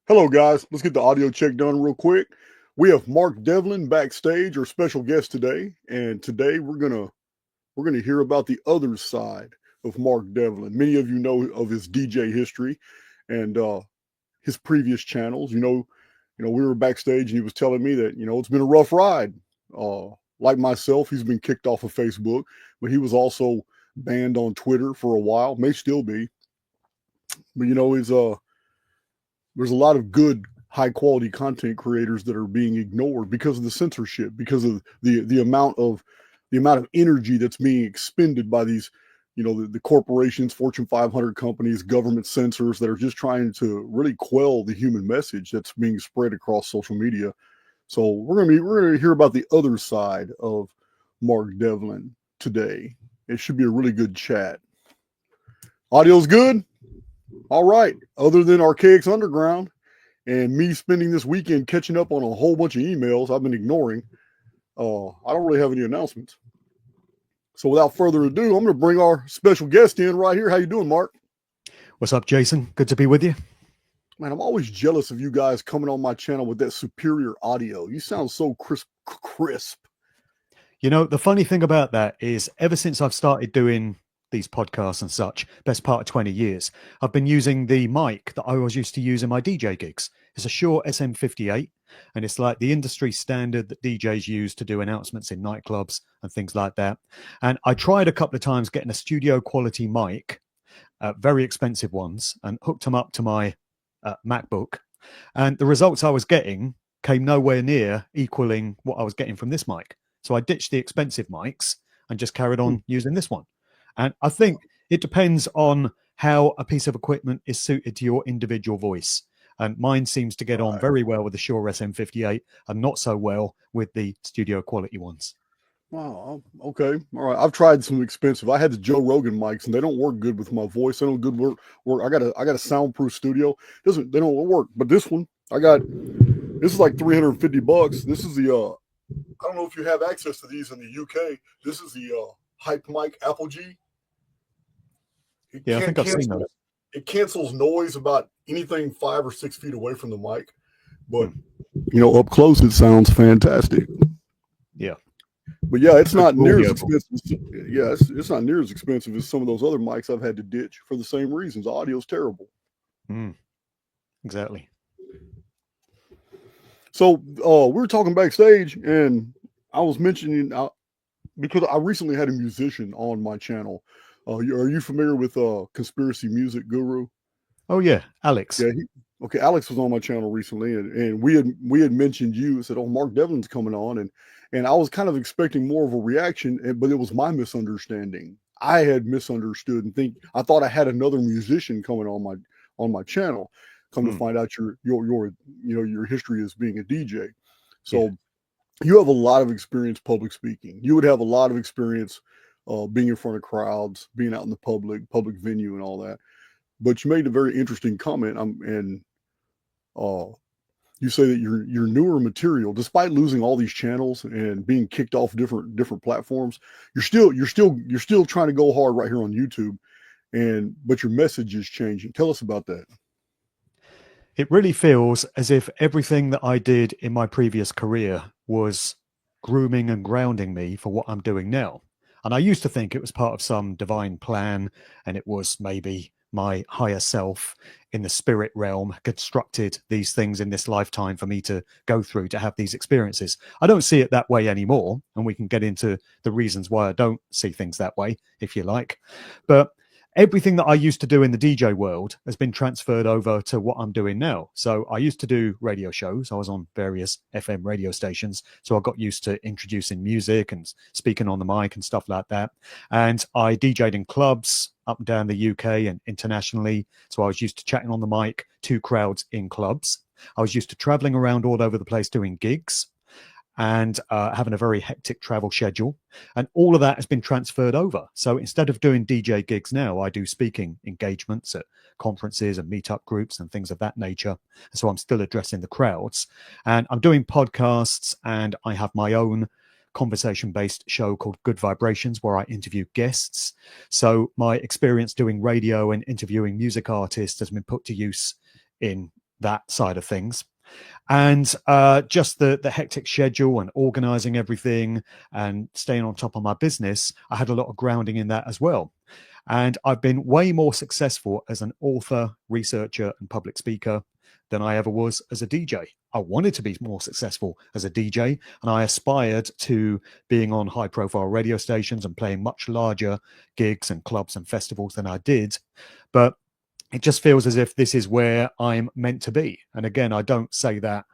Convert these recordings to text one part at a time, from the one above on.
Hello, guys. Let's get the audio check done real quick. We have Mark Devlin backstage, our special guest today, and today we're gonna hear about the other side of Mark Devlin. Many of you know of his DJ history and his previous channels. We were backstage, and he was telling me that it's been a rough ride. Like myself, he's been kicked off of Facebook, but he was also banned on Twitter for a while. May still be, but he's there's a lot of good high quality content creators that are being ignored because of the censorship, because of the amount of energy that's being expended by these the corporations, Fortune 500 companies, government censors that are just trying to really quell the human message that's being spread across social media. So we're gonna hear about the other side of Mark Devlin today. It should be a really good chat. Audio's good. All right. Other than Archaix Underground and me spending this weekend catching up on a whole bunch of emails I've been ignoring, I don't really have any announcements. So without further ado, I'm going to bring our special guest in right here. How you doing, Mark? What's up, Jason? Good to be with you. Man, I'm always jealous of you guys coming on my channel with that superior audio. You sound so crisp. You know, the funny thing about that is ever since I've started doing these podcasts and such, best part of 20 years, I've been using the mic that I always used to use in my DJ gigs. It's a Shure SM58, and it's like the industry standard that DJs use to do announcements in nightclubs and things like that. And I tried a couple of times getting a studio quality mic, very expensive ones, and hooked them up to my MacBook. And the results I was getting came nowhere near equaling what I was getting from this mic. So I ditched the expensive mics and just carried on using this one. And I think it depends on how a piece of equipment is suited to your individual voice. And mine seems to get on very well with the Shure SM58 and not so well with the studio quality ones. Wow. Okay. All right. I've tried some expensive. I had the Joe Rogan mics, and they don't work good with my voice. They don't good work. I got a soundproof studio. They don't work. But this one, this is like $350. This is the I don't know if you have access to these in the UK. This is the Hype Mic Apple G. Yeah, I think I've seen that. It cancels noise about anything 5 or 6 feet away from the mic, but up close it sounds fantastic. Yeah, but yeah, it's not near as expensive. Yeah, it's not near as expensive as some of those other mics I've had to ditch for the same reasons. The audio's terrible. Exactly. So we were talking backstage, and I was mentioning because I recently had a musician on my channel. Are you familiar with Conspiracy Music Guru? Oh yeah, Alex. Yeah. Okay, Alex was on my channel recently, and we had mentioned you. Said, "Oh, Mark Devlin's coming on," and I was kind of expecting more of a reaction, but it was my misunderstanding. I had misunderstood and I thought I had another musician coming on my channel. Come to find out your history as being a DJ. So you have a lot of experience public speaking. You would have a lot of experience being in front of crowds, being out in the public venue and all that. But you made a very interesting comment, you say that your newer material, despite losing all these channels and being kicked off different platforms, you're still trying to go hard right here on YouTube, but your message is changing. Tell us about that. It really feels as if everything that I did in my previous career was grooming and grounding me for what I'm doing now. And I used to think it was part of some divine plan, and it was maybe my higher self in the spirit realm constructed these things in this lifetime for me to go through to have these experiences. I don't see it that way anymore, and we can get into the reasons why I don't see things that way, if you like. But everything that I used to do in the DJ world has been transferred over to what I'm doing now. So I used to do radio shows. I was on various FM radio stations. So I got used to introducing music and speaking on the mic and stuff like that. And I DJ'd in clubs up and down the UK and internationally. So I was used to chatting on the mic to crowds in clubs. I was used to traveling around all over the place doing gigs and having a very hectic travel schedule. And all of that has been transferred over. So instead of doing DJ gigs now, I do speaking engagements at conferences and meetup groups and things of that nature. So I'm still addressing the crowds. And I'm doing podcasts, and I have my own conversation-based show called Good Vibrations, where I interview guests. So my experience doing radio and interviewing music artists has been put to use in that side of things. And just the hectic schedule and organizing everything and staying on top of my business, I had a lot of grounding in that as well. And I've been way more successful as an author, researcher, and public speaker than I ever was as a DJ. I wanted to be more successful as a DJ, and I aspired to being on high profile radio stations and playing much larger gigs and clubs and festivals than I did. But it just feels as if this is where I'm meant to be. And again, I don't say that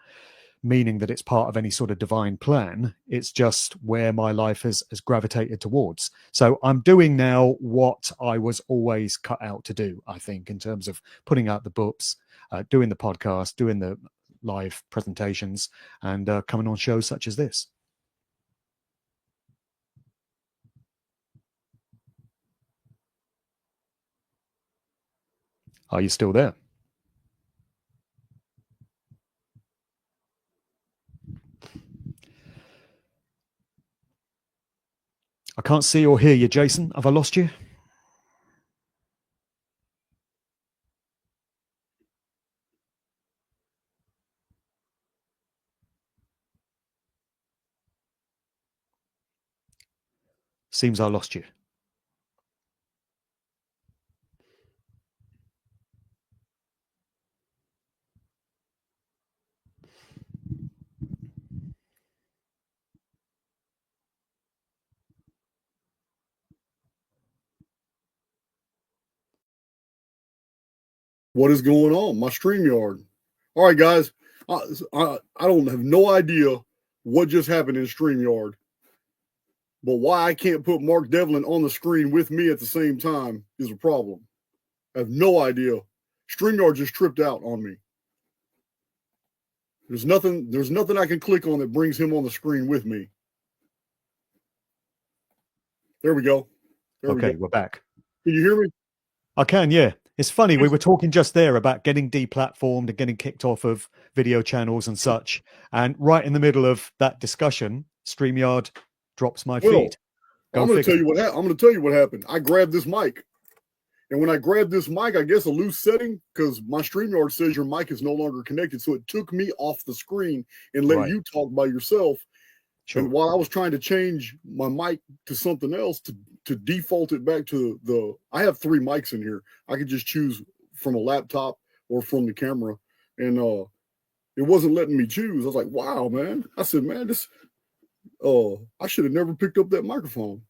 meaning that it's part of any sort of divine plan. It's just where my life has gravitated towards. So I'm doing now what I was always cut out to do, I think, in terms of putting out the books, doing the podcast, doing the live presentations, and coming on shows such as this. Are you still there? I can't see or hear you, Jason. Have I lost you? Seems I lost you. What is going on? My StreamYard. All right, guys. I don't have no idea what just happened in StreamYard, but why I can't put Mark Devlin on the screen with me at the same time is a problem. I have no idea. StreamYard just tripped out on me. There's nothing I can click on that brings him on the screen with me. There we go. Okay, we're back. Can you hear me? I can, yeah. It's funny, we were talking just there about getting deplatformed and getting kicked off of video channels and such. And right in the middle of that discussion, StreamYard drops my feed. I'm going to tell you what happened. I grabbed this mic. And when I grabbed this mic, I guess a loose setting, because my StreamYard says your mic is no longer connected. So it took me off the screen and let you talk by yourself. Sure. And while I was trying to change my mic to something else to default it back to I have 3 mics in here. I could just choose from a laptop or from the camera. And it wasn't letting me choose. I was like, wow, man. I said, man, I should have never picked up that microphone.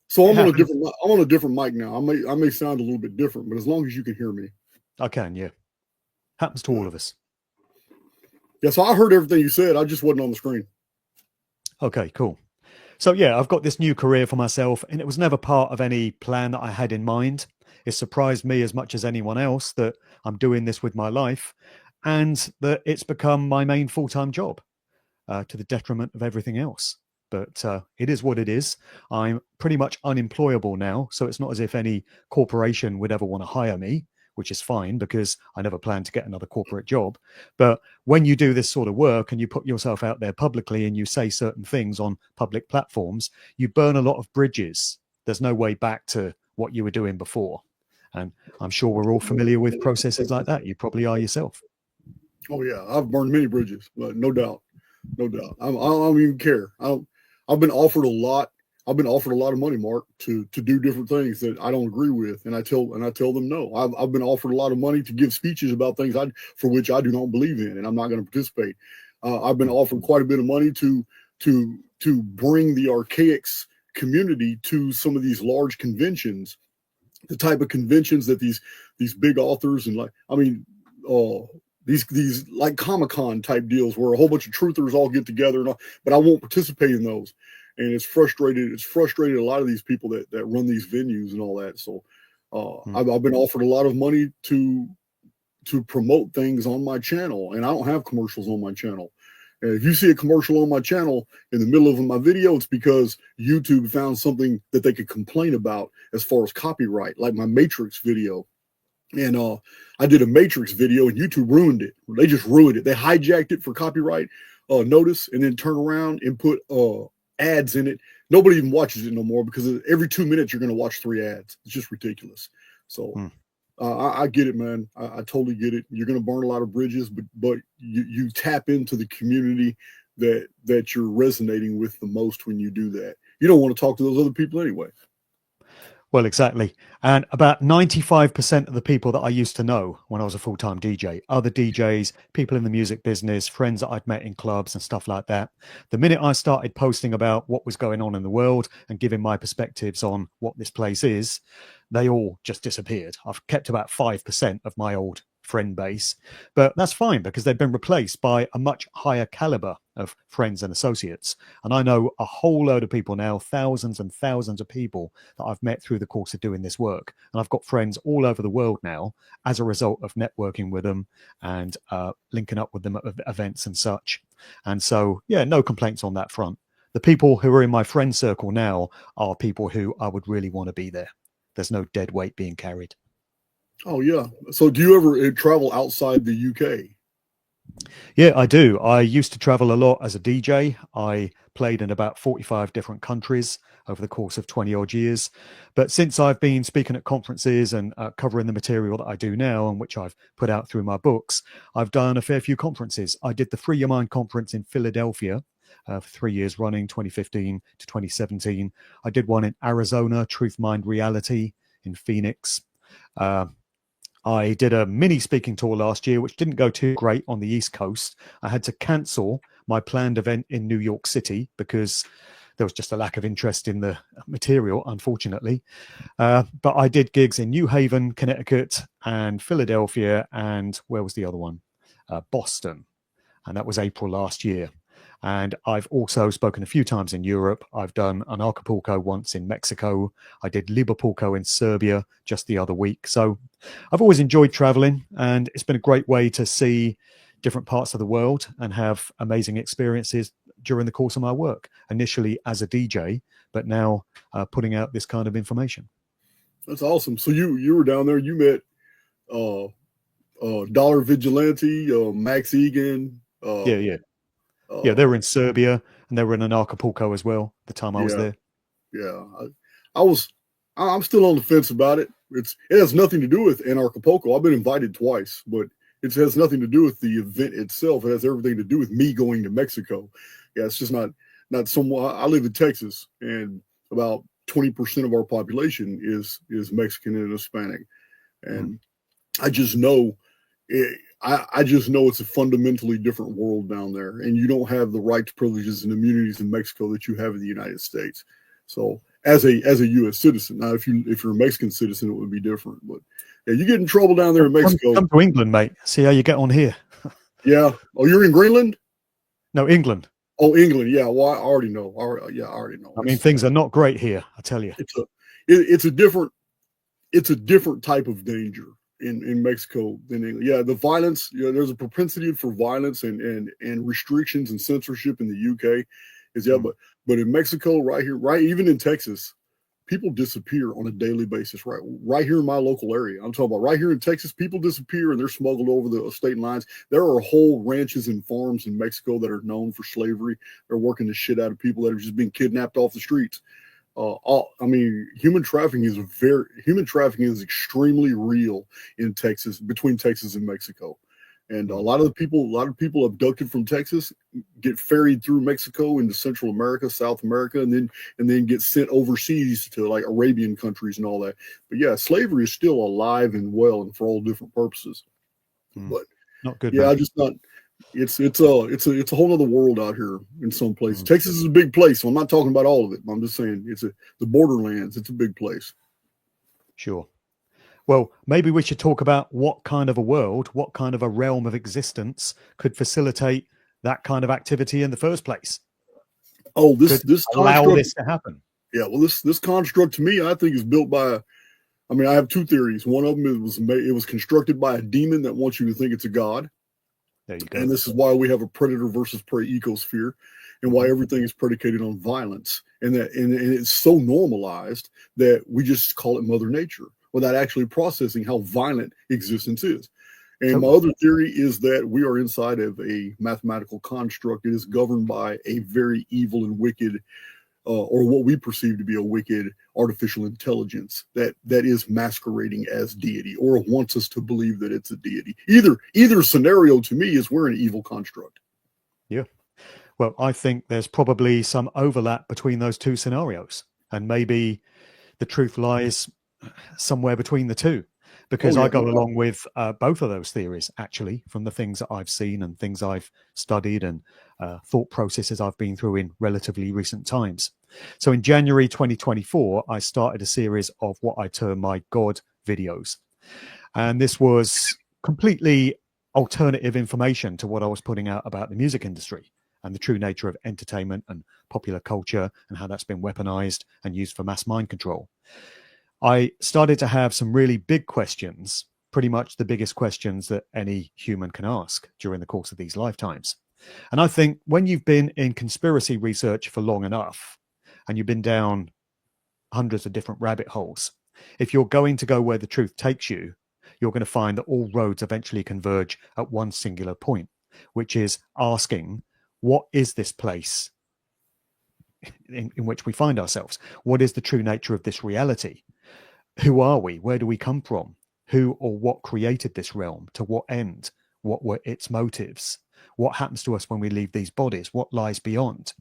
So I'm on a different mic now. I may sound a little bit different, but as long as you can hear me. I can, yeah. Happens to all of us. Yeah, so I heard everything you said. I just wasn't on the screen. Okay, cool. So yeah, I've got this new career for myself, and it was never part of any plan that I had in mind. It surprised me as much as anyone else that I'm doing this with my life, and that it's become my main full-time job, to the detriment of everything else. But it is what it is. I'm pretty much unemployable now, so it's not as if any corporation would ever want to hire me, which is fine because I never plan to get another corporate job. But when you do this sort of work and you put yourself out there publicly and you say certain things on public platforms, you burn a lot of bridges. There's no way back to what you were doing before. And I'm sure we're all familiar with processes like that. You probably are yourself. Oh, yeah. I've burned many bridges, but no doubt. No doubt. I don't even care. I've been offered a lot. I've been offered a lot of money, Mark, to do different things that I don't agree with, and I tell them no. I've been offered a lot of money to give speeches about things for which I do not believe in, and I'm not going to participate. I've been offered quite a bit of money to bring the Archaix community to some of these large conventions, the type of conventions that these big authors and these like Comic-Con type deals where a whole bunch of truthers all get together, but I won't participate in those. And it's frustrated a lot of these people that run these venues and all that. So I've been offered a lot of money to promote things on my channel, and I don't have commercials on my channel. And if you see a commercial on my channel in the middle of my video, it's because YouTube found something that they could complain about as far as copyright, like my Matrix video. And I did a Matrix video and YouTube ruined it. They just ruined it. They hijacked it for copyright notice and then turn around and put ads in it. Nobody even watches it no more because every 2 minutes you're going to watch 3 ads. It's just ridiculous. So I get it, man. I totally get it. You're going to burn a lot of bridges, but you tap into the community that you're resonating with the most when you do that. You don't want to talk to those other people anyway. Well, exactly. And about 95% of the people that I used to know when I was a full-time DJ, other DJs, people in the music business, friends that I'd met in clubs and stuff like that. The minute I started posting about what was going on in the world and giving my perspectives on what this place is, they all just disappeared. I've kept about 5% of my old friend base, but that's fine because they've been replaced by a much higher caliber of friends and associates. And I know a whole load of people now, thousands and thousands of people that I've met through the course of doing this work. And I've got friends all over the world now as a result of networking with them and linking up with them at events and such. And so, yeah, no complaints on that front. The people who are in my friend circle now are people who I would really want to be there. There's no dead weight being carried. Oh, yeah. So do you ever travel outside the UK? Yeah, I do. I used to travel a lot as a DJ. I played in about 45 different countries over the course of 20 odd years. But since I've been speaking at conferences and covering the material that I do now, and which I've put out through my books, I've done a fair few conferences. I did the Free Your Mind conference in Philadelphia for 3 years running, 2015 to 2017. I did one in Arizona, Truth, Mind, Reality in Phoenix. I did a mini speaking tour last year, which didn't go too great on the East Coast. I had to cancel my planned event in New York City because there was just a lack of interest in the material, unfortunately. But I did gigs in New Haven, Connecticut, and Philadelphia, and where was the other one? Boston. And that was April last year. And I've also spoken a few times in Europe. I've done an Acapulco once in Mexico. I did Liverpool in Serbia just the other week. So I've always enjoyed traveling, and it's been a great way to see different parts of the world and have amazing experiences during the course of my work, initially as a DJ, but now putting out this kind of information. That's awesome. So you were down there, you met Dollar Vigilante, Max Egan. Yeah, they were in Serbia and they were in an Acapulco as well the time I was there. Yeah, I'm still on the fence about it. It has nothing to do with Acapulco. I've been invited twice, but it has nothing to do with the event itself. It has everything to do with me going to Mexico. Yeah, it's just not somewhat. I live in Texas, and about 20% of our population is Mexican and Hispanic, and I just know I just know it's a fundamentally different world down there, and you don't have the rights, privileges, and immunities in Mexico that you have in the United States. So, as a U.S. citizen, now if you're a Mexican citizen, it would be different. But yeah, you get in trouble down there in Mexico. Come to England, mate. See how you get on here. Yeah. Oh, you're in Greenland? No, England. Oh, England. Yeah. Well, I already know. I already know. I mean, things are not great here, I tell you. It's a different type of danger in Mexico than England. Yeah, the violence. Yeah, there's a propensity for violence and restrictions and censorship in the UK. But in Mexico, right here, even in Texas, people disappear on a daily basis. Right here in my local area, I'm talking about right here in Texas, people disappear and they're smuggled over the state lines. There are whole ranches and farms in Mexico that are known for slavery. They're working the shit out of people that are just being kidnapped off the streets. Human trafficking is extremely real in Texas, between Texas and Mexico. And a lot of people abducted from Texas get ferried through Mexico into Central America, South America, and then get sent overseas to like Arabian countries and all that. But yeah, slavery is still alive and well, and for all different purposes. But not good. Yeah, it's a whole other world out here in some places. Texas is a big place, so I'm not talking about all of it. I'm just saying the borderlands. It's a big place. Sure. Well, maybe we should talk about what kind of a world, what kind of a realm of existence could facilitate that kind of activity in the first place. Oh, this allow this to happen. Yeah, well, this construct to me, I think, is built by. I have two theories. One of them it was constructed by a demon that wants you to think it's a god. There you go. And this is why we have a predator versus prey ecosphere, and why everything is predicated on violence, and it's so normalized that we just call it Mother Nature, without actually processing how violent existence is. And my other theory is that we are inside of a mathematical construct. It is governed by a very evil and wicked or what we perceive to be a wicked artificial intelligence that is masquerading as deity, or wants us to believe that it's a deity. Either scenario to me is we're an evil construct. Yeah. Well, I think there's probably some overlap between those two scenarios, and maybe the truth lies somewhere between the two, because I go along with both of those theories, actually, from the things that I've seen and things I've studied and thought processes I've been through in relatively recent times. So in January 2024, I started a series of what I term my God videos. And this was completely alternative information to what I was putting out about the music industry and the true nature of entertainment and popular culture and how that's been weaponized and used for mass mind control. I started to have some really big questions, pretty much the biggest questions that any human can ask during the course of these lifetimes. And I think when you've been in conspiracy research for long enough and you've been down hundreds of different rabbit holes, if you're going to go where the truth takes you, you're going to find that all roads eventually converge at one singular point, which is asking, what is this place in which we find ourselves? What is the true nature of this reality? Who are we? Where do we come from? Who or what created this realm? To what end? What were its motives? What happens to us when we leave these bodies? What lies beyond?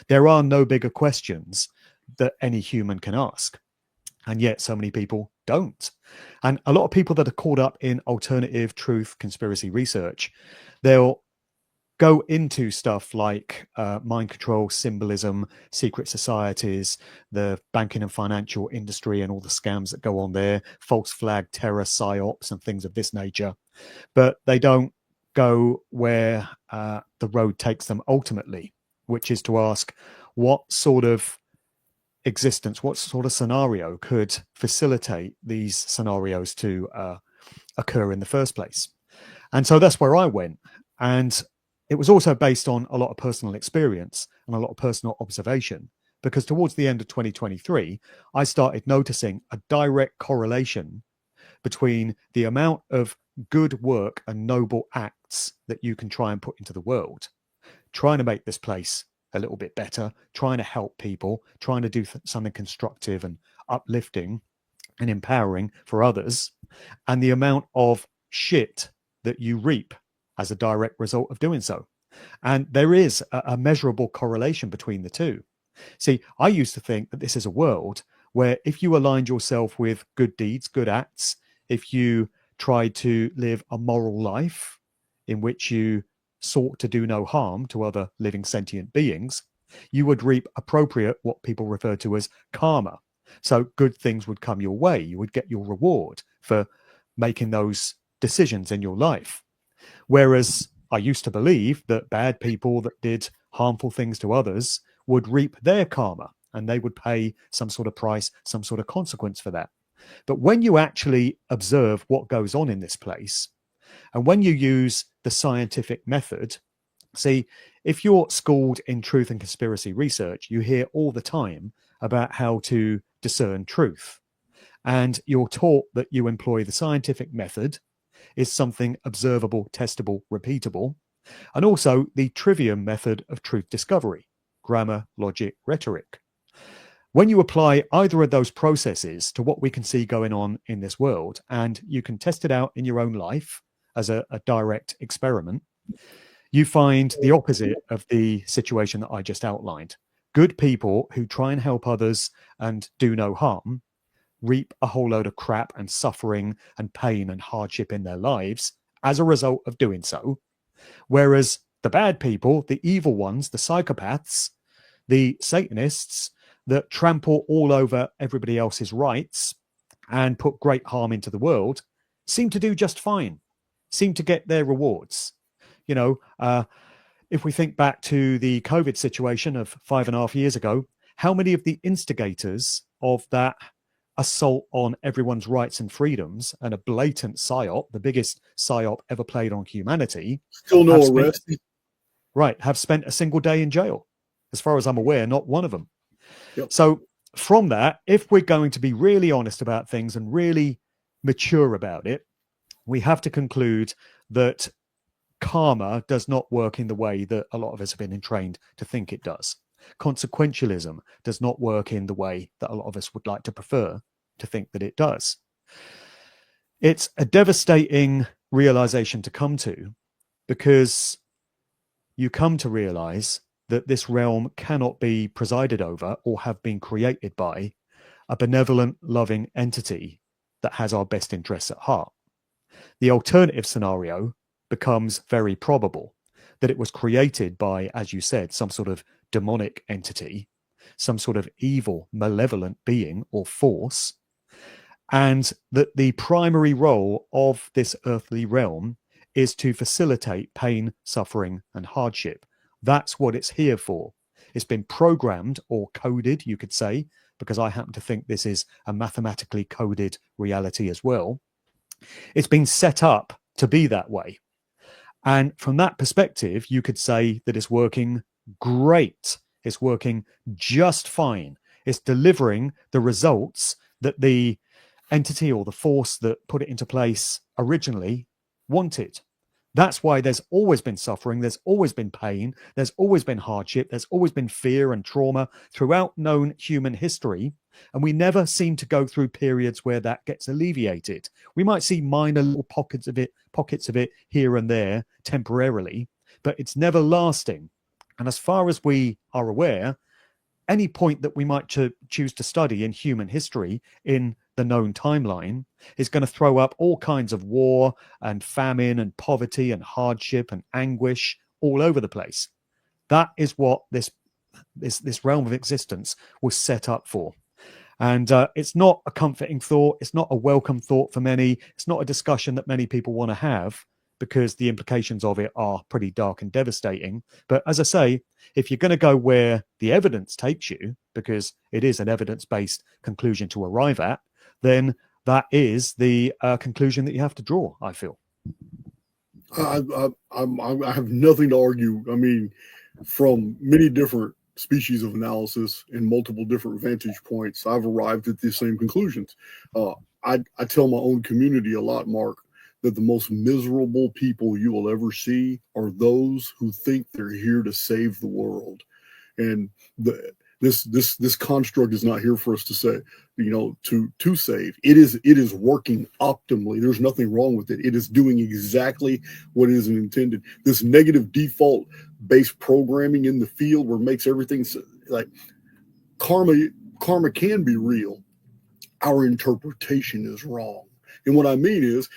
There are no bigger questions that any human can ask. And yet so many people don't. And a lot of people that are caught up in alternative truth conspiracy research, they'll go into stuff like mind control, symbolism, secret societies, the banking and financial industry and all the scams that go on there, false flag terror, psyops and things of this nature. But they don't go where the road takes them ultimately, which is to ask what sort of existence, what sort of scenario could facilitate these scenarios to occur in the first place. And so that's where I went. And it was also based on a lot of personal experience and a lot of personal observation, because towards the end of 2023, I started noticing a direct correlation between the amount of good work and noble acts that you can try and put into the world, trying to make this place a little bit better, trying to help people, trying to do something constructive and uplifting and empowering for others, and the amount of shit that you reap as a direct result of doing so. And there is a measurable correlation between the two. See, I used to think that this is a world where if you aligned yourself with good deeds, good acts, if you tried to live a moral life in which you sought to do no harm to other living sentient beings, you would reap appropriate, what people refer to as karma. So good things would come your way. You would get your reward for making those decisions in your life. Whereas I used to believe that bad people that did harmful things to others would reap their karma and they would pay some sort of price, some sort of consequence for that. But when you actually observe what goes on in this place, and when you use the scientific method, see, if you're schooled in truth and conspiracy research, you hear all the time about how to discern truth. And you're taught that you employ the scientific method is something observable, testable, repeatable, and also the trivium method of truth discovery, grammar, logic, rhetoric. When you apply either of those processes to what we can see going on in this world, and you can test it out in your own life as a direct experiment, you find the opposite of the situation that I just outlined. Good people who try and help others and do no harm reap a whole load of crap and suffering and pain and hardship in their lives as a result of doing so. Whereas the bad people, the evil ones, the psychopaths, the Satanists that trample all over everybody else's rights and put great harm into the world, seem to do just fine, seem to get their rewards. You know, if we think back to the COVID situation of 5.5 years ago, how many of the instigators of that assault on everyone's rights and freedoms and a blatant psyop, the biggest psyop ever played on humanity, still no arrest? Have spent a single day in jail. As far as I'm aware, not one of them. Yep. So from that, if we're going to be really honest about things and really mature about it, we have to conclude that karma does not work in the way that a lot of us have been trained to think it does. Consequentialism does not work in the way that a lot of us would like to prefer to think that it does. It's a devastating realization to come to, because you come to realize that this realm cannot be presided over or have been created by a benevolent, loving entity that has our best interests at heart. The alternative scenario becomes very probable, that it was created by, as you said, some sort of demonic entity, some sort of evil, malevolent being or force, and that the primary role of this earthly realm is to facilitate pain, suffering, and hardship. That's what it's here for. It's been programmed or coded, you could say, because I happen to think this is a mathematically coded reality as well. It's been set up to be that way. And from that perspective, you could say that it's working great. It's working just fine. It's delivering the results that the entity or the force that put it into place originally wanted. That's why there's always been suffering, there's always been pain, there's always been hardship, there's always been fear and trauma throughout known human history. And we never seem to go through periods where that gets alleviated. We might see minor little pockets of it here and there temporarily, but it's never lasting. And as far as we are aware, any point that we might choose to study in human history in the known timeline is going to throw up all kinds of war and famine and poverty and hardship and anguish all over the place. That is what this realm of existence was set up for. And it's not a comforting thought. It's not a welcome thought for many. It's not a discussion that many people want to have, because the implications of it are pretty dark and devastating. But as I say, if you're going to go where the evidence takes you, because it is an evidence-based conclusion to arrive at, then that is the conclusion that you have to draw, I feel. I have nothing to argue. I mean, from many different species of analysis and multiple different vantage points, I've arrived at the same conclusions. I tell my own community a lot, Mark, that the most miserable people you will ever see are those who think they're here to save the world. And this construct is not here for us to say, to save. It is working optimally. There's nothing wrong with it. It is doing exactly what it is intended. This negative default based programming in the field where it makes everything like karma can be real. Our interpretation is wrong. And what I mean is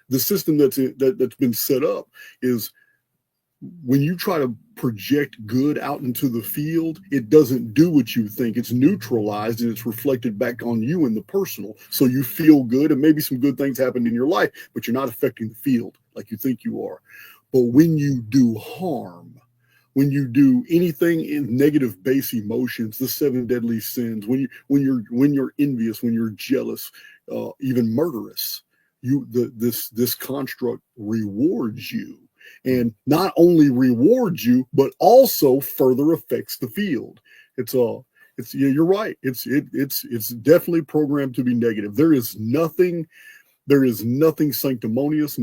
the system that's been set up is, when you try to project good out into the field, it doesn't do what you think. It's neutralized and it's reflected back on you in the personal. So you feel good and maybe some good things happen in your life, but you're not affecting the field like you think you are. But when you do harm, when you do anything in negative base emotions, the 7 deadly sins, when you're envious, when you're jealous, even murderous, this construct rewards you. And not only rewards you, but also further affects the field. You're right. It's definitely programmed to be negative. There is nothing sanctimonious,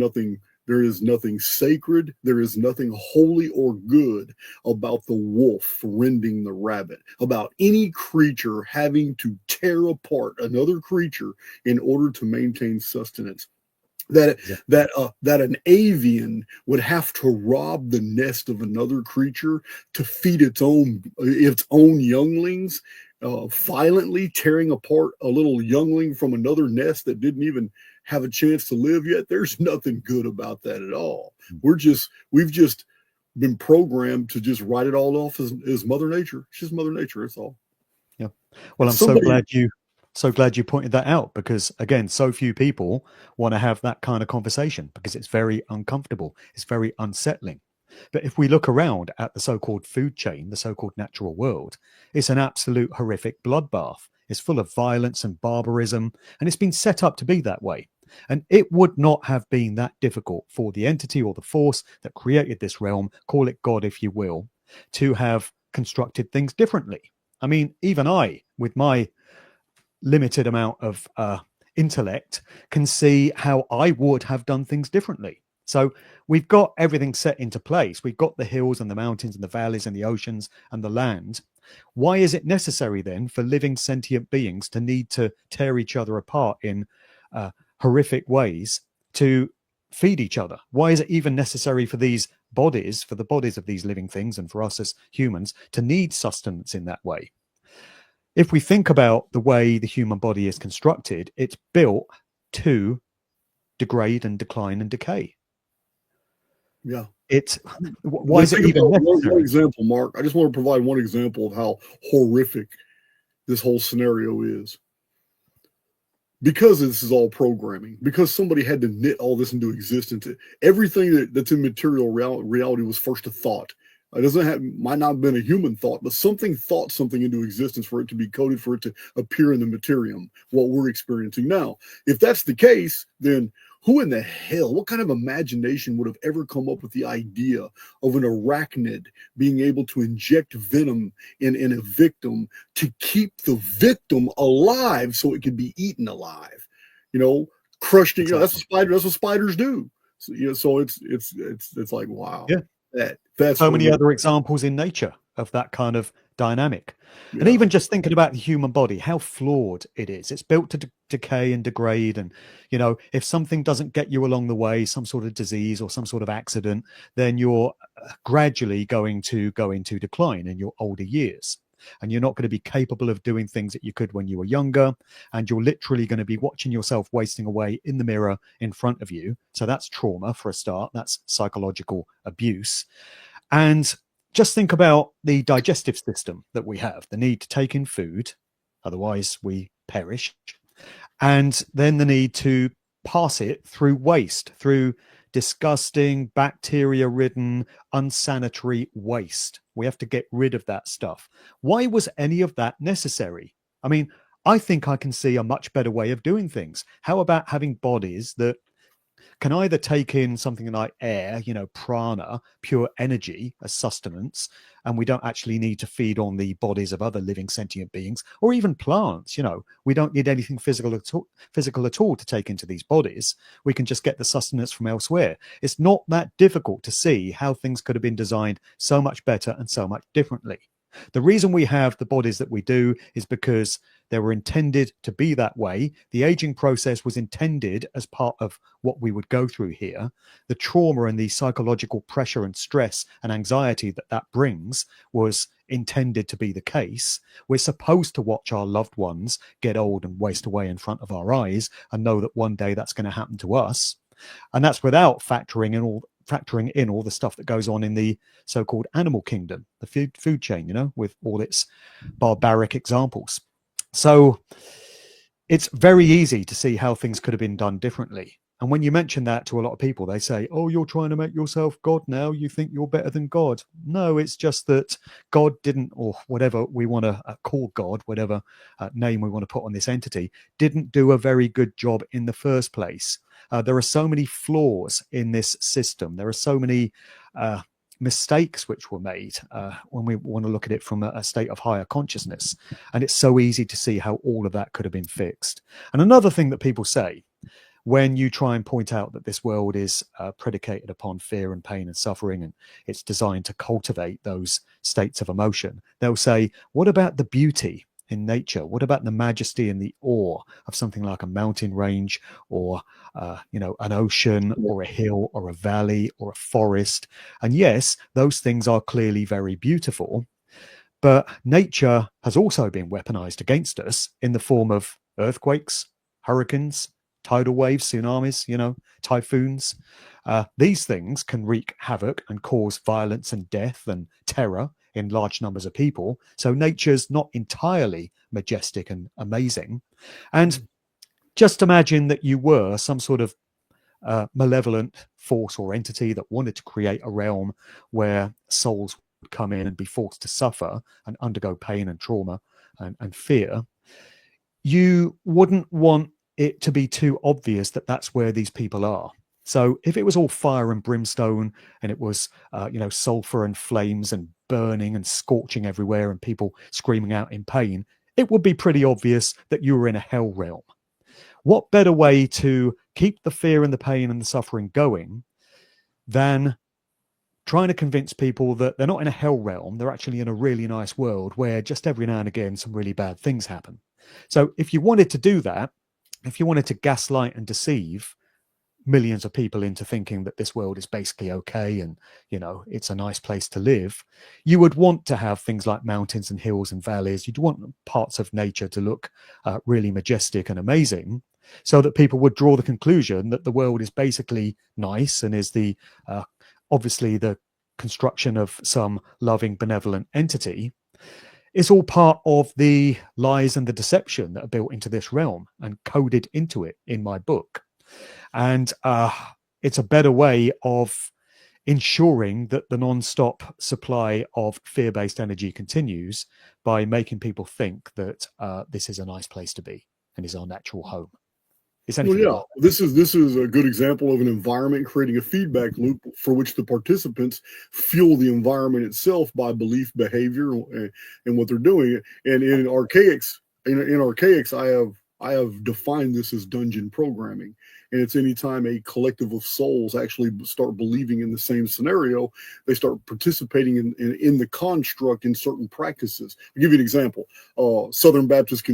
there is nothing sacred, there is nothing holy or good about the wolf rending the rabbit, about any creature having to tear apart another creature in order to maintain sustenance. That an avian would have to rob the nest of another creature to feed its own younglings, violently tearing apart a little youngling from another nest that didn't even have a chance to live yet. There's nothing good about that at all. We've just been programmed to just write it all off as Mother Nature. It's just Mother Nature. That's all. Yeah. Well, I'm so glad you pointed that out, because again, so few people want to have that kind of conversation because it's very uncomfortable. It's very unsettling. But if we look around at the so-called food chain, the so-called natural world, it's an absolute horrific bloodbath. It's full of violence and barbarism, and it's been set up to be that way. And it would not have been that difficult for the entity or the force that created this realm, call it God if you will, to have constructed things differently. I mean, even I, with my limited amount of intellect, can see how I would have done things differently. So we've got everything set into place. We've got the hills and the mountains and the valleys and the oceans and the land. Why is it necessary then for living sentient beings to need to tear each other apart in horrific ways to feed each other? Why is it even necessary for these bodies, for the bodies of these living things, and for us as humans to need sustenance in that way? If we think about the way the human body is constructed, it's built to degrade and decline and decay. Yeah. Why is it even necessary? One example, Mark. I just want to provide one example of how horrific this whole scenario is. Because this is all programming, because somebody had to knit all this into existence, everything that's in material reality was first a thought. It might not have been a human thought, but something thought something into existence for it to be coded, for it to appear in the materium, what we're experiencing now. If that's the case, then who in the hell, what kind of imagination would have ever come up with the idea of an arachnid being able to inject venom in a victim to keep the victim alive so it could be eaten alive? Crushed. Exactly. That's what spiders do. So it's like, wow. Yeah. That's so many other examples in nature of that kind of dynamic. Yeah. And even just thinking about the human body, how flawed it is. It's built to decay and degrade. And, if something doesn't get you along the way, some sort of disease or some sort of accident, then you're gradually going to go into decline in your older years. And you're not going to be capable of doing things that you could when you were younger. And you're literally going to be watching yourself wasting away in the mirror in front of you. So that's trauma for a start. That's psychological abuse. And just think about the digestive system that we have, the need to take in food, otherwise we perish. And then the need to pass it through waste, through disgusting, bacteria-ridden, unsanitary waste. We have to get rid of that stuff. Why was any of that necessary? I mean, I think I can see a much better way of doing things. How about having bodies that can either take in something like air, prana, pure energy as sustenance, and we don't actually need to feed on the bodies of other living sentient beings, or even plants. We don't need anything physical at all to take into these bodies. We can just get the sustenance from elsewhere. It's not that difficult to see how things could have been designed so much better and so much differently. The reason we have the bodies that we do is because they were intended to be that way. The aging process was intended as part of what we would go through here. The trauma and the psychological pressure and stress and anxiety that brings was intended to be the case. We're supposed to watch our loved ones get old and waste away in front of our eyes and know that one day that's going to happen to us. And that's without factoring in all the stuff that goes on in the so-called animal kingdom, the food chain, with all its barbaric examples. So it's very easy to see how things could have been done differently. And when you mention that to a lot of people, they say, oh, you're trying to make yourself God now. You think you're better than God. No, it's just that God didn't, or whatever we want to call God, whatever name we want to put on this entity, didn't do a very good job in the first place. There are so many flaws in this system. There are so many mistakes which were made when we want to look at it from a state of higher consciousness. And it's so easy to see how all of that could have been fixed. And another thing that people say when you try and point out that this world is predicated upon fear and pain and suffering, and it's designed to cultivate those states of emotion, they'll say, what about the beauty in nature? What about the majesty and the awe of something like a mountain range or an ocean or a hill or a valley or a forest? And yes, those things are clearly very beautiful, but nature has also been weaponized against us in the form of earthquakes, hurricanes, tidal waves, tsunamis, typhoons. These things can wreak havoc and cause violence and death and terror in large numbers of people. So nature's not entirely majestic and amazing. And just imagine that you were some sort of malevolent force or entity that wanted to create a realm where souls would come in and be forced to suffer and undergo pain and trauma and fear. You wouldn't want it to be too obvious that that's where these people are. So if it was all fire and brimstone and it was, sulfur and flames and burning and scorching everywhere and people screaming out in pain, it would be pretty obvious that you were in a hell realm. What better way to keep the fear and the pain and the suffering going than trying to convince people that they're not in a hell realm, they're actually in a really nice world where just every now and again some really bad things happen. So if you wanted to do that, if you wanted to gaslight and deceive millions of people into thinking that this world is basically okay and, you know, it's a nice place to live, you would want to have things like mountains and hills and valleys. You'd want parts of nature to look really majestic and amazing, so that people would draw the conclusion that the world is basically nice and is the obviously the construction of some loving, benevolent entity. It's all part of the lies and the deception that are built into this realm and coded into it in my book. And it's a better way of ensuring that the non-stop supply of fear-based energy continues by making people think that this is a nice place to be and is our natural home. It's anything Well, yeah, this is a good example of an environment creating a feedback loop for which the participants fuel the environment itself by belief, behavior, and what they're doing. And in Archaix, I have defined this as dungeon programming, and it's anytime a collective of souls actually start believing in the same scenario, they start participating in the construct in certain practices. I'll give you an example. Southern Baptist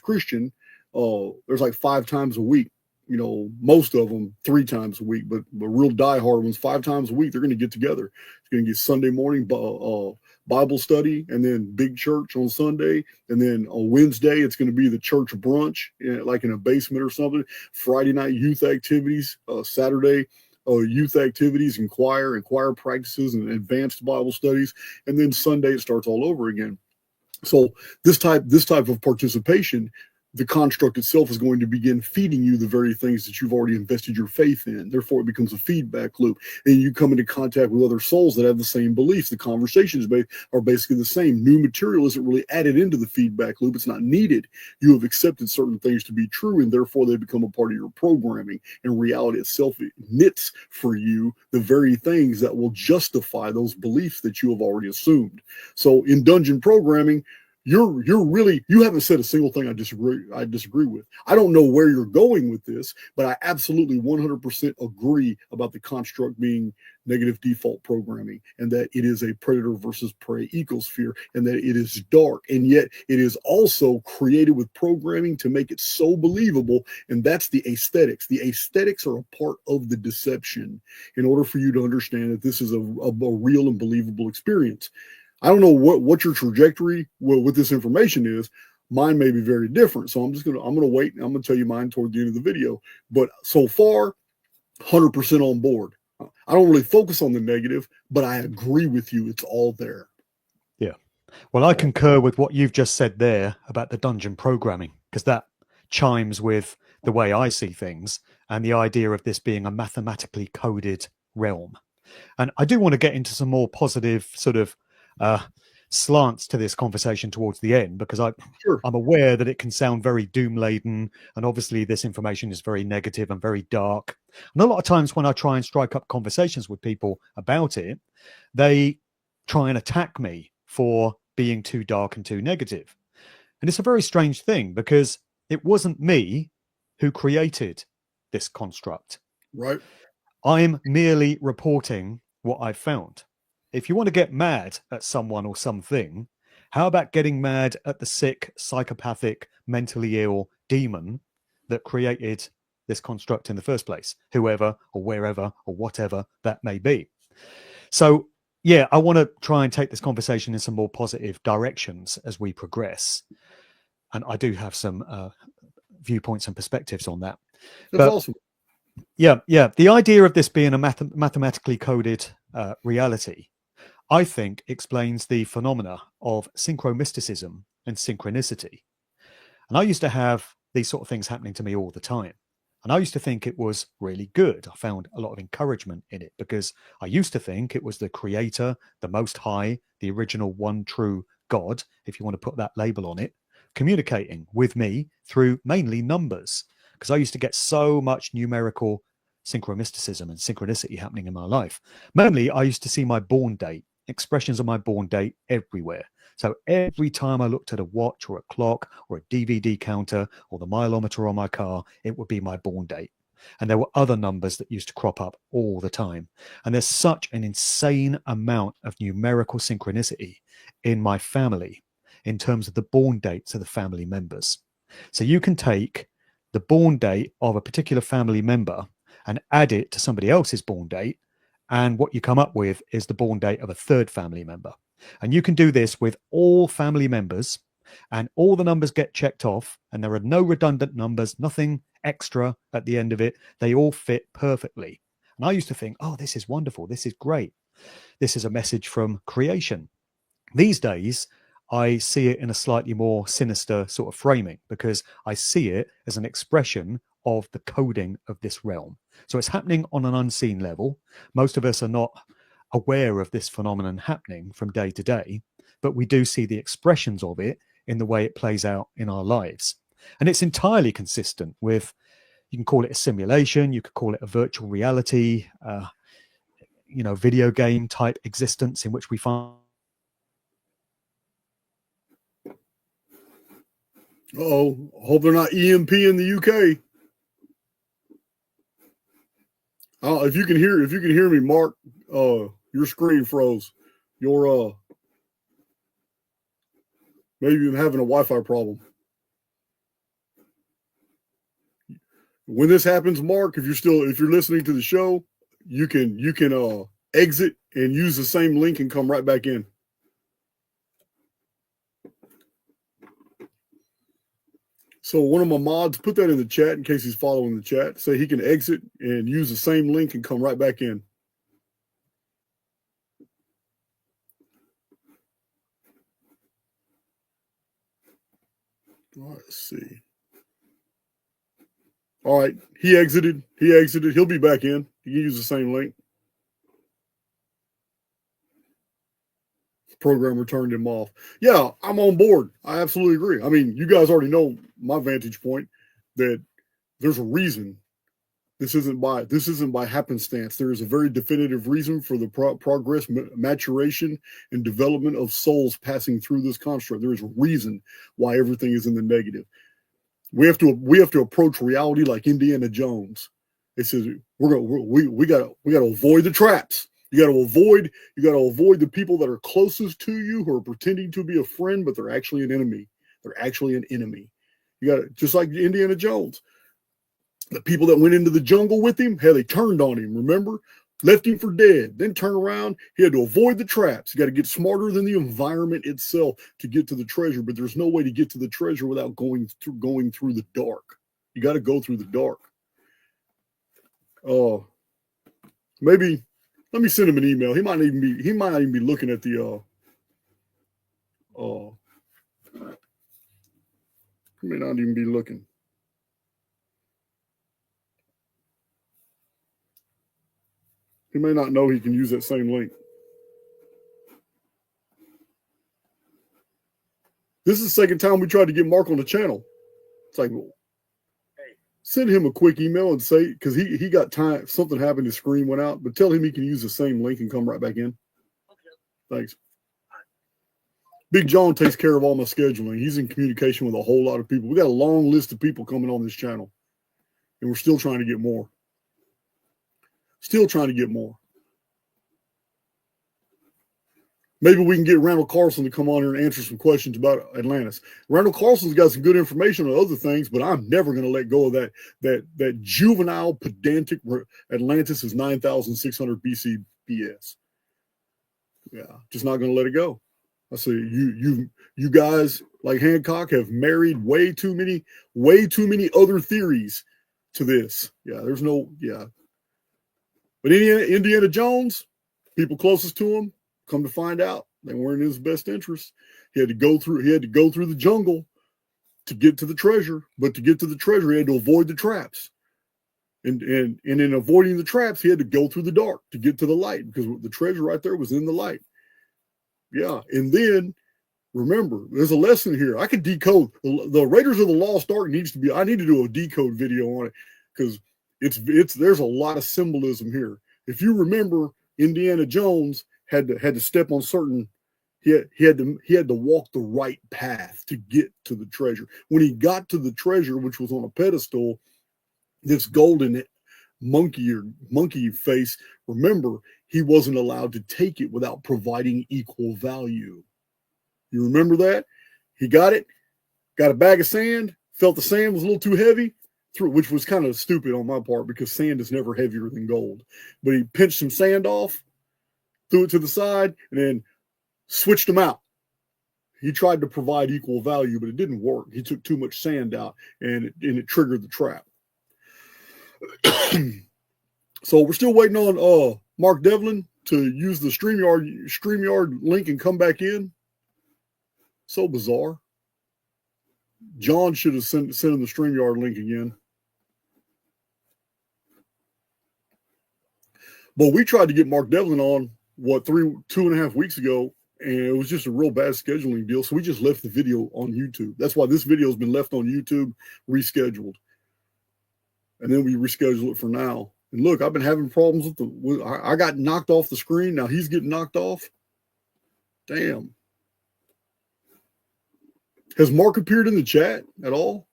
Christian. There's like 5 times a week. You know, most of them 3 times a week, but the real diehard ones 5 times a week. They're going to get together. It's going to get Sunday morning Bible study, and then big church on Sunday, and then on Wednesday it's going to be the church brunch, like in a basement or something. Friday night youth activities. Saturday youth activities and choir practices and advanced Bible studies, and then Sunday it starts all over again. So this type of participation, the construct itself is going to begin feeding you the very things that you've already invested your faith in. Therefore, it becomes a feedback loop. And you come into contact with other souls that have the same beliefs. The conversations are basically the same. New material isn't really added into the feedback loop. It's not needed. You have accepted certain things to be true, and therefore they become a part of your programming. And reality itself, it knits for you the very things that will justify those beliefs that you have already assumed. So in dungeon programming, you haven't said a single thing I disagree with. I don't know where you're going with this, but I absolutely 100% agree about the construct being negative default programming, and that it is a predator versus prey ecosphere, and that it is dark, and yet it is also created with programming to make it so believable. And that's the aesthetics. The aesthetics are a part of the deception in order for you to understand that this is a real and believable experience. I don't know what your trajectory with this information is. Mine may be very different. So I'm gonna wait, and I'm gonna tell you mine toward the end of the video. But so far, 100% on board. I don't really focus on the negative, but I agree with you. It's all there. Yeah. Well, I concur with what you've just said there about the dungeon programming, because that chimes with the way I see things and the idea of this being a mathematically coded realm. And I do want to get into some more positive sort of slants to this conversation towards the end, because I'm aware that it can sound very doom laden, and obviously this information is very negative and very dark. And a lot of times when I try and strike up conversations with people about it, they try and attack me for being too dark and too negative. And it's a very strange thing, because it wasn't me who created this construct. Right. I'm merely reporting what I've found. If you want to get mad at someone or something, how about getting mad at the sick, psychopathic, mentally ill demon that created this construct in the first place, whoever or wherever or whatever that may be? So, yeah, I want to try and take this conversation in some more positive directions as we progress. And I do have some viewpoints and perspectives on that. That's awesome. Yeah. The idea of this being a mathematically coded reality, I think, explains the phenomena of synchromysticism and synchronicity. And I used to have these sort of things happening to me all the time. And I used to think it was really good. I found a lot of encouragement in it, because I used to think it was the creator, the most high, the original one true God, if you want to put that label on it, communicating with me through mainly numbers. Because I used to get so much numerical synchromysticism and synchronicity happening in my life. Mainly, I used to see my born date, expressions of my born date everywhere. So every time I looked at a watch or a clock or a DVD counter or the mileometer on my car, it would be my born date. And there were other numbers that used to crop up all the time. And there's such an insane amount of numerical synchronicity in my family in terms of the born dates of the family members. So you can take the born date of a particular family member and add it to somebody else's born date. And what you come up with is the born date of a third family member. And you can do this with all family members, and all the numbers get checked off, and there are no redundant numbers, nothing extra at the end of it. They all fit perfectly. And I used to think, oh, this is wonderful. This is great. This is a message from creation. These days, I see it in a slightly more sinister sort of framing, because I see it as an expression of the coding of this realm. So it's happening on an unseen level. Most of us are not aware of this phenomenon happening from day to day, but we do see the expressions of it in the way it plays out in our lives. And it's entirely consistent with, you can call it a simulation, you could call it a virtual reality, video game type existence in which we find. Uh-oh, hope they're not EMP in the UK. If you can hear me, Mark, your screen froze. Your maybe you're having a Wi-Fi problem. When this happens, Mark, if you're listening to the show, you can exit and use the same link and come right back in. So one of my mods put that in the chat in case he's following the chat. Say he can exit and use the same link and come right back in. All right, let's see. All right, he exited. He'll be back in. He can use the same link. Programmer turned him off. Yeah, I'm on board. I absolutely agree. I mean, you guys already know my vantage point that there's a reason. This isn't by happenstance. There is a very definitive reason for the progress, maturation, and development of souls passing through this construct. There is a reason why everything is in the negative. We have to approach reality like Indiana Jones. It says we got to avoid the traps. You got to avoid the people that are closest to you who are pretending to be a friend, but they're actually an enemy. They're actually an enemy. You got to, just like Indiana Jones. The people that went into the jungle with him, hell, they turned on him, remember? Left him for dead, then turn around. He had to avoid the traps. You got to get smarter than the environment itself to get to the treasure, but there's no way to get to the treasure without going through the dark. You got to go through the dark. Maybe let me send him an email. He might not even be looking at the he may not even be looking. He may not know he can use that same link. This is the second time we tried to get Mark on the channel. It's like, well, send him a quick email and say, because he got time, something happened, his screen went out, but tell him he can use the same link and come right back in. Okay. Thanks. Big John takes care of all my scheduling. He's in communication with a whole lot of people. We got a long list of people coming on this channel, and we're still trying to get more. Maybe we can get Randall Carlson to come on here and answer some questions about Atlantis. Randall Carlson's got some good information on other things, but I'm never going to let go of that juvenile, pedantic Atlantis is 9,600 BC BS. Yeah, just not going to let it go. I say you guys like Hancock have married way too many other theories to this. Yeah, there's no But Indiana Jones, people closest to him, come to find out they weren't in his best interest. He had to go through the jungle to get to the treasure, but to get to the treasure, he had to avoid the traps. And in avoiding the traps, he had to go through the dark to get to the light, because the treasure right there was in the light. Yeah, and then remember, there's a lesson here. I could decode the Raiders of the Lost Ark I need to do a decode video on it, because there's a lot of symbolism here. If you remember, Indiana Jones had to step on certain. He had to walk the right path to get to the treasure. When he got to the treasure, which was on a pedestal, This golden monkey face, remember, he wasn't allowed to take it without providing equal value. You remember that? He got it, got a bag of sand, felt the sand was a little too heavy, which was kind of stupid on my part because sand is never heavier than gold. But he pinched some sand off, threw it to the side, and then switched them out. He tried to provide equal value, but it didn't work. He took too much sand out, and it triggered the trap. So we're still waiting on Mark Devlin to use the StreamYard link and come back in. So bizarre. John should have sent him the StreamYard link again. But we tried to get Mark Devlin on, 2.5 weeks ago, and it was just a real bad scheduling deal. So we just left the video on YouTube. That's why this video has been left on YouTube, rescheduled. And then we reschedule it for now. And look, I've been having problems with I got knocked off the screen. Now he's getting knocked off. Damn. Has Mark appeared in the chat at all?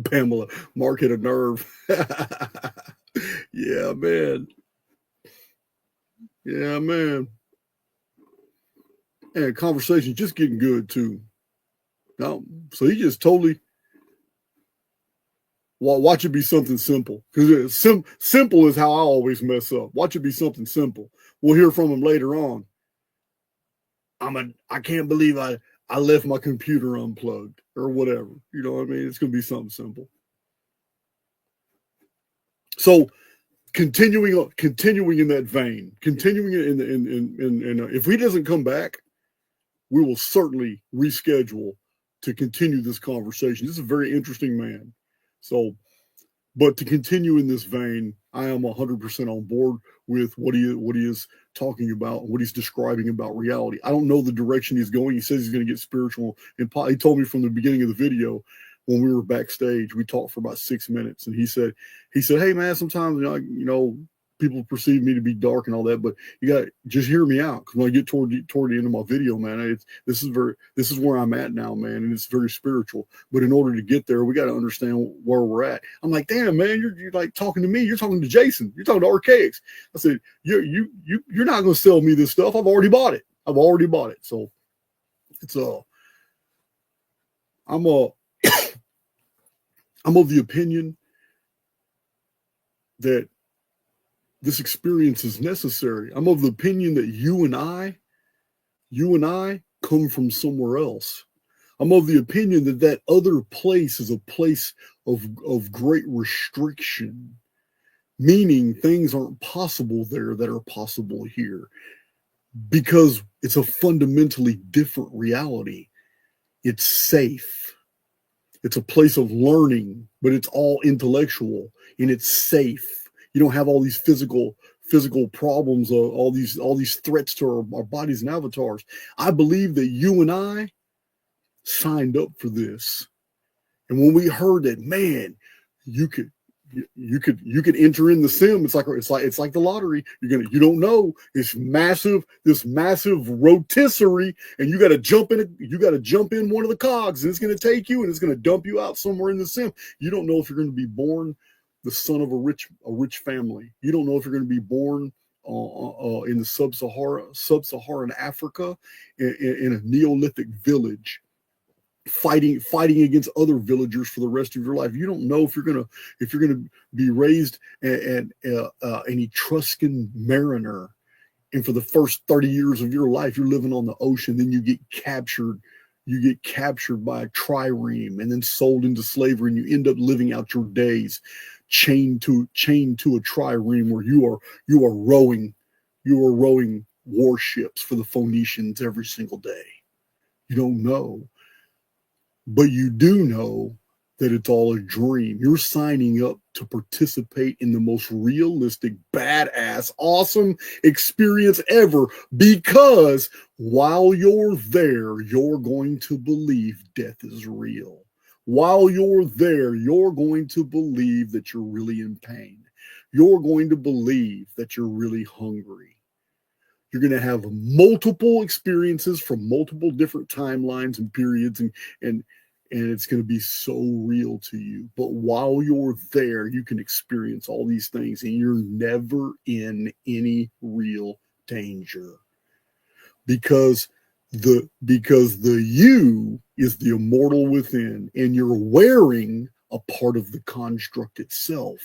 Pamela, Mark hit a nerve. Yeah, man. Yeah, man. And conversation just getting good too. No, so he just totally watch it be something simple, because simple is how I always mess up. Watch it be something simple. We'll hear from him later on. I can't believe I left my computer unplugged or whatever. You know what I mean? It's going to be something simple. So continuing in that vein, continuing in if he doesn't come back, we will certainly reschedule to continue this conversation. This is a very interesting man. So, but to continue in this vein, I am 100% on board with what he is talking about and what he's describing about reality. I don't know the direction he's going. He says he's going to get spiritual. And he told me from the beginning of the video, when we were backstage, we talked for about 6 minutes, and he said, "Hey man, sometimes people perceive me to be dark and all that, but you got to just hear me out, because when I get toward the end of my video, man, this is where I'm at now, man, and it's very spiritual. But in order to get there, we got to understand where we're at." I'm like, "Damn, man, you're like talking to me. You're talking to Jason. You're talking to Archaix." I said, "You're not going to sell me this stuff. I've already bought it. So it's I'm of the opinion that this experience is necessary. I'm of the opinion that you and I come from somewhere else. I'm of the opinion that other place is a place of great restriction, meaning things aren't possible there that are possible here, because it's a fundamentally different reality. It's safe. It's a place of learning, but it's all intellectual, and it's safe. You don't have all these physical problems, all these threats to our bodies and avatars. I believe that you and I signed up for this, and when we heard that, man, you could enter in the sim. It's like the lottery. You don't know this massive rotisserie, and you got to jump in one of the cogs, and it's going to take you, and it's going to dump you out somewhere in the sim. You don't know if you're going to be born the son of a rich family. You don't know if you're going to be born in the sub-Saharan Africa in a Neolithic village, fighting against other villagers for the rest of your life. You don't know if you're gonna be raised an Etruscan mariner, and for the first 30 years of your life you're living on the ocean. Then you get captured by a trireme and then sold into slavery, and you end up living out your days chained to a trireme where you are rowing warships for the Phoenicians every single day. You don't know. But you do know that it's all a dream. You're signing up to participate in the most realistic, badass, awesome experience ever, because while you're there, you're going to believe death is real. While you're there, you're going to believe that you're really in pain. You're going to believe that you're really hungry. You're going to have multiple experiences from multiple different timelines and periods, and it's going to be so real to you. But while you're there, you can experience all these things, and you're never in any real danger, because the you is the immortal within, and you're wearing a part of the construct itself.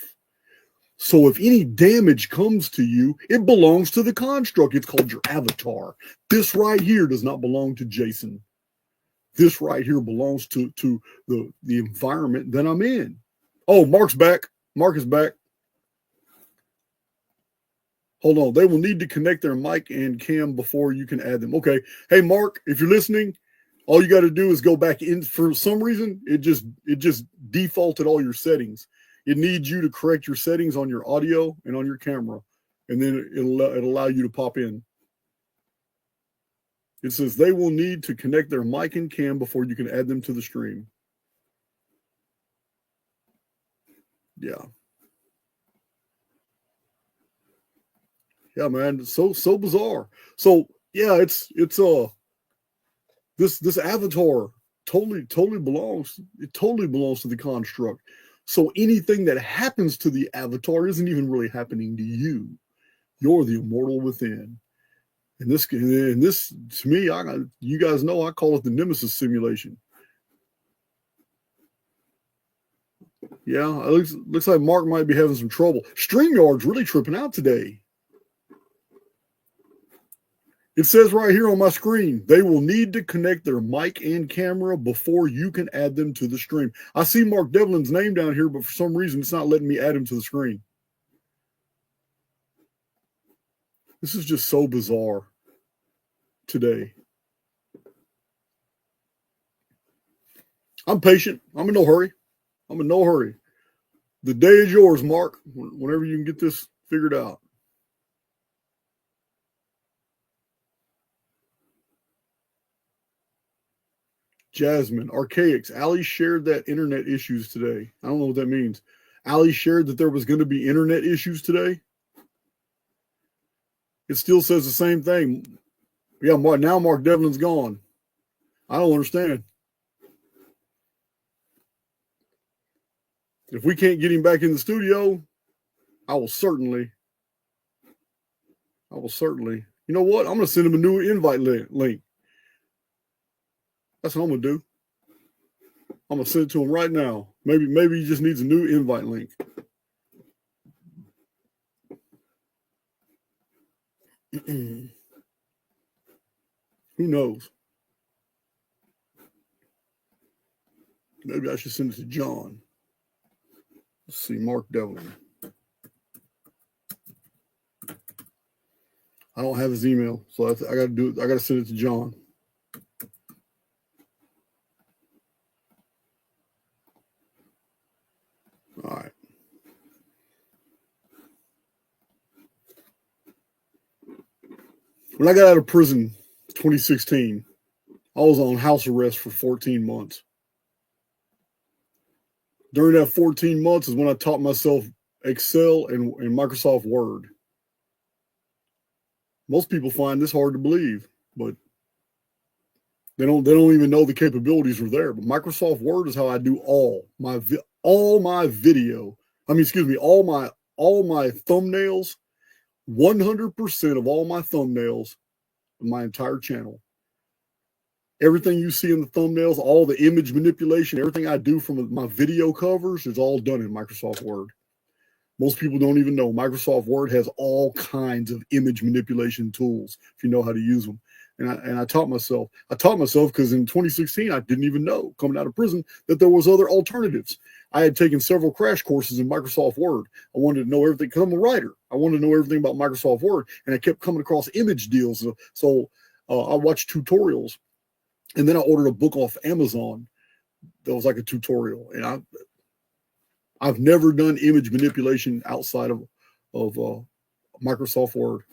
So if any damage comes to you, it belongs to the construct. It's called your avatar. This right here does not belong to Jason. This right here belongs to the environment that I'm in. Oh, Mark's back. Mark is back. Hold on. They will need to connect their mic and cam before you can add them. Okay. Hey, Mark, if you're listening, all you got to do is go back in. For some reason, it just defaulted all your settings. It needs you to correct your settings on your audio and on your camera, and then it'll allow you to pop in. It says they will need to connect their mic and cam before you can add them to the stream. Yeah. Yeah, man. So bizarre. So yeah, it's this avatar totally belongs. It totally belongs to the construct. So anything that happens to the avatar isn't even really happening to you. You're the immortal within. And this to me, you guys know I call it the Nemesis simulation. Yeah, it looks like Mark might be having some trouble. StreamYard's really tripping out today. It says right here on my screen, they will need to connect their mic and camera before you can add them to the stream. I see Mark Devlin's name down here, but for some reason, it's not letting me add him to the screen. This is just so bizarre today. I'm patient. I'm in no hurry. The day is yours, Mark, whenever you can get this figured out. Jasmine, Archaix. Ali shared that internet issues today. I don't know what that means. Ali shared that there was going to be internet issues today. It still says the same thing. Yeah, now Mark Devlin's gone. I don't understand. If we can't get him back in the studio, I will certainly. You know what? I'm going to send him a new invite link. That's what I'm going to do. I'm going to send it to him right now. Maybe he just needs a new invite link. Who knows? Maybe I should send it to John. Let's see, Mark Devlin. I don't have his email, so I got to do it. I got to send it to John. All right. When I got out of prison 2016, I was on house arrest for 14 months. During that 14 months is when I taught myself Excel and Microsoft Word. Most people find this hard to believe, but they don't even know the capabilities are there. But Microsoft Word is how I do all my video. All my thumbnails. 100% of all my thumbnails of my entire channel. Everything you see in the thumbnails, all the image manipulation, everything I do from my video covers is all done in Microsoft Word. Most people don't even know Microsoft Word has all kinds of image manipulation tools if you know how to use them. And I taught myself. Because in 2016, I didn't even know, coming out of prison, that there was other alternatives. I had taken several crash courses in Microsoft Word. I wanted to know everything because I'm a writer. I wanted to know everything about Microsoft Word, and I kept coming across image deals. So I watched tutorials, and then I ordered a book off Amazon that was like a tutorial. And I've never done image manipulation outside of Microsoft Word.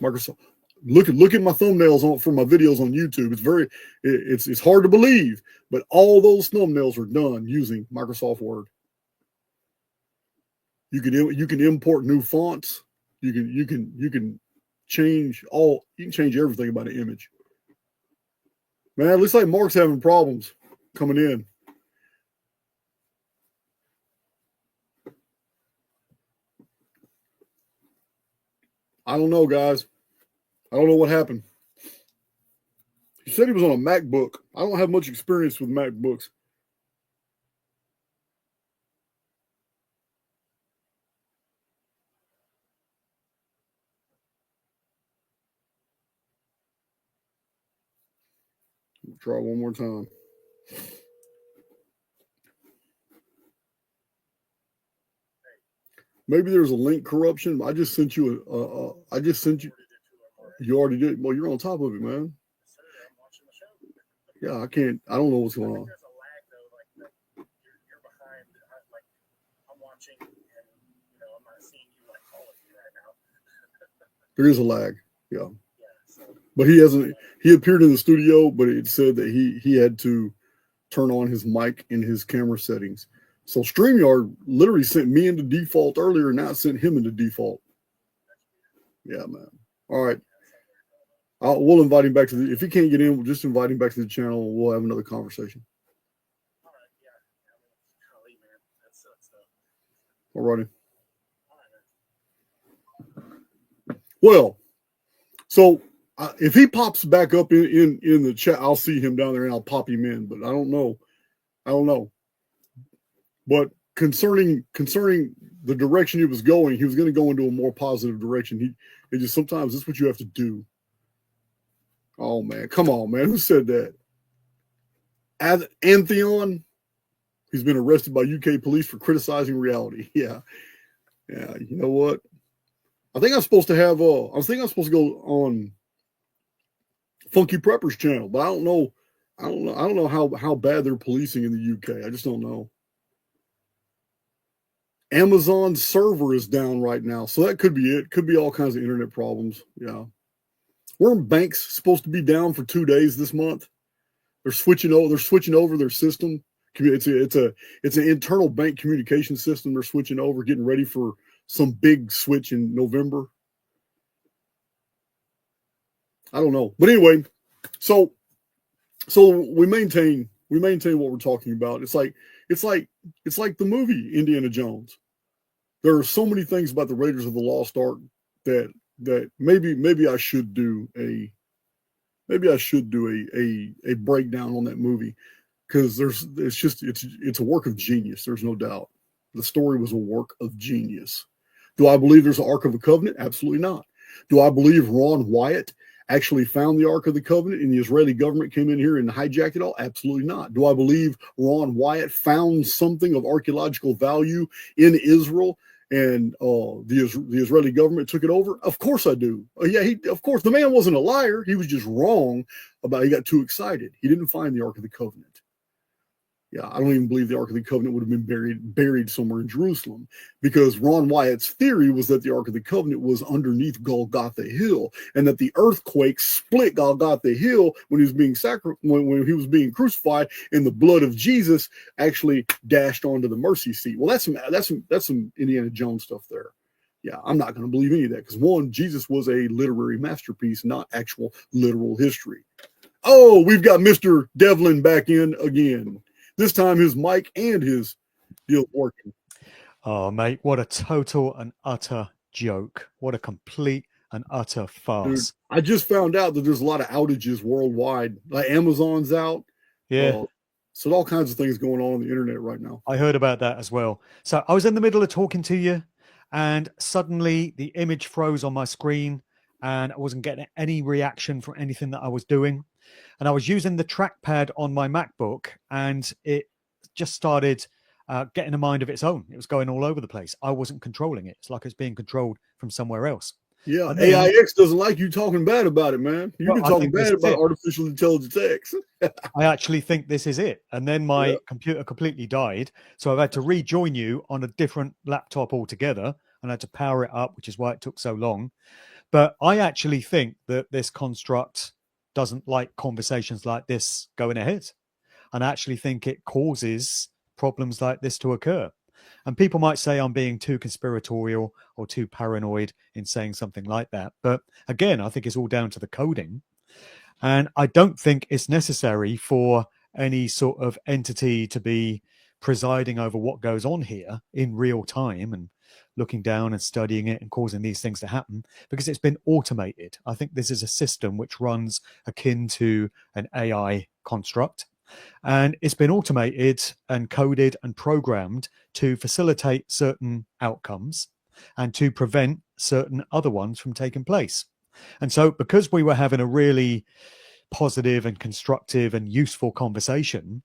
Look at my thumbnails for my videos on YouTube. It's hard to believe, but all those thumbnails are done using Microsoft Word. You can import new fonts. You can change all. You can change everything about an image. Man, it looks like Mark's having problems coming in. I don't know, guys. I don't know what happened. He said he was on a MacBook. I don't have much experience with MacBooks. We'll try one more time. Maybe there's a link corruption. I just sent you I just sent you. You already did. Well, you're on top of it, man. Yeah, I can't. I don't know what's going on. There is a lag. Yeah. But he hasn't. He appeared in the studio, but it said that he had to turn on his mic in his camera settings. So StreamYard literally sent me into default earlier, and now it sent him into default. Yeah, man. All right. We'll invite him back to the. If he can't get in, we'll just invite him back to the channel. We'll have another conversation. All righty. Well, so if he pops back up in the chat, I'll see him down there and I'll pop him in. But I don't know. But concerning the direction he was going to go into a more positive direction. It just sometimes that's what you have to do. Oh man, come on, man. Who said that? Antheon. He's been arrested by UK police for criticizing reality. Yeah. You know what? I think I'm supposed to have. I think I'm supposed to go on Funky Prepper's channel, but I don't know. I don't know how bad they're policing in the UK. I just don't know. Amazon's server is down right now, so that could be it. Could be all kinds of internet problems. Yeah. Weren't banks supposed to be down for 2 days this month? They're switching over their system. It's an internal bank communication system. They're switching over, getting ready for some big switch in November. I don't know, but anyway, so we maintain what we're talking about. It's like the movie Indiana Jones. There are so many things about the Raiders of the Lost Ark that maybe I should do a breakdown on that movie, because it's a work of genius. There's no doubt. The story was a work of genius. Do I believe there's an Ark of the Covenant? Absolutely not. Do I believe Ron Wyatt actually found the Ark of the Covenant and the Israeli government came in here and hijacked it all? Absolutely not. Do I believe Ron Wyatt found something of archaeological value in Israel and the Israeli government took it over? Of course I do. Of course. The man wasn't a liar. He was just wrong he got too excited. He didn't find the Ark of the Covenant. Yeah, I don't even believe the Ark of the Covenant would have been buried somewhere in Jerusalem, because Ron Wyatt's theory was that the Ark of the Covenant was underneath Golgotha Hill, and that the earthquake split Golgotha Hill when he was being crucified, and the blood of Jesus actually dashed onto the mercy seat. Well, that's some Indiana Jones stuff there. Yeah, I'm not going to believe any of that, because one, Jesus was a literary masterpiece, not actual literal history. Oh, we've got Mr. Devlin back in again. This time his mic and his deal working. Oh, mate, what a total and utter joke. What a complete and utter farce. Dude, I just found out that there's a lot of outages worldwide. Like Amazon's out. Yeah. So all kinds of things going on the internet right now. I heard about that as well. So I was in the middle of talking to you, and suddenly the image froze on my screen, and I wasn't getting any reaction from anything that I was doing. And I was using the trackpad on my MacBook, and it just started getting a mind of its own. It was going all over the place. I wasn't controlling it. It's like it's being controlled from somewhere else. Yeah, then, AIX doesn't like you talking bad about it, man. You've been talking bad about artificial intelligence X. I actually think this is it. And then my computer completely died. So I've had to rejoin you on a different laptop altogether, and I had to power it up, which is why it took so long. But I actually think that this construct doesn't like conversations like this going ahead. And I actually think it causes problems like this to occur. And people might say I'm being too conspiratorial or too paranoid in saying something like that. But again, I think it's all down to the coding. And I don't think it's necessary for any sort of entity to be presiding over what goes on here in real time and looking down and studying it and causing these things to happen, because it's been automated. I think this is a system which runs akin to an AI construct. And it's been automated and coded and programmed to facilitate certain outcomes and to prevent certain other ones from taking place. And so, because we were having a really positive and constructive and useful conversation,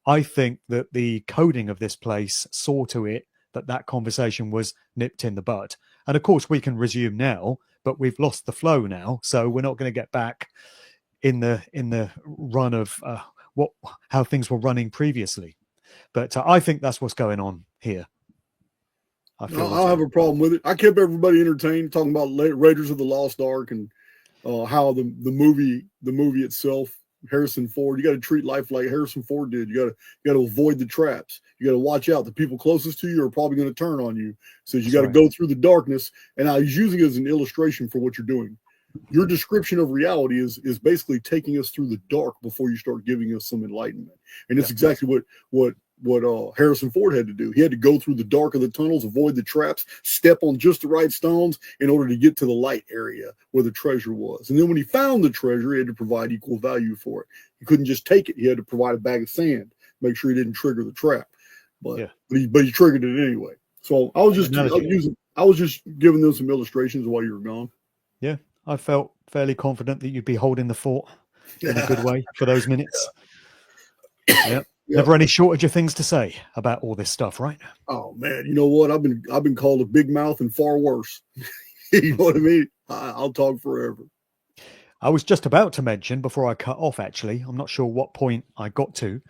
I think that the coding of this place saw to it that that conversation was nipped in the bud. And of course, we can resume now, but we've lost the flow now, so we're not going to get back in the run of how things were running previously. But I think that's what's going on here. I don't have a problem with it. I kept everybody entertained talking about Raiders of the Lost Ark and how the movie itself, Harrison Ford, you got to treat life like Harrison Ford did. You got to avoid the traps. You got to watch out. The people closest to you are probably going to turn on you. So you got to go through the darkness. And I was using it as an illustration for what you're doing. Your description of reality is basically taking us through the dark before you start giving us some enlightenment. And it's exactly what Harrison Ford had to do. He had to go through the dark of the tunnels, avoid the traps, step on just the right stones in order to get to the light area where the treasure was. And then when he found the treasure, he had to provide equal value for it. He couldn't just take it. He had to provide a bag of sand, make sure he didn't trigger the trap. But he triggered it anyway. So I was just giving them some illustrations while you were gone. Yeah, I felt fairly confident that you'd be holding the fort in a good way for those minutes. Yeah. Never any shortage of things to say about all this stuff, right? Oh man, you know what? I've been called a big mouth and far worse. You know what I mean? I'll talk forever. I was just about to mention before I cut off, actually, I'm not sure what point I got to,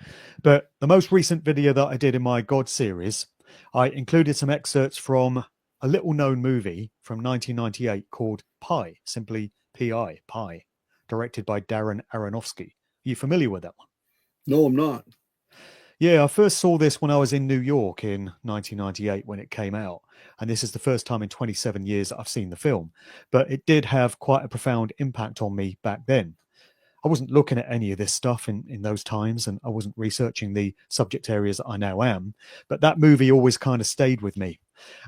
but the most recent video that I did in my God series, I included some excerpts from a little known movie from 1998 called Pi, simply P-I, Pi, directed by Darren Aronofsky. Are you familiar with that one? No, I'm not. Yeah, I first saw this when I was in New York in 1998 when it came out. And this is the first time in 27 years that I've seen the film. But it did have quite a profound impact on me back then. I wasn't looking at any of this stuff in those times, and I wasn't researching the subject areas that I now am. But that movie always kind of stayed with me.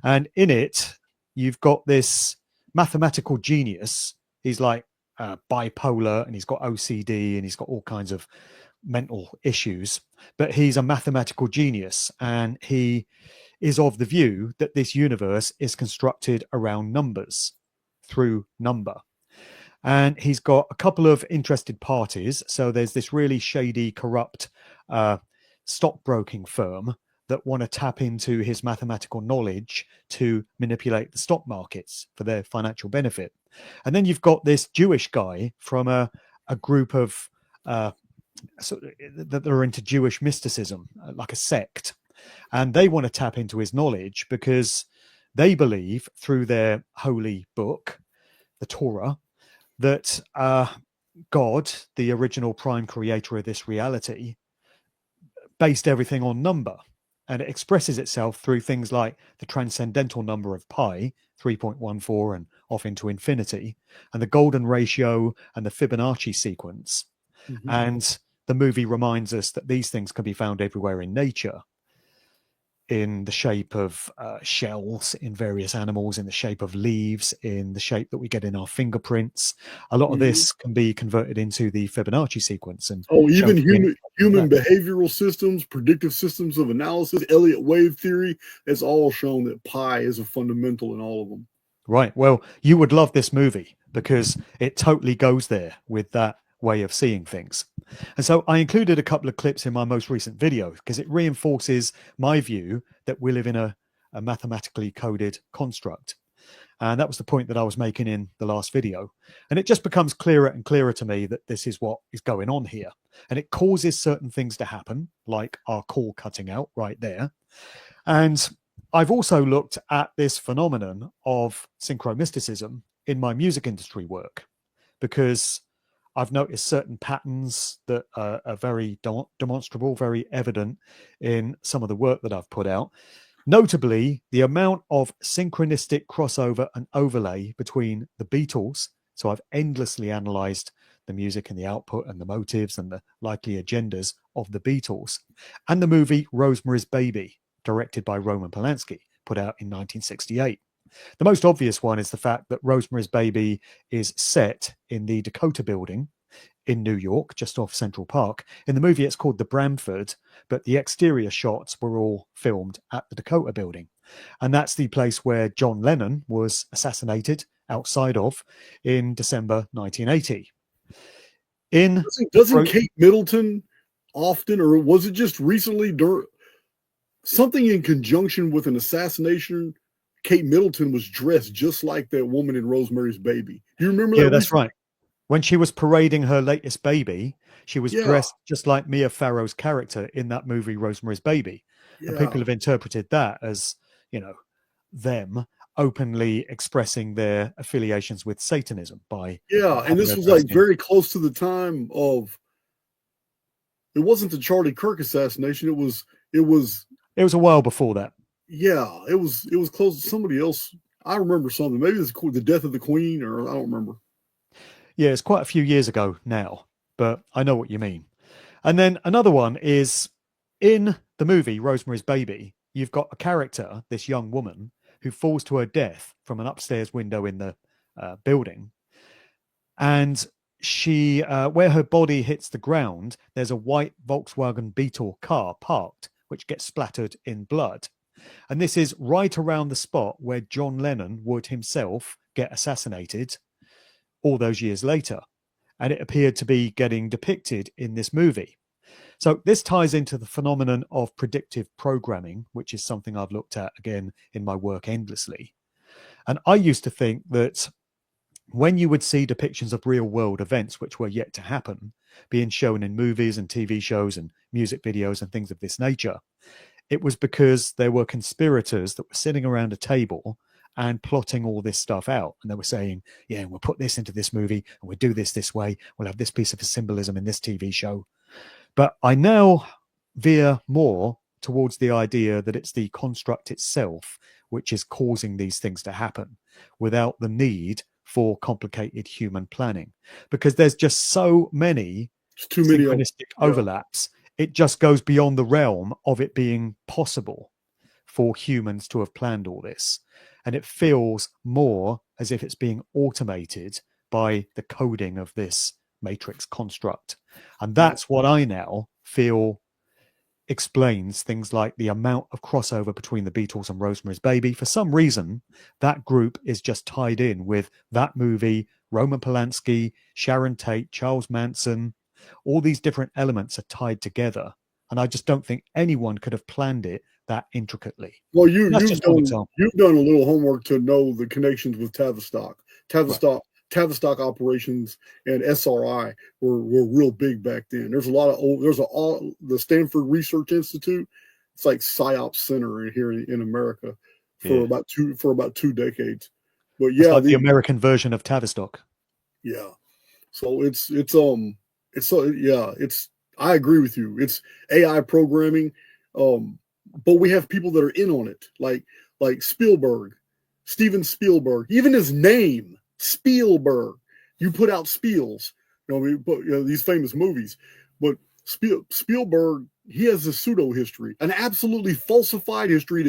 And in it, you've got this mathematical genius. He's like bipolar, and he's got OCD, and he's got all kinds of mental issues, but he's a mathematical genius, and he is of the view that this universe is constructed around numbers, through number. And he's got a couple of interested parties. So there's this really shady, corrupt stockbroking firm that want to tap into his mathematical knowledge to manipulate the stock markets for their financial benefit. And then you've got this Jewish guy from a group of that are into Jewish mysticism, like a sect, and they want to tap into his knowledge because they believe through their holy book, the Torah, that God, the original prime creator of this reality, based everything on number, and it expresses itself through things like the transcendental number of pi, 3.14, and off into infinity, and the golden ratio and the Fibonacci sequence. Mm-hmm. And the movie reminds us that these things can be found everywhere in nature, in the shape of shells in various animals, in the shape of leaves, in the shape that we get in our fingerprints. A lot of this can be converted into the Fibonacci sequence. And even human behavioral systems, predictive systems of analysis, Elliott wave theory, it's all shown that pi is a fundamental in all of them. Right. Well, you would love this movie because it totally goes there with that way of seeing things. And so I included a couple of clips in my most recent video because it reinforces my view that we live in a mathematically coded construct. And that was the point that I was making in the last video. And it just becomes clearer and clearer to me that this is what is going on here. And it causes certain things to happen, like our call cutting out right there. And I've also looked at this phenomenon of synchromysticism in my music industry work, because I've noticed certain patterns that are very demonstrable, very evident in some of the work that I've put out. Notably, the amount of synchronistic crossover and overlay between the Beatles. So I've endlessly analysed the music and the output and the motives and the likely agendas of the Beatles, and the movie Rosemary's Baby, directed by Roman Polanski, put out in 1968. The most obvious one is the fact that Rosemary's Baby is set in the Dakota Building in New York, just off Central Park. In the movie, it's called the Bramford, but the exterior shots were all filmed at the Dakota Building. And that's the place where John Lennon was assassinated outside of in December 1980. Doesn't Kate Middleton often, or was it just recently, something in conjunction with an assassination? Kate Middleton was dressed just like that woman in Rosemary's Baby. Do you remember that? Yeah, that's right. When she was parading her latest baby, she was dressed just like Mia Farrow's character in that movie, Rosemary's Baby. Yeah. And people have interpreted that as, you know, them openly expressing their affiliations with Satanism by... Yeah, and this was like very close to the time of... It wasn't the Charlie Kirk assassination. It was a while before that. Yeah, it was close to somebody else. I remember something. Maybe it's the death of the Queen, or I don't remember. Yeah, it's quite a few years ago now, but I know what you mean. And then another one is in the movie Rosemary's Baby, you've got a character, this young woman, who falls to her death from an upstairs window in the building. And she, where her body hits the ground, there's a white Volkswagen Beetle car parked, which gets splattered in blood. And this is right around the spot where John Lennon would himself get assassinated all those years later. And it appeared to be getting depicted in this movie. So this ties into the phenomenon of predictive programming, which is something I've looked at again in my work endlessly. And I used to think that when you would see depictions of real world events which were yet to happen being shown in movies and TV shows and music videos and things of this nature, it was because there were conspirators that were sitting around a table and plotting all this stuff out. And they were saying, yeah, we'll put this into this movie and we'll do this way. We'll have this piece of symbolism in this TV show. But I now veer more towards the idea that it's the construct itself which is causing these things to happen without the need for complicated human planning, because there's just so many synchronistic overlaps. It just goes beyond the realm of it being possible for humans to have planned all this. And it feels more as if it's being automated by the coding of this matrix construct. And that's what I now feel explains things like the amount of crossover between the Beatles and Rosemary's Baby. For some reason, that group is just tied in with that movie, Roman Polanski, Sharon Tate, Charles Manson. All these different elements are tied together. And I just don't think anyone could have planned it that intricately. Well, you've done a little homework to know the connections with Tavistock. Tavistock operations and SRI were real big back then. There's the Stanford Research Institute. It's like PSYOP Center here in America for about 2 decades. But yeah, it's like the American version of Tavistock. Yeah. So I agree with you. It's AI programming. But we have people that are in on it, like Spielberg, Steven Spielberg. Even his name, Spielberg. You put out Spiels, these famous movies. But Spielberg, he has a pseudo history, an absolutely falsified history.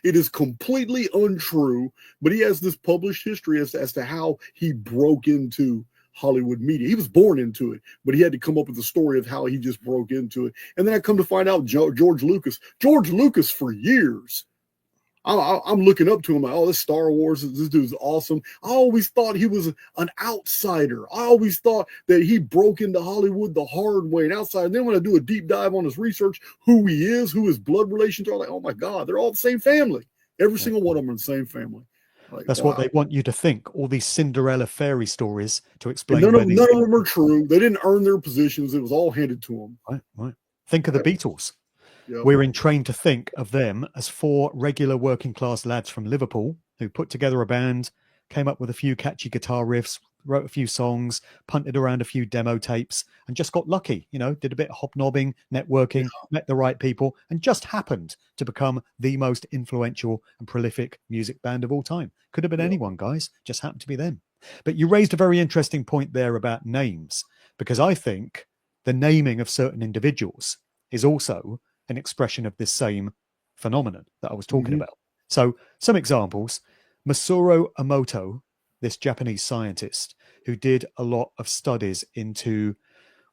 It is completely untrue. But he has this published history as to how he broke into Hollywood media. He was born into it, but he had to come up with a story of how he just broke into it. And then I come to find out George Lucas for years. I'm looking up to him like, oh, this Star Wars, this dude's awesome. I always thought he was an outsider. I always thought that he broke into Hollywood the hard way, an outsider. And then when I do a deep dive on his research, who he is, who his blood relations are, like, oh my God, they're all the same family. Every single one of them are the same family. Like, that's what they want you to think. All these Cinderella fairy stories to explain. None of them are true. They didn't earn their positions. It was all handed to them. Right. Think of the Beatles. Yep. We're entrained to think of them as 4 regular working class lads from Liverpool who put together a band, came up with a few catchy guitar riffs, wrote a few songs, punted around a few demo tapes, and just got lucky. Did a bit of hobnobbing, networking, met the right people, and just happened to become the most influential and prolific music band of all time. Could have been anyone, guys. Just happened to be them. But you raised a very interesting point there about names, because I think the naming of certain individuals is also an expression of this same phenomenon that I was talking about. So some examples: Masaru Emoto, this Japanese scientist who did a lot of studies into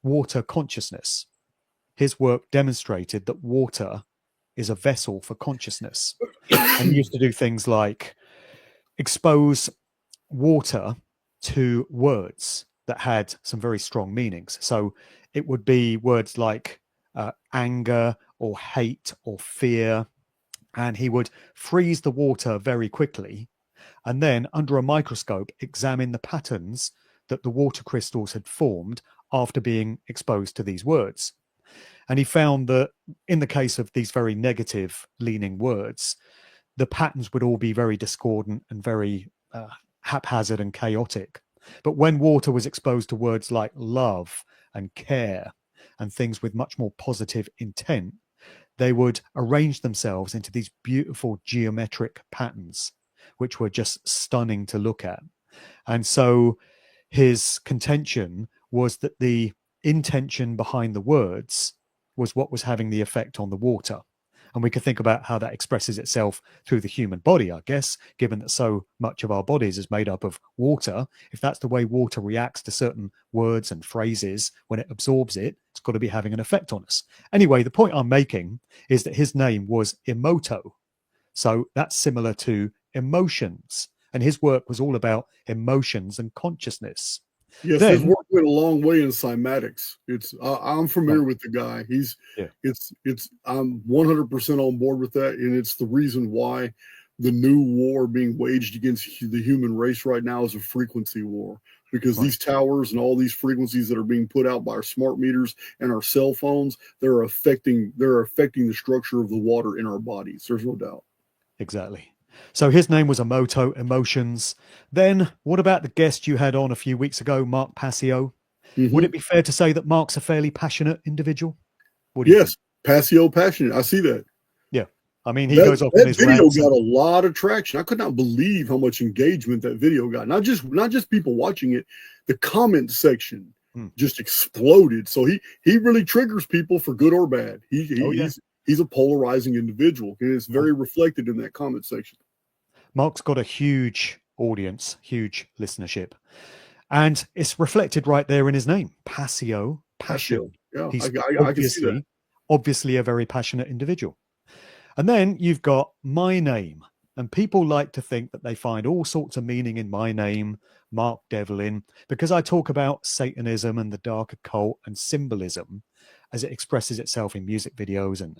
water consciousness. His work demonstrated that water is a vessel for consciousness. And he used to do things like expose water to words that had some very strong meanings. So it would be words like anger or hate or fear. And he would freeze the water very quickly and then, under a microscope, examine the patterns that the water crystals had formed after being exposed to these words. And he found that in the case of these very negative leaning words, the patterns would all be very discordant and very haphazard and chaotic. But when water was exposed to words like love and care and things with much more positive intent, they would arrange themselves into these beautiful geometric patterns, which were just stunning to look at. And so his contention was that the intention behind the words was what was having the effect on the water. And we could think about how that expresses itself through the human body, I guess, given that so much of our bodies is made up of water. If that's the way water reacts to certain words and phrases when it absorbs it, it's got to be having an effect on us. Anyway, the point I'm making is that his name was Emoto. So that's similar to emotions. And his work was all about emotions and consciousness. Yes, his work went a long way in cymatics. I'm familiar with the guy. I'm 100% on board with that, and it's the reason why the new war being waged against the human race right now is a frequency war, because these towers and all these frequencies that are being put out by our smart meters and our cell phones, they're affecting the structure of the water in our bodies. There's no doubt. Exactly. So his name was Emoto, emotions. Then what about the guest you had on a few weeks ago, Mark Passio? Would it be fair to say that Mark's a fairly passionate individual? Yes, Passio passionate. I see that. Yeah. I mean, he goes off on his video rants. Got a lot of traction. I could not believe how much engagement that video got. Not just people watching it, the comment section just exploded. So he really triggers people for good or bad. He's a polarizing individual, and it's very reflected in that comment section. Mark's got a huge audience, huge listenership, and it's reflected right there in his name, Passio, passion. Yeah, He's I can see that. Obviously a very passionate individual. And then you've got my name, and people like to think that they find all sorts of meaning in my name, Mark Devlin, because I talk about Satanism and the dark occult and symbolism as it expresses itself in music videos and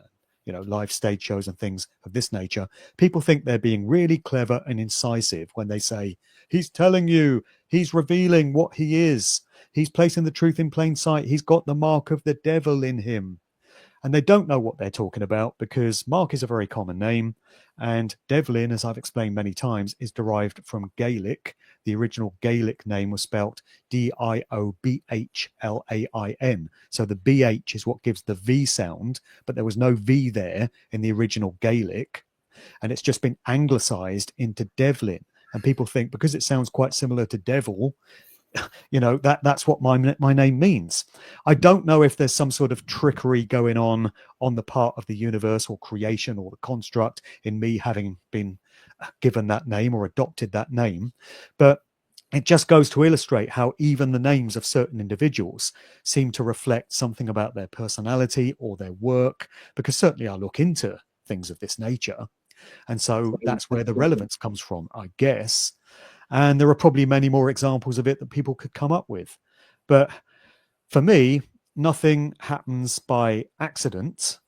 live stage shows and things of this nature. People think they're being really clever and incisive when they say, he's telling you, he's revealing what he is. He's placing the truth in plain sight. He's got the mark of the devil in him. And they don't know what they're talking about, because Mark is a very common name. And Devlin, as I've explained many times, is derived from Gaelic. The original Gaelic name was spelt Diobhlain. So the BH is what gives the V sound, but there was no V there in the original Gaelic. And it's just been anglicized into Devlin. And people think because it sounds quite similar to devil, that's what my name means. I don't know if there's some sort of trickery going on the part of the universe or creation or the construct in me having been given that name or adopted that name, but it just goes to illustrate how even the names of certain individuals seem to reflect something about their personality or their work, because certainly I look into things of this nature, and so that's where the relevance comes from, I guess. And there are probably many more examples of it that people could come up with. But for me, nothing happens by accident.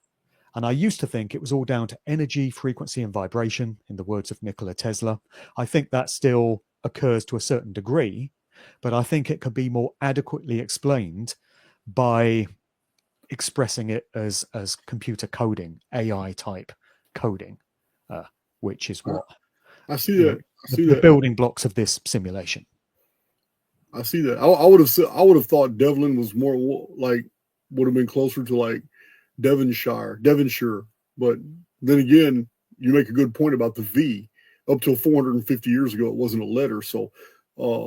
And I used to think it was all down to energy, frequency, and vibration, in the words of Nikola Tesla. I think that still occurs to a certain degree, but I think it could be more adequately explained by expressing it as computer coding, AI type coding, which is what I see that. the building blocks of this simulation. I see that. I would have thought Devlin was more like would have been closer to like Devonshire. But then again, you make a good point about the V. Up till 450 years ago, it wasn't a letter. So, uh,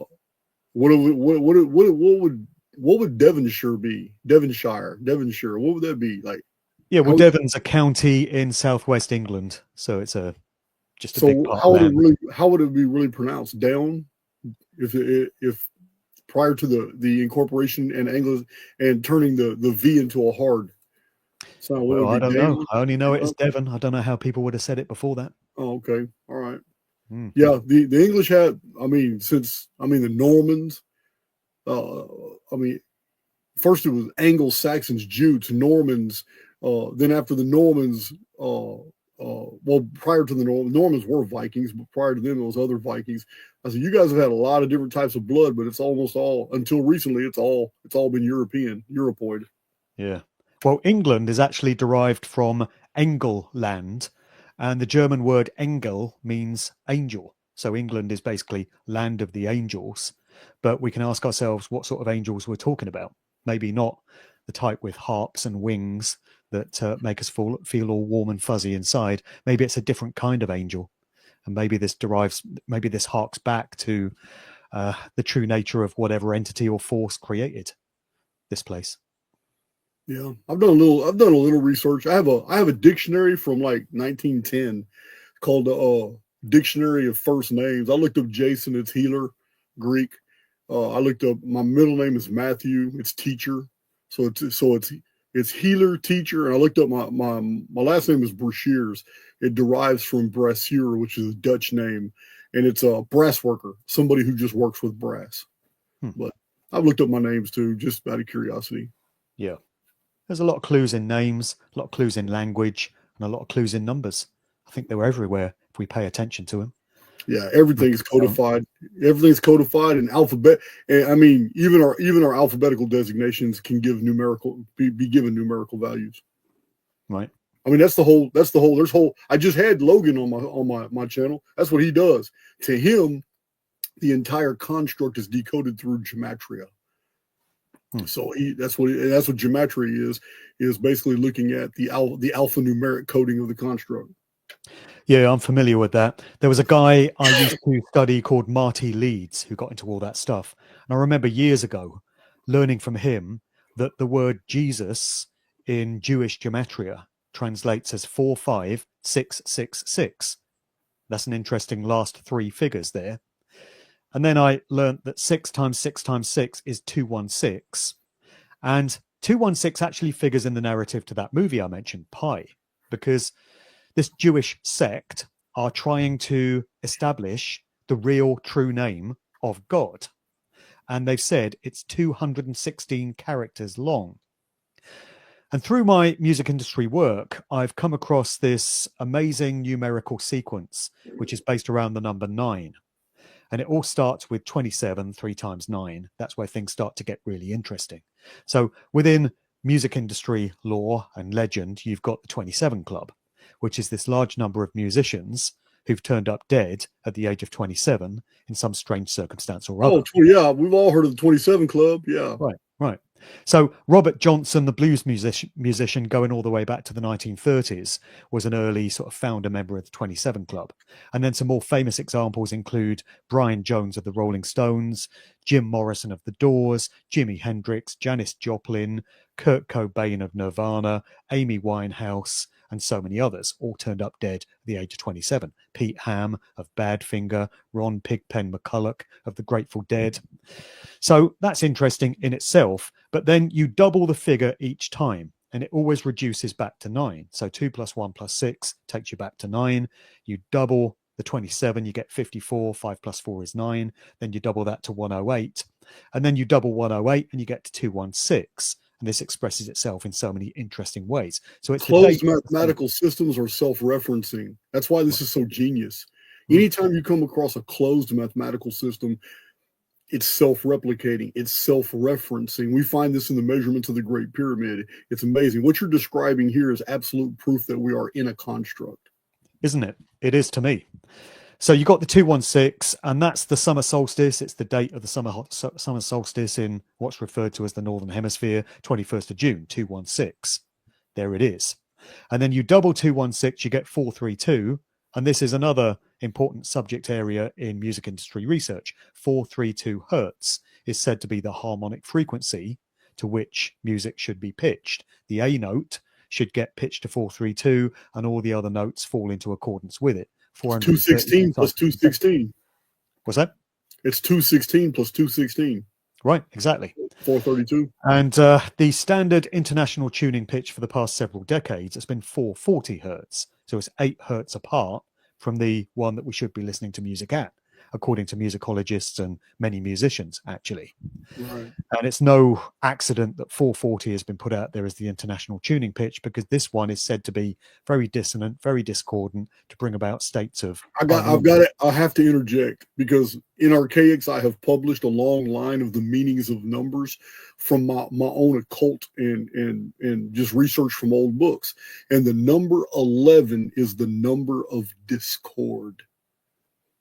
what would Devonshire be? Devonshire. What would that be like? Yeah, well, How Devon's a county in southwest England, so it's just a big so part of how would it land. really how would it be really pronounced? Down if prior to the incorporation and Anglo and turning the V into a hard sound, what Well, would I it be? don't know. Down? I only know it as Devon. I don't know how people would have said it before that. Oh, okay. All right. Hmm. Yeah, the English had, the Normans, uh, I mean, first it was Anglo-Saxons, Jutes, Normans, then after the Normans, prior to the Normans were Vikings, but prior to them, there was other Vikings. I said, you guys have had a lot of different types of blood, but it's almost all, until recently, it's all been Europoid. Yeah. Well, England is actually derived from Engelland, and the German word Engel means angel. So England is basically land of the angels. But we can ask ourselves what sort of angels we're talking about. Maybe not the type with harps and wings that make us feel all warm and fuzzy inside. Maybe it's a different kind of angel. And maybe this harks back to the true nature of whatever entity or force created this place. Yeah, I've done a little research. I have a dictionary from like 1910 called the Dictionary of First Names. I looked up Jason, it's healer, Greek. I looked up my middle name is Matthew, it's teacher. So it's healer, teacher, and I looked up my last name is Breshears. It derives from Brassier, which is a Dutch name, and it's a brass worker, somebody who just works with brass. Hmm. But I've looked up my names too, just out of curiosity. Yeah. There's a lot of clues in names, a lot of clues in language, and a lot of clues in numbers. I think they were everywhere if we pay attention to them. Yeah, everything's codified. Everything's codified in alphabet. And I mean, even our alphabetical designations can give be given numerical values. Right. I mean, I just had Logan on my channel. That's what he does. To him, the entire construct is decoded through gematria. So that's what gematria is basically looking at the alphanumeric coding of the construct. Yeah, I'm familiar with that. There was a guy I used to study called Marty Leeds who got into all that stuff. And I remember years ago learning from him that the word Jesus in Jewish gematria translates as 45666. That's an interesting last three figures there. And then I learned that 6 times 6 times 6 is 216. And 216 actually figures in the narrative to that movie I mentioned, Pi, because this Jewish sect are trying to establish the real true name of God. And they've said it's 216 characters long. And through my music industry work, I've come across this amazing numerical sequence, which is based around the number 9. And it all starts with 27, 3 times 9. That's where things start to get really interesting. So within music industry lore and legend, you've got the 27 Club, which is this large number of musicians who've turned up dead at the age of 27 in some strange circumstance or other. Oh, yeah, we've all heard of the 27 Club. Yeah. Right. So Robert Johnson, the blues musician going all the way back to the 1930s, was an early sort of founder member of the 27 Club. And then some more famous examples include Brian Jones of the Rolling Stones, Jim Morrison of the Doors, Jimi Hendrix, Janis Joplin, Kurt Cobain of Nirvana, Amy Winehouse, and so many others, all turned up dead at the age of 27. Pete Ham of Badfinger, Ron Pigpen McCulloch of the Grateful Dead. So that's interesting in itself, but then you double the figure each time and it always reduces back to 9. So 2 plus 1 plus 6 takes you back to 9. You double the 27, you get 54. 5 plus 4 is 9. Then you double that to 108. And then you double 108 and you get to 216. And this expresses itself in so many interesting ways. So it's closed mathematical systems are self-referencing. That's why this is so genius. Anytime you come across a closed mathematical system, it's self-replicating, it's self-referencing. We find this in the measurements of the Great Pyramid. It's amazing. What you're describing here is absolute proof that we are in a construct. Isn't it? It is to me. So you got the 216, and that's the summer solstice. It's the date of the summer solstice in what's referred to as the Northern Hemisphere, 21st of June, 216. There it is. And then you double 216, you get 432. And this is another important subject area in music industry research. 432 hertz is said to be the harmonic frequency to which music should be pitched. The A note should get pitched to 432, and all the other notes fall into accordance with it. 216 plus 216. What's that? It's 216 plus 216. Right, exactly. 432. And the standard international tuning pitch for the past several decades has been 440 hertz. So it's 8 hertz apart from the one that we should be listening to music at, according to musicologists and many musicians, actually. Right. And it's no accident that 440 has been put out there as the international tuning pitch, because this one is said to be very dissonant, very discordant, to bring about states of... I have to interject, because in Archaix, I have published a long line of the meanings of numbers from my own occult and just research from old books. And the number 11 is the number of discord.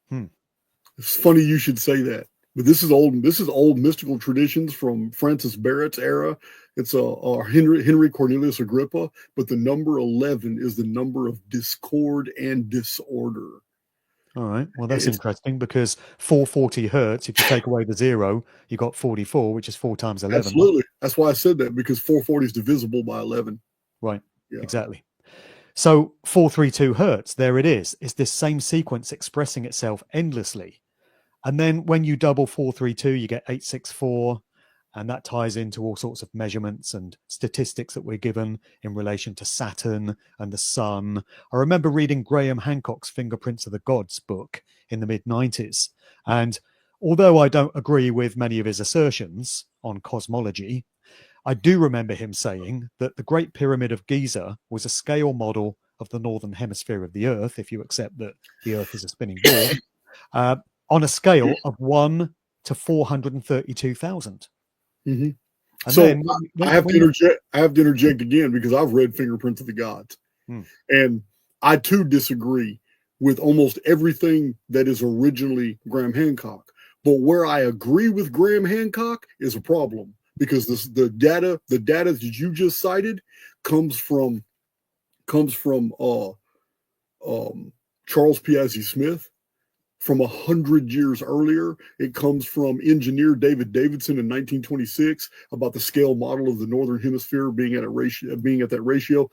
It's funny you should say that, but this is old mystical traditions from Francis Barrett's era. It's Henry Cornelius Agrippa, but the number 11 is the number of discord and disorder. All right. Well, that's interesting, because 440 hertz, if you take away the 0, you got 44, which is 4 times 11. Absolutely. That's why I said that, because 440 is divisible by 11. Right. Yeah. Exactly. So 432 hertz, there it is. It's this same sequence expressing itself endlessly. And then when you double 432, you get 864. And that ties into all sorts of measurements and statistics that we're given in relation to Saturn and the sun. I remember reading Graham Hancock's Fingerprints of the Gods book in the mid-90s. And although I don't agree with many of his assertions on cosmology, I do remember him saying that the Great Pyramid of Giza was a scale model of the northern hemisphere of the Earth, if you accept that the Earth is a spinning ball, on a scale of 1 to 432,000. Mm-hmm. So then, I have to interject again, because I've read Fingerprints of the Gods, and I too disagree with almost everything that is originally Graham Hancock. But where I agree with Graham Hancock is a problem, because the data that you just cited comes from Charles Piazzi Smith. From 100 years earlier, it comes from engineer David Davidson in 1926 about the scale model of the northern hemisphere being at that ratio.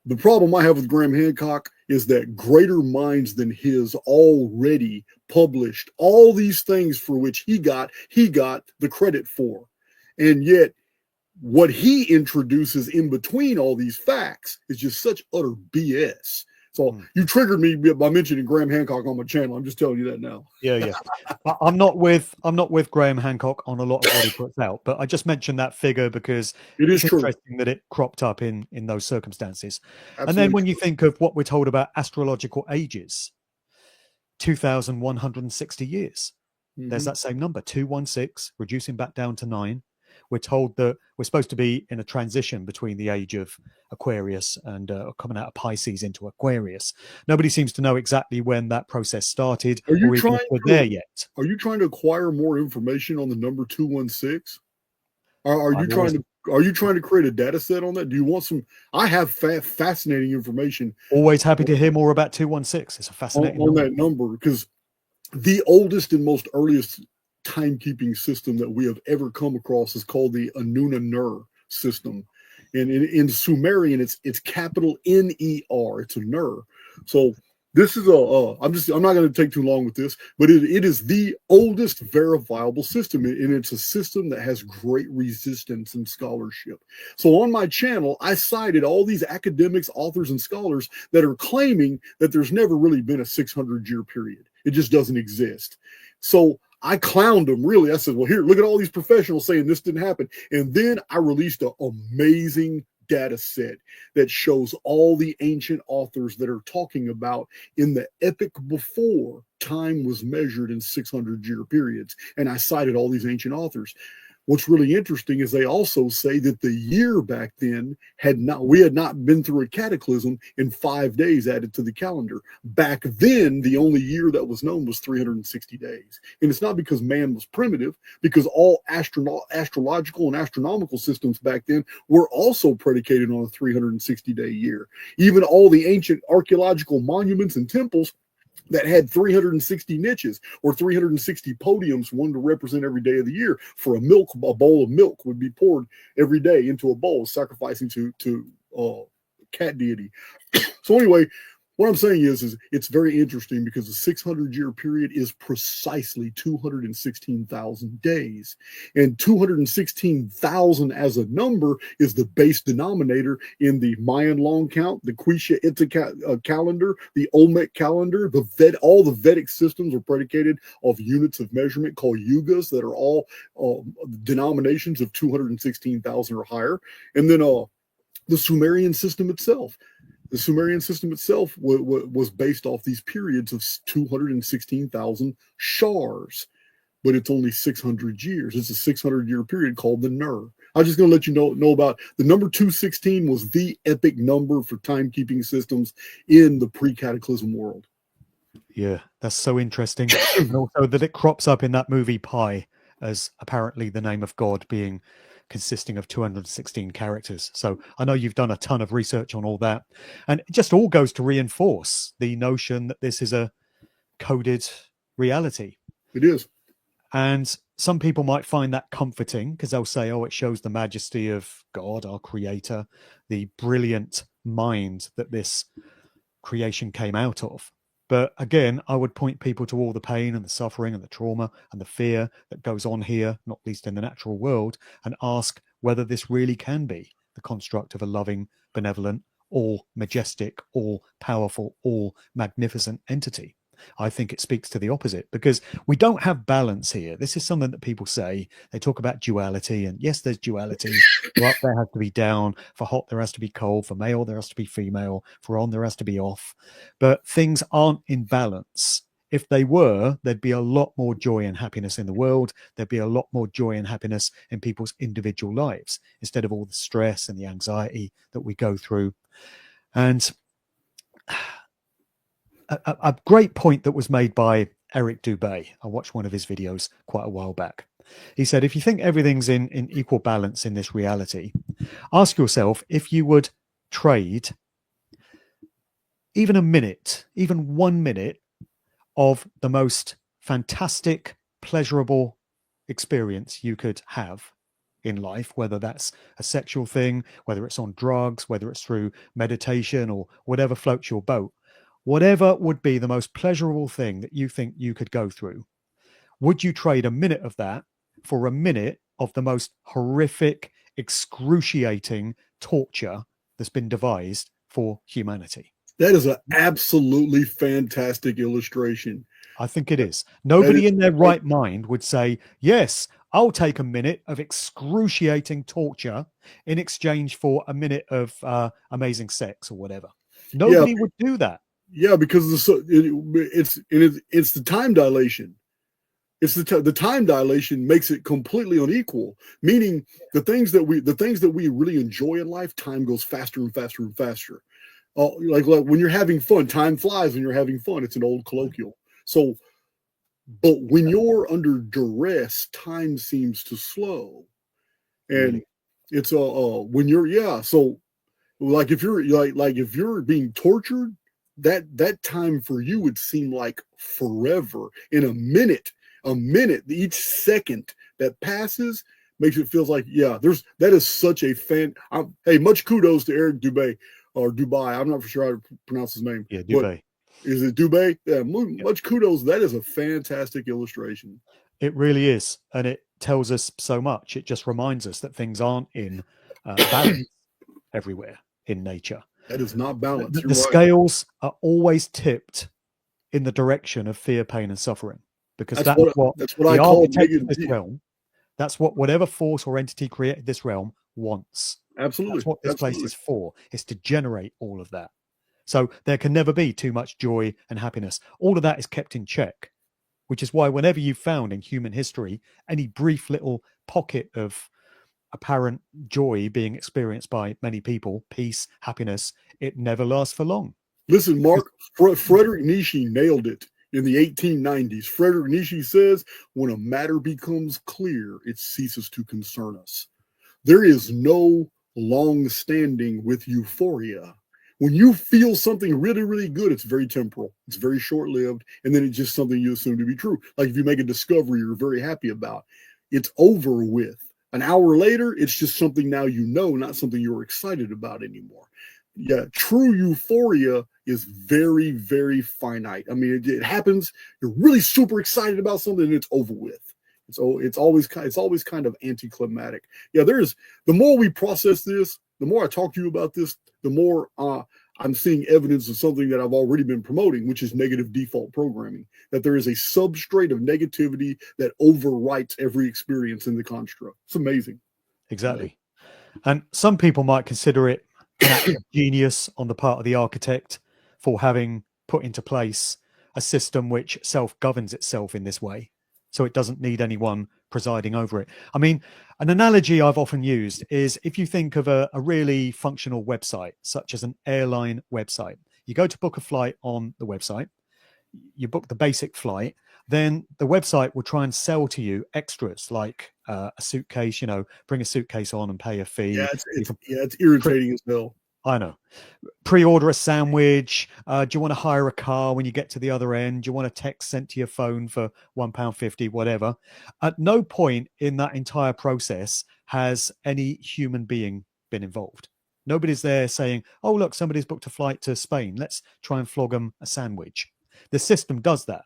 The problem I have with Graham Hancock is that greater minds than his already published all these things for which he got the credit for, and yet what he introduces in between all these facts is just such utter BS. So you triggered me by mentioning Graham Hancock on my channel. I'm just telling you that now. Yeah. I'm not with Graham Hancock on a lot of what he puts out, but I just mentioned that figure because it's interesting that it cropped up in those circumstances. Absolutely. And then when you think of what we're told about astrological ages, 2,160 years. There's that same number, 216, reducing back down to 9. We're told that we're supposed to be in a transition between the age of Aquarius and coming out of Pisces into Aquarius. Nobody seems to know exactly when that process started, or even if we're there yet. Are you trying to acquire more information on the number 216? Are you trying to create a data set on that? Do you want some? I have fascinating information. Always happy to hear more about 216. It's a fascinating on that number, because the oldest and most earliest timekeeping system that we have ever come across is called the Anu-Ner system, and in Sumerian it's capital N-E-R. It's a Ner. So this is I'm not going to take too long with this, but it is the oldest verifiable system, and it's a system that has great resistance and scholarship. So on my channel, I cited all these academics, authors, and scholars that are claiming that there's never really been a 600-year period. It just doesn't exist. So I clowned them, really. I said, well, here, look at all these professionals saying this didn't happen. And then I released an amazing data set that shows all the ancient authors that are talking about in the epoch before time was measured in 600-year periods. And I cited all these ancient authors. What's really interesting is they also say that the year back then we had not been through a cataclysm in 5 days added to the calendar. Back then, the only year that was known was 360 days. And it's not because man was primitive, because all astrological and astronomical systems back then were also predicated on a 360-day year. Even all the ancient archaeological monuments and temples that had 360 niches or 360 podiums, one to represent every day of the year. For a bowl of milk would be poured every day into a bowl, sacrificing to cat deity. So anyway, what I'm saying is it's very interesting because the 600-year period is precisely 216,000 days. And 216,000 as a number is the base denominator in the Mayan long count, the Quiche Itzá calendar, the Olmec calendar. All the Vedic systems are predicated off units of measurement called yugas that are all denominations of 216,000 or higher. And then the Sumerian system itself. The Sumerian system itself was based off these periods of 216,000 shars, but it's only 600 years. It's a 600-year period called the Ner. I'm just going to let you know about the number 216 was the epic number for timekeeping systems in the pre-cataclysm world. Yeah, that's so interesting. And also that it crops up in that movie Pi as apparently the name of God being consisting of 216 characters. So I know you've done a ton of research on all that, and it just all goes to reinforce the notion that this is a coded reality. It is. And some people might find that comforting because they'll say, oh, it shows the majesty of God, our creator, the brilliant mind that this creation came out of. But again, I would point people to all the pain and the suffering and the trauma and the fear that goes on here, not least in the natural world, and ask whether this really can be the construct of a loving, benevolent, all majestic, all powerful, all magnificent entity. I think it speaks to the opposite because we don't have balance here. This is something that people say. They talk about duality, and yes, there's duality. For up, there has to be down. For hot, there has to be cold. For male, there has to be female. For on, there has to be off. But things aren't in balance. If they were, there'd be a lot more joy and happiness in the world. There'd be a lot more joy and happiness in people's individual lives instead of all the stress and the anxiety that we go through. And a great point that was made by Eric Dubay. I watched one of his videos quite a while back. He said, if you think everything's in equal balance in this reality, ask yourself if you would trade even a minute, even 1 minute of the most fantastic, pleasurable experience you could have in life, whether that's a sexual thing, whether it's on drugs, whether it's through meditation or whatever floats your boat. Whatever would be the most pleasurable thing that you think you could go through, would you trade a minute of that for a minute of the most horrific, excruciating torture that's been devised for humanity? That is an absolutely fantastic illustration. I think it is. Nobody in their right mind would say, yes, I'll take a minute of excruciating torture in exchange for a minute of amazing sex or whatever. Nobody would do that. Yeah, because it's the time dilation. It's the time dilation makes it completely unequal. Meaning the things that we really enjoy in life, time goes faster and faster and faster. Like when you're having fun, time flies when you're having fun. It's an old colloquial. So, but when you're under duress, time seems to slow, and it's when you're So, like if you're if you're being tortured, that time for you would seem like forever. In a minute, each second that passes makes it feel like that is such a hey, much kudos to Eric Dubay or Dubai. I'm not for sure how to pronounce his name. Yeah, Dubay. Is it Dubay? Yeah, much kudos. That is a fantastic illustration. It really is, and it tells us so much. It just reminds us that things aren't in balance everywhere in nature. That is not balance. The scales are always tipped in the direction of fear, pain, and suffering, because that's what I call this realm. That's what whatever force or entity created this realm wants. Absolutely. That's what this place is for, is to generate all of that. So there can never be too much joy and happiness. All of that is kept in check, which is why whenever you've found in human history any brief little pocket of apparent joy being experienced by many people, peace, happiness, it never lasts for long. Listen, Mark, Frederick Nietzsche nailed it in the 1890s. Frederick Nietzsche says, when a matter becomes clear, it ceases to concern us. There is no long standing with euphoria. When you feel something really, really good, it's very temporal. It's very short lived. And then it's just something you assume to be true. Like if you make a discovery you're very happy about, it's over with. An hour later, it's just something now you know, not something you're excited about anymore. Yeah, true euphoria is very, very finite. I mean, it happens. You're really super excited about something, and it's over with. It's always kind of anticlimactic. Yeah, the more we process this, the more I talk to you about this, the more I'm seeing evidence of something that I've already been promoting, which is negative default programming. That there is a substrate of negativity that overwrites every experience in the construct. It's amazing. Exactly. And some people might consider it an act of genius on the part of the architect for having put into place a system which self-governs itself in this way, so it doesn't need anyone presiding over it. I mean, an analogy I've often used is if you think of a really functional website, such as an airline website. You go to book a flight on the website, you book the basic flight, then the website will try and sell to you extras like a suitcase, bring a suitcase on and pay a fee. Yeah, it's irritating as hell. I know. Pre-order a sandwich. Do you want to hire a car when you get to the other end? Do you want a text sent to your phone for £1.50, whatever? At no point in that entire process has any human being been involved. Nobody's there saying, oh, look, somebody's booked a flight to Spain. Let's try and flog them a sandwich. The system does that.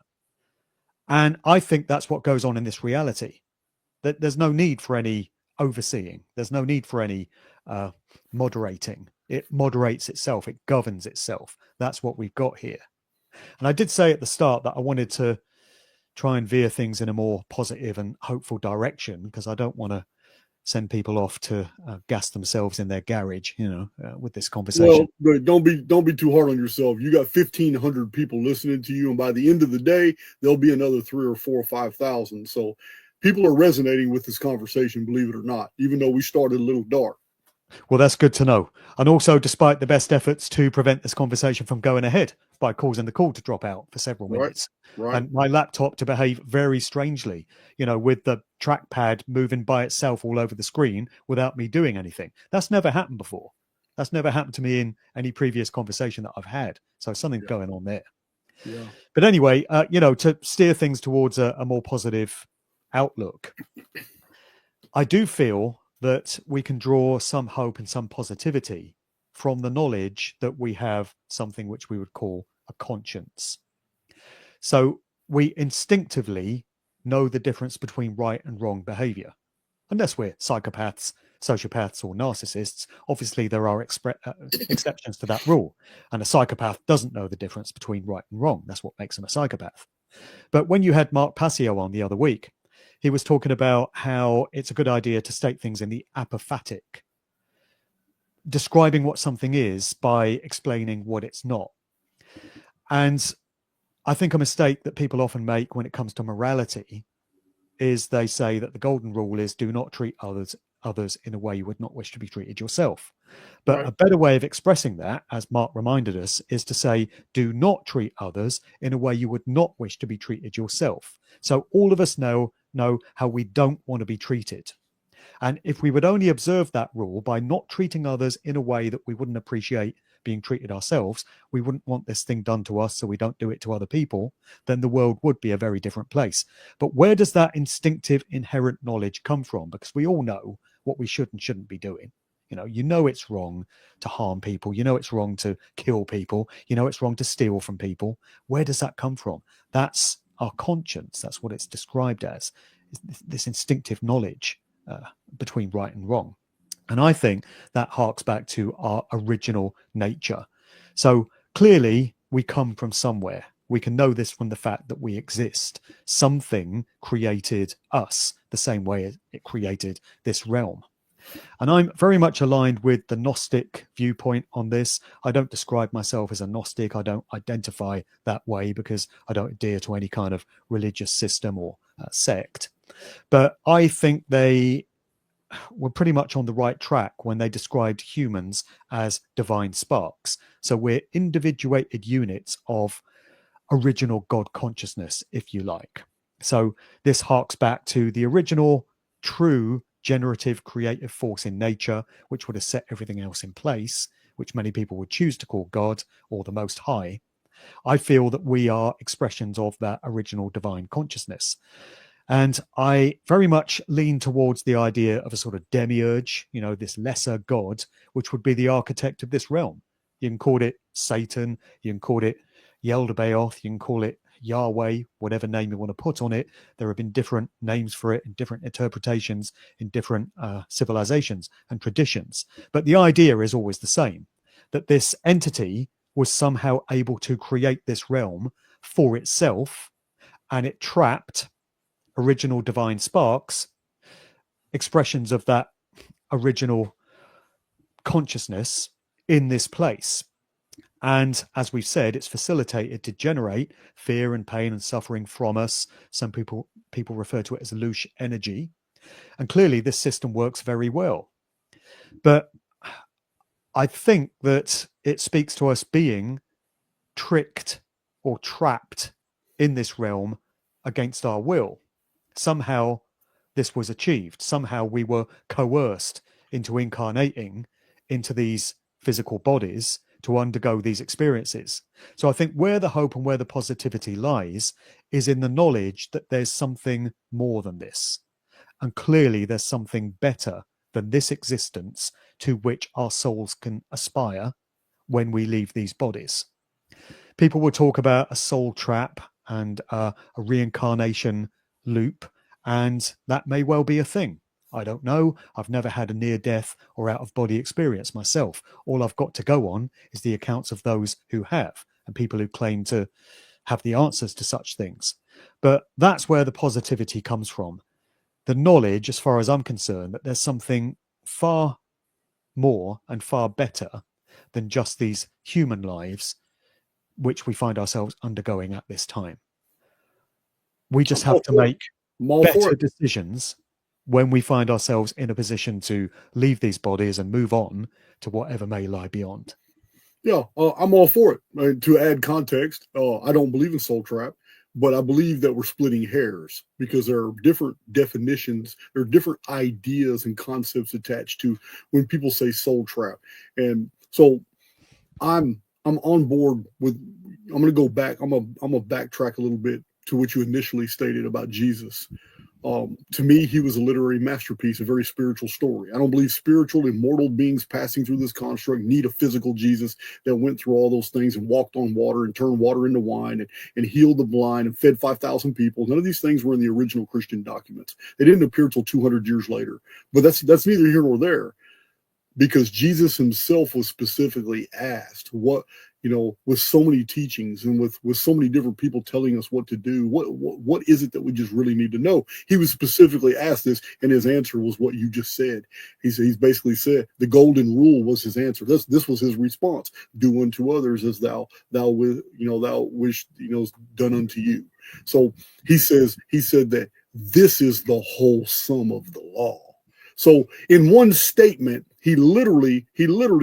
And I think that's what goes on in this reality. That there's no need for any overseeing. There's no need for any moderating. It moderates itself. It governs itself. That's what we've got here. And I did say at the start that I wanted to try and veer things in a more positive and hopeful direction, because I don't want to send people off to gas themselves in their garage, with this conversation. Well, don't be too hard on yourself. You got 1,500 people listening to you, and by the end of the day, there'll be another 3,000 or 4,000 or 5,000. So people are resonating with this conversation, believe it or not, even though we started a little dark. Well, that's good to know. And also, despite the best efforts to prevent this conversation from going ahead by causing the call to drop out for several minutes. Right. And my laptop to behave very strangely, with the trackpad moving by itself all over the screen without me doing anything. That's never happened before. That's never happened to me in any previous conversation that I've had. So something's going on there. Yeah. But anyway, to steer things towards a more positive outlook, I do feel that we can draw some hope and some positivity from the knowledge that we have something which we would call a conscience. So we instinctively know the difference between right and wrong behavior. Unless we're psychopaths, sociopaths, or narcissists, obviously there are exceptions to that rule. And a psychopath doesn't know the difference between right and wrong. That's what makes them a psychopath. But when you had Mark Passio on the other week, he was talking about how it's a good idea to state things in the apophatic, describing what something is by explaining what it's not. And I think a mistake that people often make when it comes to morality is they say that the golden rule is do not treat others in a way you would not wish to be treated yourself. But a better way of expressing that, as Mark reminded us, is to say do not treat others in a way you would not wish to be treated yourself. So all of us know how we don't want to be treated. And if we would only observe that rule by not treating others in a way that we wouldn't appreciate being treated ourselves, we wouldn't want this thing done to us so we don't do it to other people, then the world would be a very different place. But where does that instinctive inherent knowledge come from? Because we all know what we should and shouldn't be doing. It's wrong to harm people. It's wrong to kill people. It's wrong to steal from people. Where does that come from? That's our conscience. That's what it's described as, this instinctive knowledge between right and wrong. And I think that harks back to our original nature. So clearly we come from somewhere. We can know this from the fact that we exist. Something created us the same way it created this realm. And I'm very much aligned with the Gnostic viewpoint on this. I don't describe myself as a Gnostic. I don't identify that way because I don't adhere to any kind of religious system or sect. But I think they were pretty much on the right track when they described humans as divine sparks. So we're individuated units of original God consciousness, if you like. So this harks back to the original true generative creative force in nature, which would have set everything else in place, which many people would choose to call God or the Most High. I feel that we are expressions of that original divine consciousness. And I very much lean towards the idea of a sort of demiurge, this lesser God, which would be the architect of this realm. You can call it Satan, you can call it Yaldabaoth, you can call it Yahweh, whatever name you want to put on it. There have been different names for it and different interpretations in different civilizations and traditions. But the idea is always the same, that this entity was somehow able to create this realm for itself, and it trapped original divine sparks, expressions of that original consciousness in this place. And as we've said, it's facilitated to generate fear and pain and suffering from us. Some people refer to it as louche energy. And clearly this system works very well. But I think that it speaks to us being tricked or trapped in this realm against our will. Somehow this was achieved. Somehow we were coerced into incarnating into these physical bodies to undergo these experiences. So I think where the hope and where the positivity lies is in the knowledge that there's something more than this. And clearly there's something better than this existence to which our souls can aspire when we leave these bodies. People will talk about a soul trap and a reincarnation loop, and that may well be a thing. I don't know. I've never had a near-death or out-of-body experience myself. All I've got to go on is the accounts of those who have, and people who claim to have the answers to such things. But that's where the positivity comes from. The knowledge, as far as I'm concerned, that there's something far more and far better than just these human lives which we find ourselves undergoing at this time. We just have to make better decisions when we find ourselves in a position to leave these bodies and move on to whatever may lie beyond. Yeah, I'm all for it. To add context, I don't believe in soul trap, but I believe that we're splitting hairs because there are different definitions, there are different ideas and concepts attached to when people say soul trap. And so I'm on board with. I'm going to go back. I'm going to backtrack a little bit to what you initially stated about Jesus. To me, he was a literary masterpiece, a very spiritual story. I don't believe spiritual, immortal beings passing through this construct need a physical Jesus that went through all those things and walked on water and turned water into wine and healed the blind and fed 5,000 people. None of these things were in the original Christian documents. They didn't appear till 200 years later. But that's neither here nor there, because Jesus himself was specifically asked with so many teachings and with so many different people telling us what to do, what is it that we just really need to know? He was specifically asked this, and his answer was what you just said. He's basically said the golden rule was his answer. This was his response: do unto others as thou wish done unto you. So he said that this is the whole sum of the law. So in one statement, he literally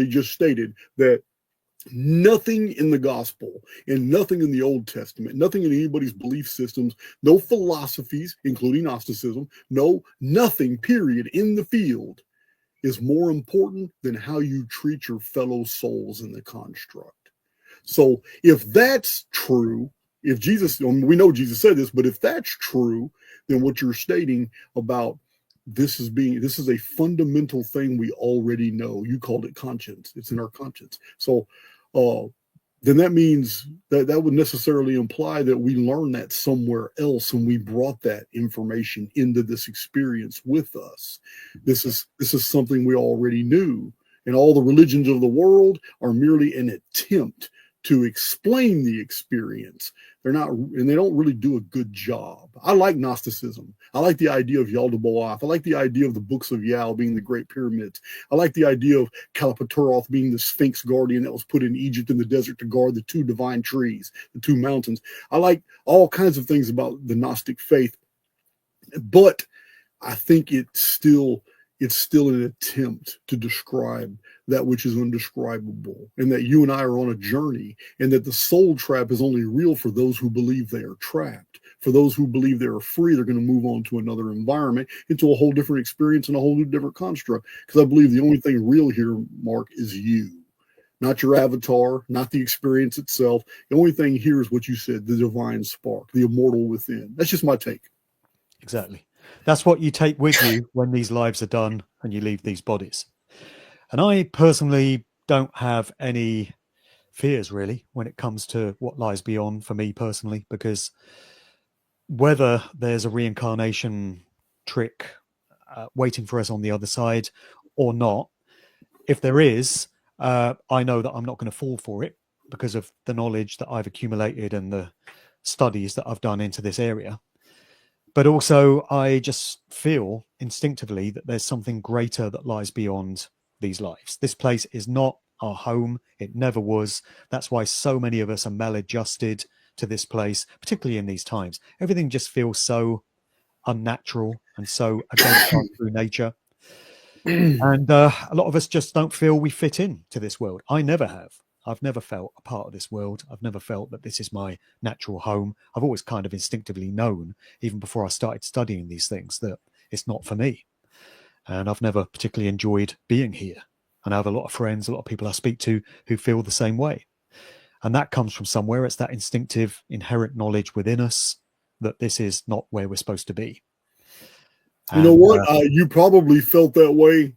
just stated that nothing in the gospel and nothing in the Old Testament, nothing in anybody's belief systems, no philosophies, including Gnosticism, nothing, period, in the field is more important than how you treat your fellow souls in the construct. So if that's true, if Jesus, we know Jesus said this, but if that's true, then what you're stating about this is a fundamental thing we already know. You called it conscience. It's in our conscience. So then that means that would necessarily imply that we learned that somewhere else and we brought that information into this experience with us. This is something we already knew. And all the religions of the world are merely an attempt to explain the experience. They're not, and they don't really do a good job. I like Gnosticism. I like the idea of Yaldabaoth. I like the idea of the books of Yao being the Great Pyramids. I like the idea of Kalapaturoth being the Sphinx guardian that was put in Egypt in the desert to guard the two divine trees, the two mountains. I like all kinds of things about the Gnostic faith, but I think it's still an attempt to describe that which is undescribable, and that you and I are on a journey, and that the soul trap is only real for those who believe they are trapped. For those who believe they are free, they're going to move on to another environment, into a whole different experience and a whole new different construct. Because I believe the only thing real here, Mark, is you. Not your avatar, not the experience itself. The only thing here is what you said, the divine spark, the immortal within. That's just my take. Exactly. That's what you take with you when these lives are done and you leave these bodies. And I personally don't have any fears, really, when it comes to what lies beyond for me personally, because whether there's a reincarnation trick waiting for us on the other side or not, if there is, I know that I'm not going to fall for it because of the knowledge that I've accumulated and the studies that I've done into this area. But also, I just feel instinctively that there's something greater that lies beyond these lives. This place is not our home. It never was. That's why so many of us are maladjusted to this place, particularly in these times. Everything just feels so unnatural and so against our true nature. And a lot of us just don't feel we fit in to this world. I never have. I've never felt a part of this world. I've never felt that this is my natural home. I've always kind of instinctively known, even before I started studying these things, that it's not for me. And I've never particularly enjoyed being here. And I have a lot of friends, a lot of people I speak to who feel the same way. And that comes from somewhere. It's that instinctive, inherent knowledge within us that this is not where we're supposed to be. You know what? You probably felt that way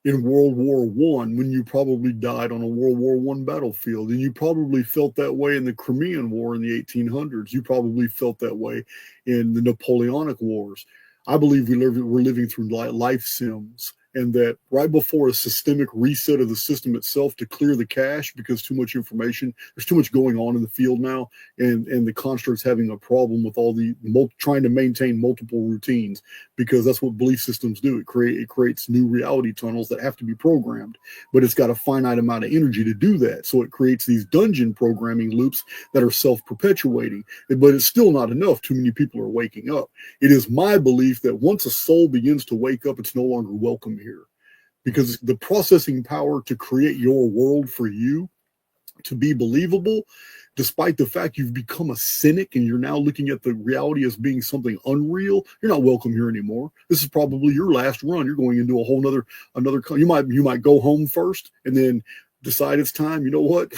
in World War One when you probably died on a World War One battlefield, and you probably felt that way in the Crimean War in the 1800s. You probably felt that way in the Napoleonic Wars. I believe we're living through life sims, and that right before a systemic reset of the system itself to clear the cache, because too much information, there's too much going on in the field now, and the construct's having a problem with all the trying to maintain multiple routines, because that's what belief systems do. It creates new reality tunnels that have to be programmed, but it's got a finite amount of energy to do that. So it creates these dungeon programming loops that are self-perpetuating, but it's still not enough. Too many people are waking up. It is my belief that once a soul begins to wake up, it's no longer welcome here, because the processing power to create your world for you to be believable, despite the fact you've become a cynic and you're now looking at the reality as being something unreal, you're not welcome here anymore. This is probably your last run. You're going into a whole another. You might go home first and then decide it's time. You know what?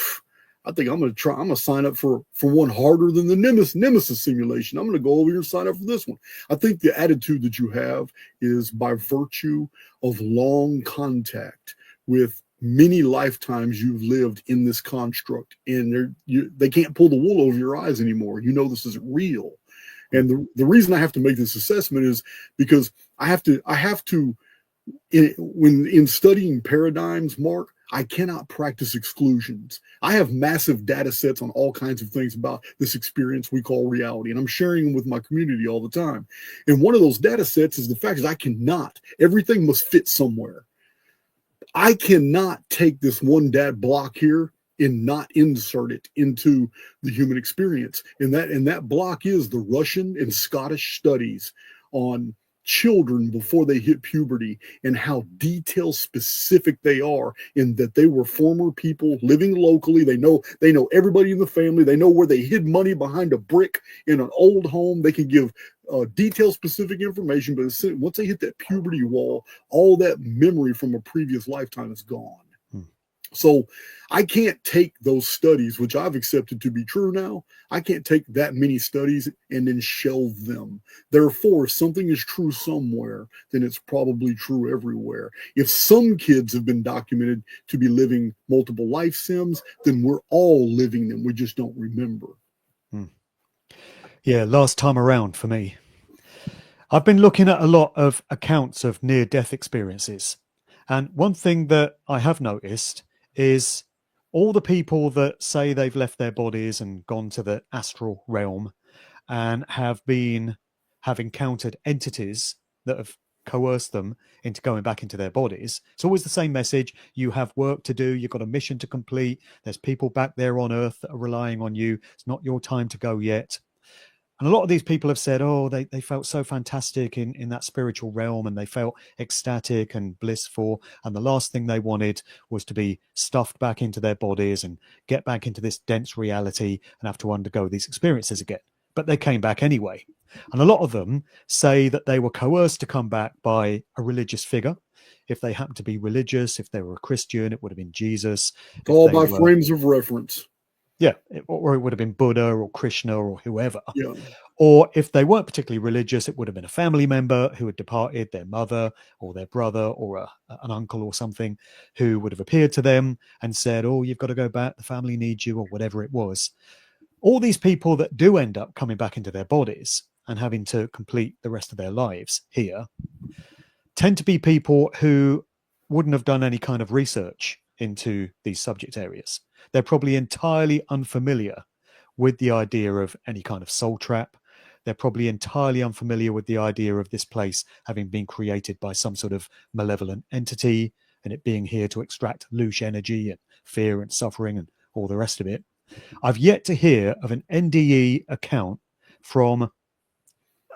I think I'm going to sign up for one harder than the Nemesis simulation. I'm going to go over here and sign up for this one. I think the attitude that you have is by virtue of long contact with many lifetimes you've lived in this construct, and they can't pull the wool over your eyes anymore. You know this isn't real. And the reason I have to make this assessment is because I have to when in studying paradigms, Mark, I cannot practice exclusions. I have massive data sets on all kinds of things about this experience we call reality, and I'm sharing them with my community all the time. And one of those data sets is the fact that everything must fit somewhere. I cannot take this one data block here and not insert it into the human experience. And that block is the Russian and Scottish studies on children before they hit puberty and how detail specific they are, in that they were former people living locally. They know everybody in the family. They know where they hid money behind a brick in an old home. They can give detail specific information, but once they hit that puberty wall, all that memory from a previous lifetime is gone. So I can't take those studies, which I've accepted to be true now. I can't take that many studies and then shelve them. Therefore, if something is true somewhere, then it's probably true everywhere. If some kids have been documented to be living multiple life sims, then we're all living them. We just don't remember. Yeah, last time around for me. I've been looking at a lot of accounts of near-death experiences. And one thing that I have noticed is all the people that say they've left their bodies and gone to the astral realm and have encountered entities that have coerced them into going back into their bodies. It's always the same message. You have work to do. You've got a mission to complete. There's people back there on Earth that are relying on you. It's not your time to go yet. And a lot of these people have said, oh, they felt so fantastic in that spiritual realm, and they felt ecstatic and blissful. And the last thing they wanted was to be stuffed back into their bodies and get back into this dense reality and have to undergo these experiences again. But they came back anyway. And a lot of them say that they were coerced to come back by a religious figure. If they happened to be religious, if they were a Christian, it would have been Jesus. All by frames of reference. Yeah, or it would have been Buddha or Krishna or whoever. Yeah. Or if they weren't particularly religious, it would have been a family member who had departed, their mother or their brother or an uncle or something, who would have appeared to them and said, oh, you've got to go back, the family needs you, or whatever it was. All these people that do end up coming back into their bodies and having to complete the rest of their lives here tend to be people who wouldn't have done any kind of research into these subject areas. They're probably entirely unfamiliar with the idea of any kind of soul trap. They're probably entirely unfamiliar with the idea of this place having been created by some sort of malevolent entity and it being here to extract loose energy and fear and suffering and all the rest of it. I've yet to hear of an NDE account from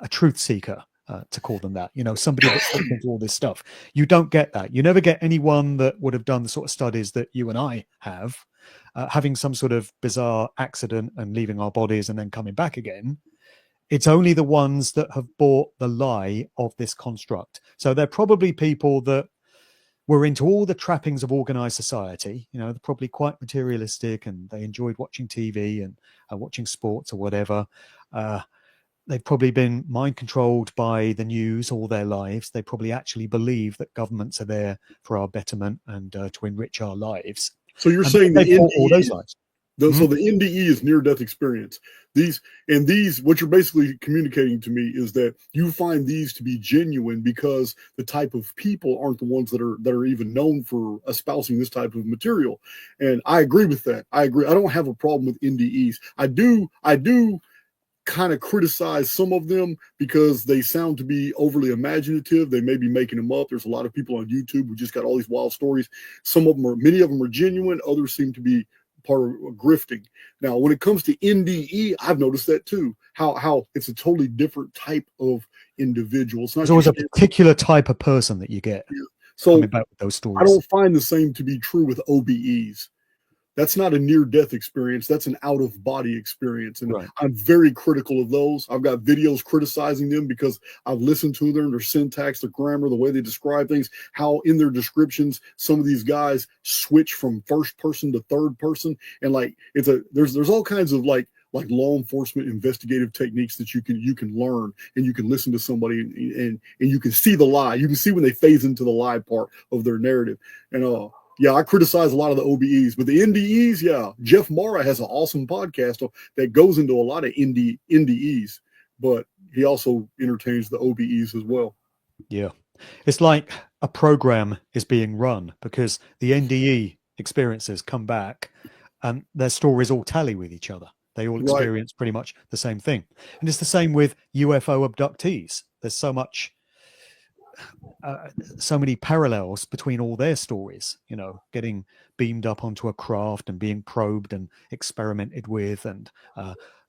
a truth seeker, to call them that, somebody that's looked into all this stuff. You don't get that. You never get anyone that would have done the sort of studies that you and I have, having some sort of bizarre accident and leaving our bodies and then coming back again. It's only the ones that have bought the lie of this construct. So they're probably people that were into all the trappings of organized society. They're probably quite materialistic and they enjoyed watching TV and watching sports or whatever. They've probably been mind controlled by the news all their lives. They probably actually believe that governments are there for our betterment and to enrich our lives. So you're saying the NDE, all those lives. So the NDE is near-death experience. These, what you're basically communicating to me is that you find these to be genuine because the type of people aren't the ones that are even known for espousing this type of material. And I agree with that. I agree. I don't have a problem with NDEs. I do kind of criticize some of them because they sound to be overly imaginative. They may be making them up. There's a lot of people on YouTube who just got all these wild stories. Many of them are genuine. Others seem to be part of grifting. Now, when it comes to NDE, I've noticed that too, how it's a totally different type of individual. It's not There's always a particular type of person that you get. Yeah. So coming back with those stories. I don't find the same to be true with OBEs. That's not a near-death experience. That's an out-of-body experience. And right. I'm very critical of those. I've got videos criticizing them because I've listened to them, their syntax, their grammar, the way they describe things, how in their descriptions, some of these guys switch from first person to third person. And there's all kinds of like law enforcement investigative techniques that you can learn, and you can listen to somebody and you can see the lie. You can see when they phase into the lie part of their narrative. And yeah, I criticize a lot of the OBEs, but the NDEs, yeah. Jeff Mara has an awesome podcast that goes into a lot of NDEs, but he also entertains the OBEs as well. Yeah. It's like a program is being run because the NDE experiences come back and their stories all tally with each other. They all experience pretty much the same thing. And it's the same with UFO abductees. There's so many parallels between all their stories, getting beamed up onto a craft and being probed and experimented with and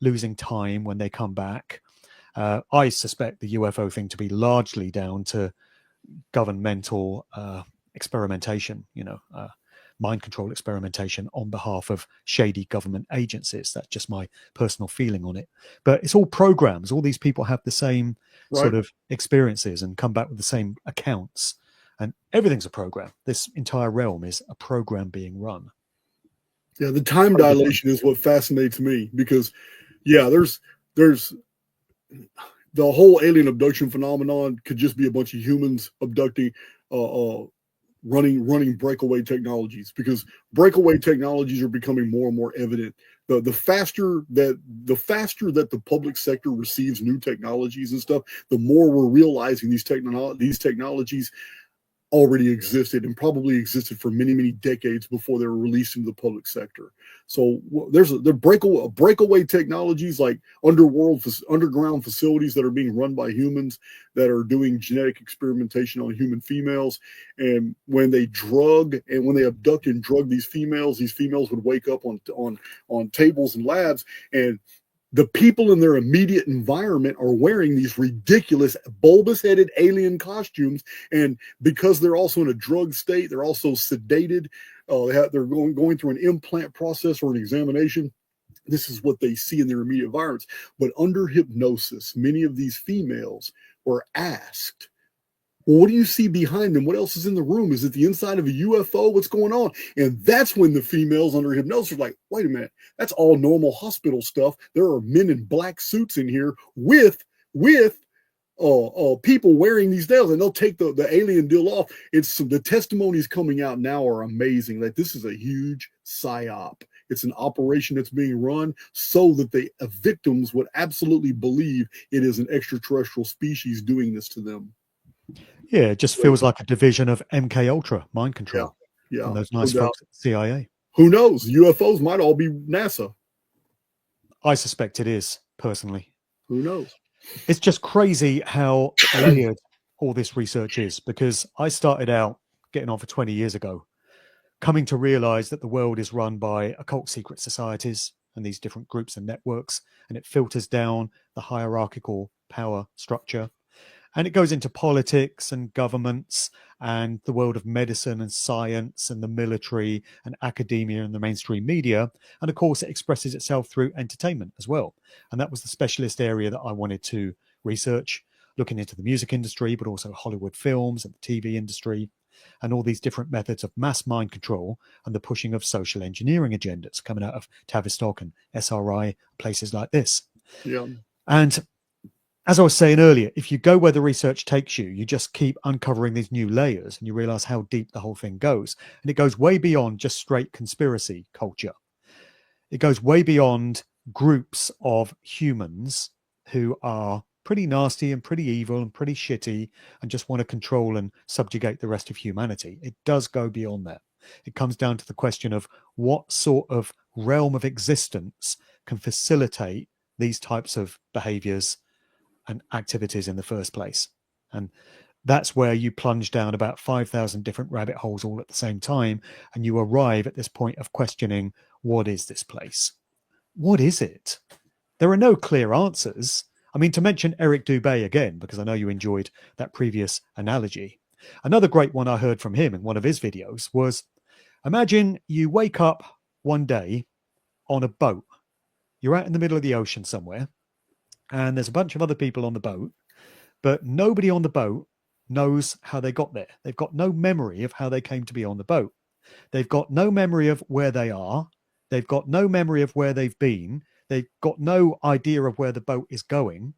losing time when they come back. I suspect the UFO thing to be largely down to governmental experimentation, mind control experimentation on behalf of shady government agencies. That's just my personal feeling on it. But it's all programs. All these people have the same sort of experiences and come back with the same accounts. And everything's a program. This entire realm is a program being run. Yeah, the time dilation is what fascinates me because, yeah, there's the whole alien abduction phenomenon could just be a bunch of humans abducting running breakaway technologies, because breakaway technologies are becoming more and more evident. The faster that the public sector receives new technologies and stuff, the more we're realizing these technologies already existed and probably existed for many, many decades before they were released into the public sector. So there are breakaway technologies like underground facilities that are being run by humans that are doing genetic experimentation on human females. And when they abduct and drug these females would wake up on tables and labs, and the people in their immediate environment are wearing these ridiculous bulbous-headed alien costumes, and because they're also in a drug state, they're also sedated. They're going through an implant process or an examination. This is what they see in their immediate environments. But under hypnosis, many of these females were asked, well, what do you see behind them? What else is in the room? Is it the inside of a UFO? What's going on? And that's when the females under hypnosis are like, wait a minute, that's all normal hospital stuff. There are men in black suits in here with people wearing these deals, and they'll take the alien deal off. The testimonies coming out now are amazing. Like, this is a huge psyop. It's an operation that's being run so that the victims would absolutely believe it is an extraterrestrial species doing this to them. Yeah, it just feels like a division of MK Ultra, mind control. Yeah. From those nice folks at the CIA. Who knows? UFOs might all be NASA. I suspect it is, personally. Who knows? It's just crazy how layered all this research is, because I started out getting on for 20 years ago, coming to realize that the world is run by occult secret societies and these different groups and networks, and it filters down the hierarchical power structure. And it goes into politics and governments and the world of medicine and science and the military and academia and the mainstream media. And of course, it expresses itself through entertainment as well. And that was the specialist area that I wanted to research, looking into the music industry, but also Hollywood films and the TV industry, and all these different methods of mass mind control and the pushing of social engineering agendas coming out of Tavistock and SRI, places like this. Yeah. And as I was saying earlier, if you go where the research takes you, you just keep uncovering these new layers and you realize how deep the whole thing goes. And it goes way beyond just straight conspiracy culture. It goes way beyond groups of humans who are pretty nasty and pretty evil and pretty shitty and just want to control and subjugate the rest of humanity. It does go beyond that. It comes down to the question of what sort of realm of existence can facilitate these types of behaviors and activities in the first place. And that's where you plunge down about 5,000 different rabbit holes all at the same time, and you arrive at this point of questioning, what is this place? What is it? There are no clear answers. I mean, to mention Eric Dubé again, because I know you enjoyed that previous analogy. Another great one I heard from him in one of his videos was, imagine you wake up one day on a boat. You're out in the middle of the ocean somewhere, and there's a bunch of other people on the boat, but nobody on the boat knows how they got there. They've got no memory of how they came to be on the boat. They've got no memory of where they are. They've got no memory of where they've been. They've got no idea of where the boat is going.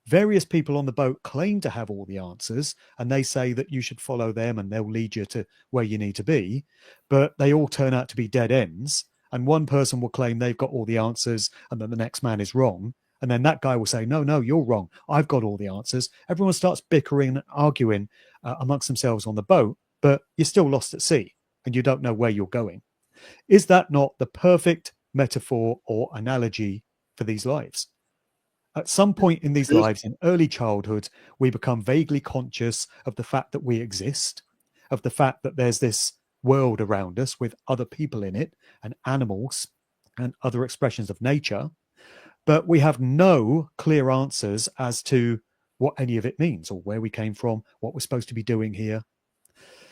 Various people on the boat claim to have all the answers, and they say that you should follow them and they'll lead you to where you need to be, but they all turn out to be dead ends. And one person will claim they've got all the answers and then the next man is wrong. And then that guy will say, no, you're wrong. I've got all the answers. Everyone starts bickering and arguing amongst themselves on the boat, but you're still lost at sea and you don't know where you're going. Is that not the perfect metaphor or analogy for these lives? At some point in these lives, in early childhood, we become vaguely conscious of the fact that we exist, of the fact that there's this world around us with other people in it and animals and other expressions of nature. But we have no clear answers as to what any of it means or where we came from, what we're supposed to be doing here.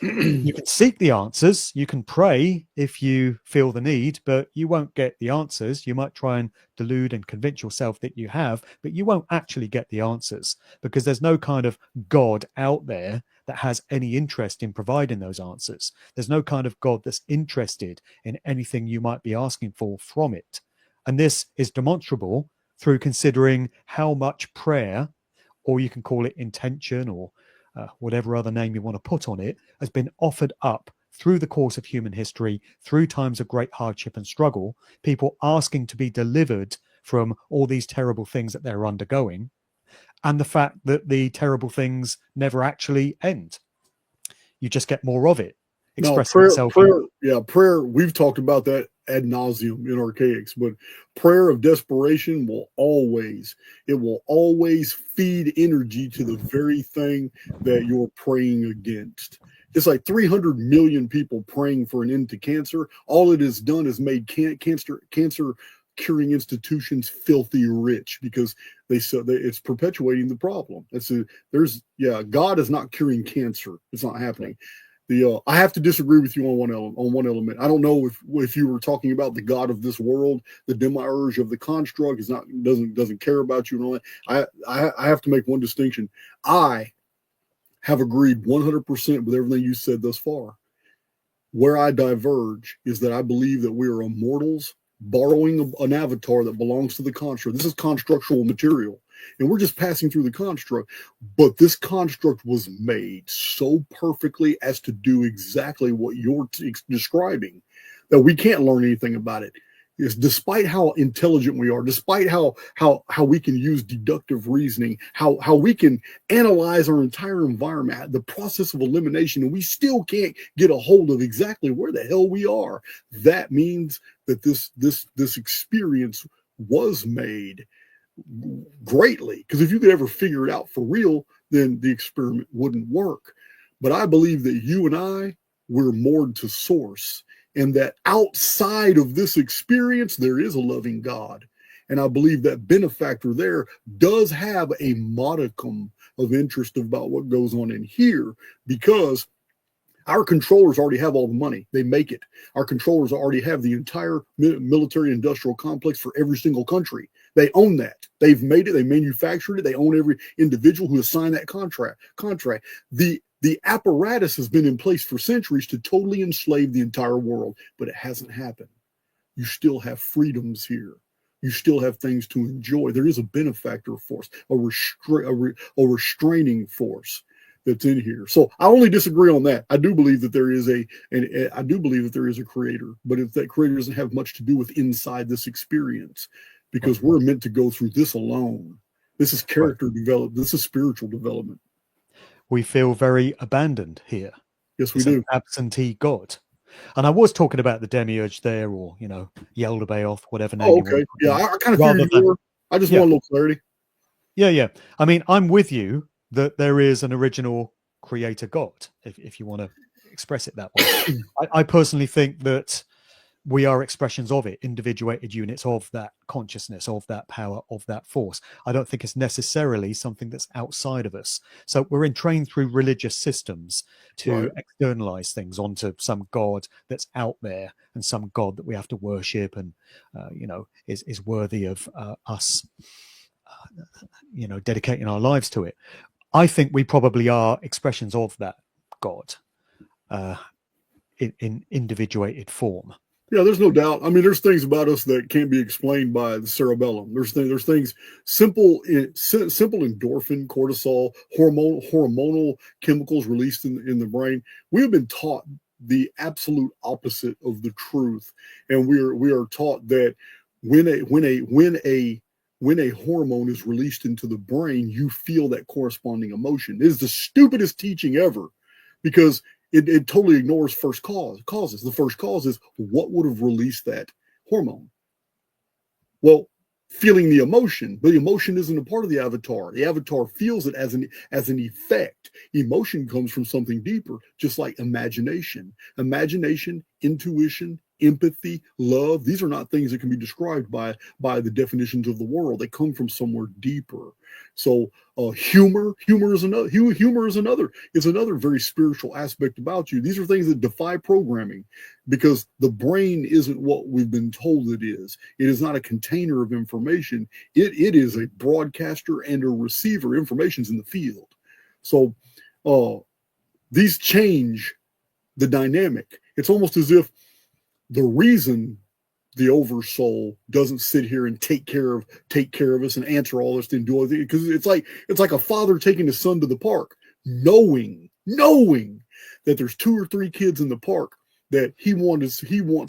You can seek the answers. You can pray if you feel the need, but you won't get the answers. You might try and delude and convince yourself that you have, but you won't actually get the answers because there's no kind of God out there that has any interest in providing those answers. There's no kind of God that's interested in anything you might be asking for from it. And this is demonstrable through considering how much prayer, or you can call it intention or whatever other name you want to put on it, has been offered up through the course of human history, through times of great hardship and struggle, people asking to be delivered from all these terrible things that they're undergoing, and the fact that the terrible things never actually end. you just get more of it No, expressing itself. prayer. We've talked about that ad nauseum in Archaix, but prayer of desperation will always feed energy to the very thing that you're praying against. It's like 300 million people praying for an end to cancer. All it has done is made cancer curing institutions filthy rich, because it's perpetuating the problem. God is not curing cancer. It's not happening. I have to disagree with you on one element. I don't know if you were talking about the God of this world, the demiurge of the construct doesn't care about you and all that. I have to make one distinction. I have agreed 100% with everything you said thus far. Where I diverge is that I believe that we are immortals borrowing an avatar that belongs to the construct. This is constructual material, and we're just passing through the construct. But this construct was made so perfectly as to do exactly what you're describing, that we can't learn anything about it. Is despite how intelligent we are, despite how we can use deductive reasoning, how we can analyze our entire environment, the process of elimination, and we still can't get a hold of exactly where the hell we are. That means that this experience was made greatly, because if you could ever figure it out for real, then the experiment wouldn't work. But I believe that you and we're moored to source, and that outside of this experience, there is a loving God. And I believe that benefactor there does have a modicum of interest about what goes on in here, because our controllers already have all the money. They make it. Our controllers already have the entire military industrial complex for every single country. They own that. They've made it. They manufactured it. They own every individual who has signed that contract. The apparatus has been in place for centuries to totally enslave the entire world, but it hasn't happened. You still have freedoms here. You still have things to enjoy. There is a benefactor force, a restraining force that's in here. So I only disagree on that. I do believe that there is a creator, but if that creator doesn't have much to do with inside this experience, because we're meant to go through this alone. This is character development. This is spiritual development. We feel very abandoned here. Yes, we do. Absentee God. And I was talking about the demiurge there, or, Yaldabaoth, whatever name. Oh, okay. Yeah, I kind of figured you were. I just want a little clarity. Yeah. I mean, I'm with you that there is an original creator God, if you want to express it that way. I personally think that we are expressions of it, individuated units of that consciousness, of that power, of that force. I don't think it's necessarily something that's outside of us. So we're entrained through religious systems to externalize things onto some God that's out there, and some God that we have to worship and, is worthy of us, dedicating our lives to it. I think we probably are expressions of that God in individuated form. Yeah, there's no doubt. I mean, there's things about us that can't be explained by the cerebellum. There's things simple endorphin, cortisol, hormonal chemicals released in the brain. We have been taught the absolute opposite of the truth, and we are taught that when a hormone is released into the brain, you feel that corresponding emotion. It is the stupidest teaching ever, because it totally ignores causes. The first cause is what would have released that hormone. Well, feeling the emotion, but the emotion isn't a part of the avatar. The avatar feels it as an effect. Emotion comes from something deeper, just like imagination. Imagination, intuition, empathy, love. These are not things that can be described by the definitions of the world. They come from somewhere deeper. So humor is another very spiritual aspect about you. These are things that defy programming, because the brain isn't what we've been told it is. It is not a container of information. It is a broadcaster and a receiver. Information's in the field. So these change the dynamic. It's almost as if the reason the oversoul doesn't sit here and take care of us and answer all this and do all this, because it's like a father taking his son to the park, knowing that there's 2 or 3 kids in the park that he wants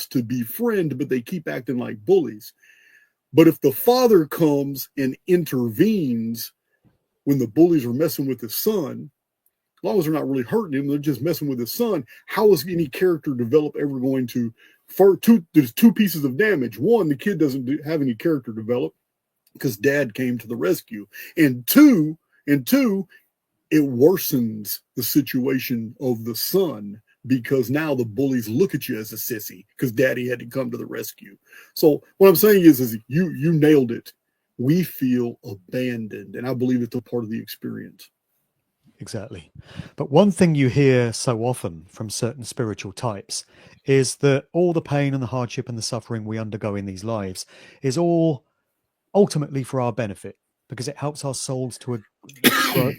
to befriend, but they keep acting like bullies. But if the father comes and intervenes when the bullies are messing with his son, As long as they're not really hurting him, they're just messing with his son. How is any character develop ever going to? There's two pieces of damage. One, the kid doesn't have any character develop because dad came to the rescue, and two, it worsens the situation of the son because now the bullies look at you as a sissy because daddy had to come to the rescue. So what I'm saying is you nailed it. We feel abandoned, and I believe it's a part of the experience. Exactly. But one thing you hear so often from certain spiritual types is that all the pain and the hardship and the suffering we undergo in these lives is all ultimately for our benefit, because it helps our souls to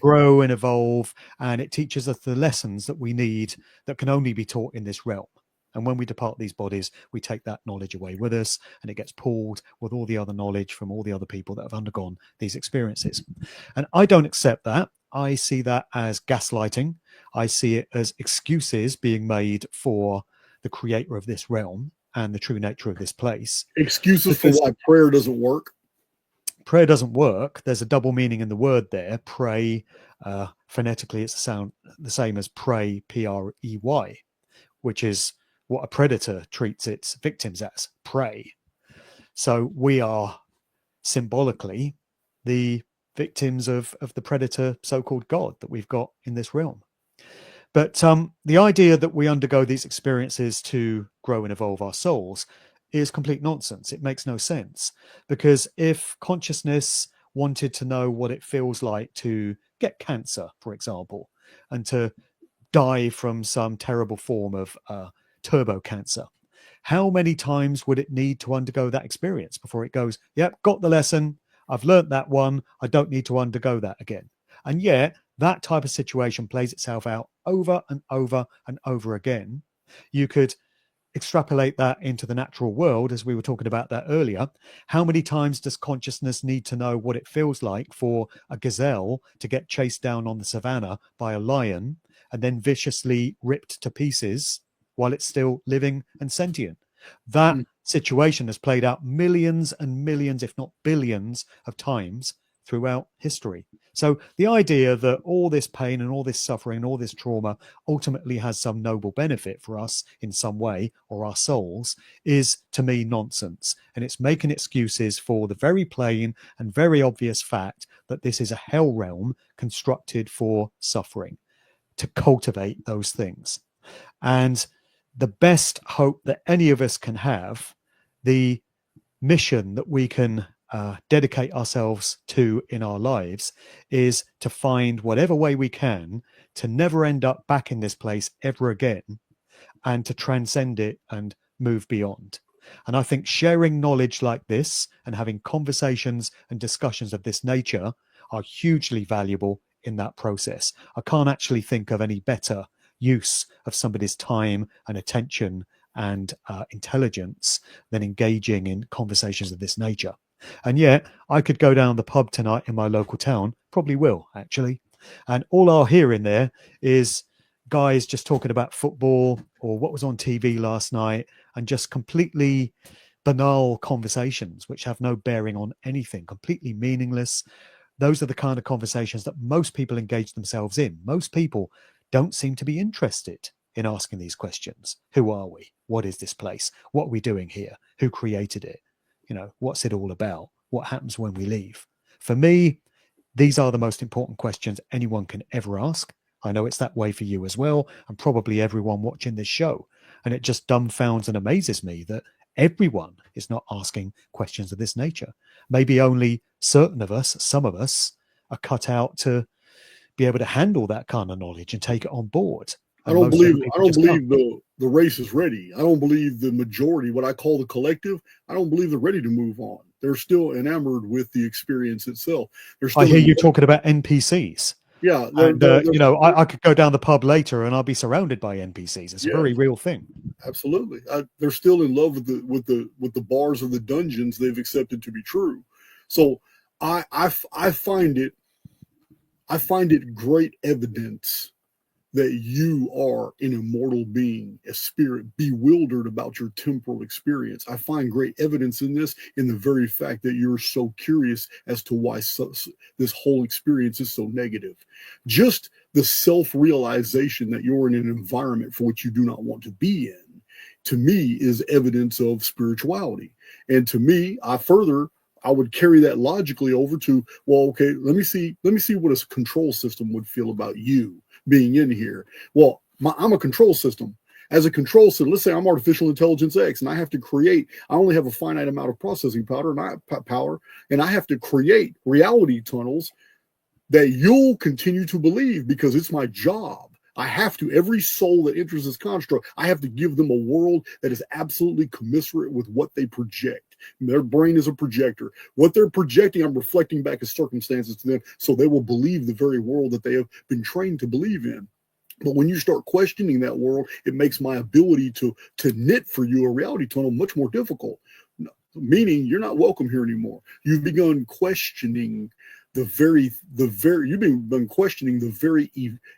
grow and evolve, and it teaches us the lessons that we need that can only be taught in this realm. And when we depart these bodies, we take that knowledge away with us, and it gets pooled with all the other knowledge from all the other people that have undergone these experiences. And I don't accept that. I see that as gaslighting. I see it as excuses being made for the creator of this realm and the true nature of this place. Excuses for why prayer doesn't work. Prayer doesn't work. There's a double meaning in the word there. Pray, phonetically, it's the same as pray, P-R-E-Y, which is what a predator treats its victims as, prey. So we are symbolically the victims of the predator, so-called God, that we've got in this realm. But the idea that we undergo these experiences to grow and evolve our souls is complete nonsense. It makes no sense, because if consciousness wanted to know what it feels like to get cancer, for example, and to die from some terrible form of turbo cancer, how many times would it need to undergo that experience before it goes, yep, got the lesson, I've learnt that one, I don't need to undergo that again? And yet that type of situation plays itself out over and over and over again. You could extrapolate that into the natural world, as we were talking about that earlier. How many times does consciousness need to know what it feels like for a gazelle to get chased down on the savannah by a lion and then viciously ripped to pieces while it's still living and sentient? That situation has played out millions and millions, if not billions, of times throughout history. So the idea that all this pain and all this suffering and all this trauma ultimately has some noble benefit for us in some way, or our souls, is to me nonsense. And it's making excuses for the very plain and very obvious fact that this is a hell realm constructed for suffering, to cultivate those things. And the best hope that any of us can have, the mission that we can dedicate ourselves to in our lives, is to find whatever way we can to never end up back in this place ever again, and to transcend it and move beyond. And I think sharing knowledge like this and having conversations and discussions of this nature are hugely valuable in that process. I can't actually think of any better use of somebody's time and attention and intelligence than engaging in conversations of this nature. And yet I could go down the pub tonight in my local town, probably will actually, and all I'll hear in there is guys just talking about football or what was on TV last night, and just completely banal conversations which have no bearing on anything, completely meaningless. Those are the kind of conversations that most people engage themselves in. Most people don't seem to be interested in asking these questions. Who are we? What is this place? What are we doing here? Who created it? You know, what's it all about? What happens when we leave? For me, these are the most important questions anyone can ever ask. I know it's that way for you as well, and probably everyone watching this show. And it just dumbfounds and amazes me that everyone is not asking questions of this nature. Maybe only certain of us, some of us, are cut out to be able to handle that kind of knowledge and take it on board. I don't believe the race is ready. I don't believe the majority, what I call the collective, I don't believe they're ready to move on. They're still enamored with the experience itself. I hear you talking about NPCs. Yeah, and you know, I could go down the pub later and I'll be surrounded by NPCs. It's a very real thing. Absolutely, they're still in love with the bars of the dungeons they've accepted to be true. So I find it great evidence that you are an immortal being, a spirit bewildered about your temporal experience. I find great evidence in this, in the very fact that you're so curious as to why this whole experience is so negative. Just the self-realization that you're in an environment for which you do not want to be in, to me, is evidence of spirituality. And to me, I would carry that logically over to, well, okay, let me see what a control system would feel about you being in here. Well, I'm a control system. As a control system, let's say I'm artificial intelligence X, and I only have a finite amount of processing power, and I have to create reality tunnels that you'll continue to believe, because it's my job. I have to, every soul that enters this construct, I have to give them a world that is absolutely commensurate with what they project. Their brain is a projector. What they're projecting, I'm reflecting back as circumstances to them, so they will believe the very world that they have been trained to believe in. But when you start questioning that world, it makes my ability to knit for you a reality tunnel much more difficult. Meaning, you're not welcome here anymore. You've begun questioning you've been questioning the very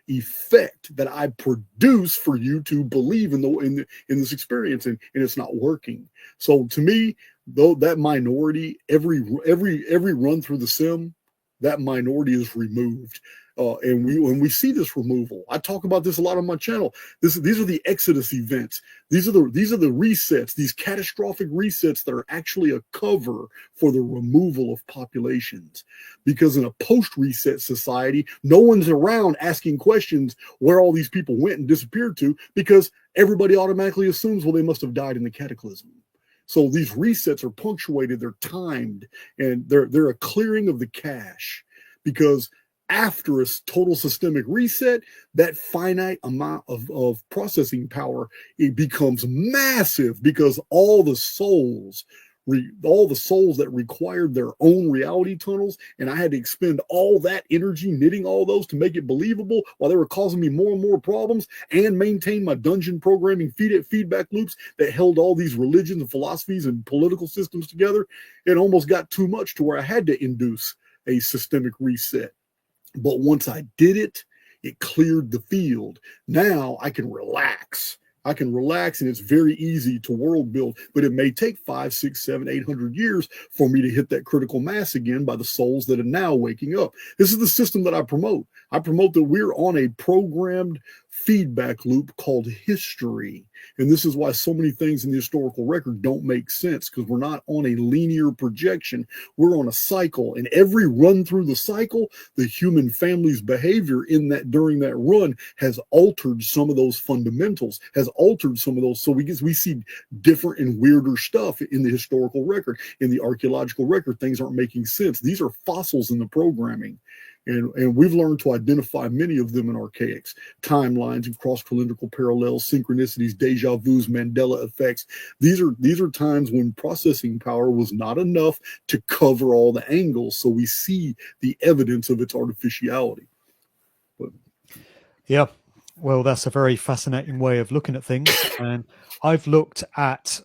effect that I produce for you to believe in this experience, and it's not working. So to me, though, that minority, every run through the sim, that minority is removed. And we see this removal. I talk about this a lot on my channel. These are the Exodus events. These are the resets, these catastrophic resets that are actually a cover for the removal of populations. Because in a post-reset society, no one's around asking questions where all these people went and disappeared to, because everybody automatically assumes, well, they must have died in the cataclysm. So these resets are punctuated, they're timed, and they're a clearing of the cache, because after a total systemic reset, that finite amount of processing power, it becomes massive, because all the souls that required their own reality tunnels, and I had to expend all that energy knitting all those to make it believable, while they were causing me more and more problems, and maintain my dungeon programming feedback loops that held all these religions and philosophies and political systems together. It almost got too much to where I had to induce a systemic reset. But once I did it, it cleared the field. Now I can relax. And it's very easy to world build, but it may take 5, 6, 7, 800 years for me to hit that critical mass again by the souls that are now waking up. This is the system that I promote. I promote that we're on a programmed feedback loop called history. And this is why so many things in the historical record don't make sense, because we're not on a linear projection. We're on a cycle, and every run through the cycle, the human family's behavior during that run has altered some of those fundamentals, has altered some of those. So we see different and weirder stuff in the historical record. In the archaeological record, things aren't making sense. These are fossils in the programming. And we've learned to identify many of them in Archaix. Timelines and cross-calendrical parallels, synchronicities, deja vus, Mandela effects. These are times when processing power was not enough to cover all the angles. So we see the evidence of its artificiality. Yeah, well, that's a very fascinating way of looking at things. And I've looked at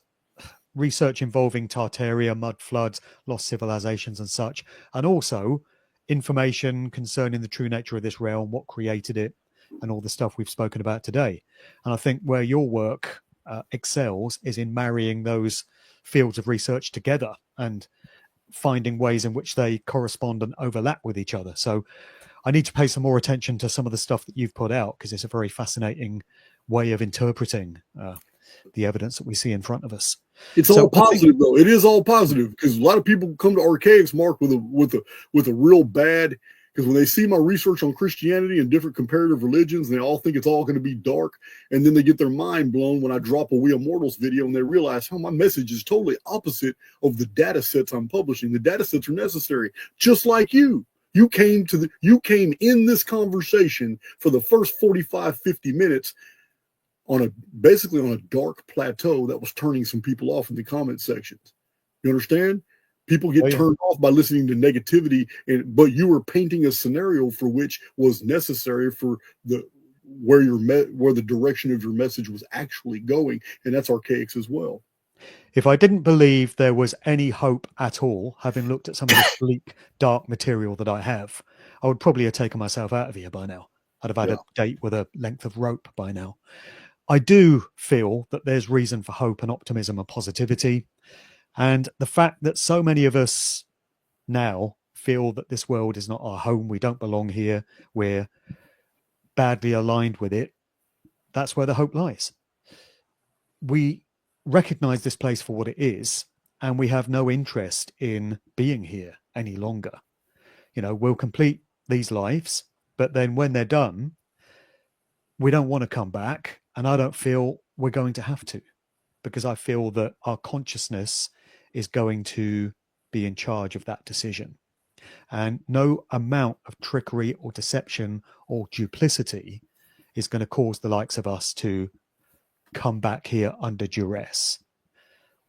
research involving Tartaria, mud floods, lost civilizations and such, and also information concerning the true nature of this realm, what created it, and all the stuff we've spoken about today. And I think where your work excels is in marrying those fields of research together and finding ways in which they correspond and overlap with each other. So I need to pay some more attention to some of the stuff that you've put out, because it's a very fascinating way of interpreting the evidence that we see in front of us. It's all positive, though. It is all positive, because a lot of people come to Archaix, Mark, with a real bad, because when they see my research on Christianity and different comparative religions, they all think it's all going to be dark, and then they get their mind blown when I drop a We Immortals video, and they realize how my message is totally opposite of the data sets I'm publishing. The data sets are necessary, just like you. You came in this conversation for the first 45, 50 minutes basically on a dark plateau that was turning some people off in the comment sections. You understand? People get turned off by listening to negativity, but you were painting a scenario for which was necessary for where the direction of your message was actually going, and that's Archaix as well. If I didn't believe there was any hope at all, having looked at some of this bleak, dark material that I have, I would probably have taken myself out of here by now. I'd have had Yeah. a date with a length of rope by now. I do feel that there's reason for hope and optimism and positivity. And the fact that so many of us now feel that this world is not our home, we don't belong here, we're badly aligned with it, that's where the hope lies. We recognize this place for what it is, and we have no interest in being here any longer. We'll complete these lives, but then when they're done, we don't want to come back. And I don't feel we're going to have to, because I feel that our consciousness is going to be in charge of that decision. And no amount of trickery or deception or duplicity is going to cause the likes of us to come back here under duress.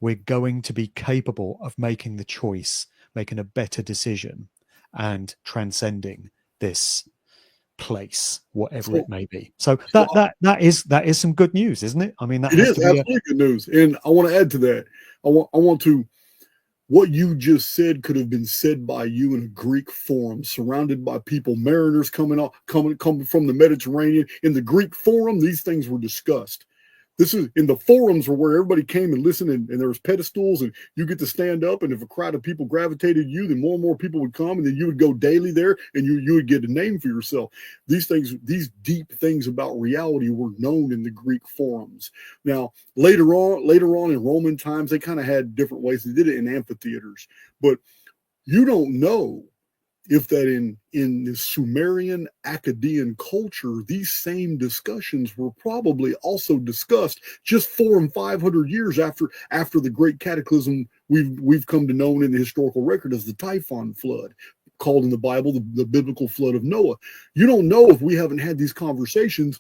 We're going to be capable of making the choice, making a better decision, and transcending this place, whatever it may be. So that is some good news, isn't it? I mean, that It has is to be absolutely good news. And I want to add to that. I want to, what you just said could have been said by you in a Greek forum, surrounded by people, mariners coming from the Mediterranean. In the Greek forum, these things were discussed. This is in the forums where everybody came and listened, and there was pedestals, and you get to stand up. And if a crowd of people gravitated you, then more and more people would come, and then you would go daily there, and you would get a name for yourself. These things, these deep things about reality, were known in the Greek forums. Now, later on in Roman times, they kind of had different ways. They did it in amphitheaters, but you don't know if that in the Sumerian Akkadian culture, these same discussions were probably also discussed just 400 and 500 years after the great cataclysm we've come to know in the historical record as the Typhon flood, called in the Bible the biblical flood of Noah. You don't know if we haven't had these conversations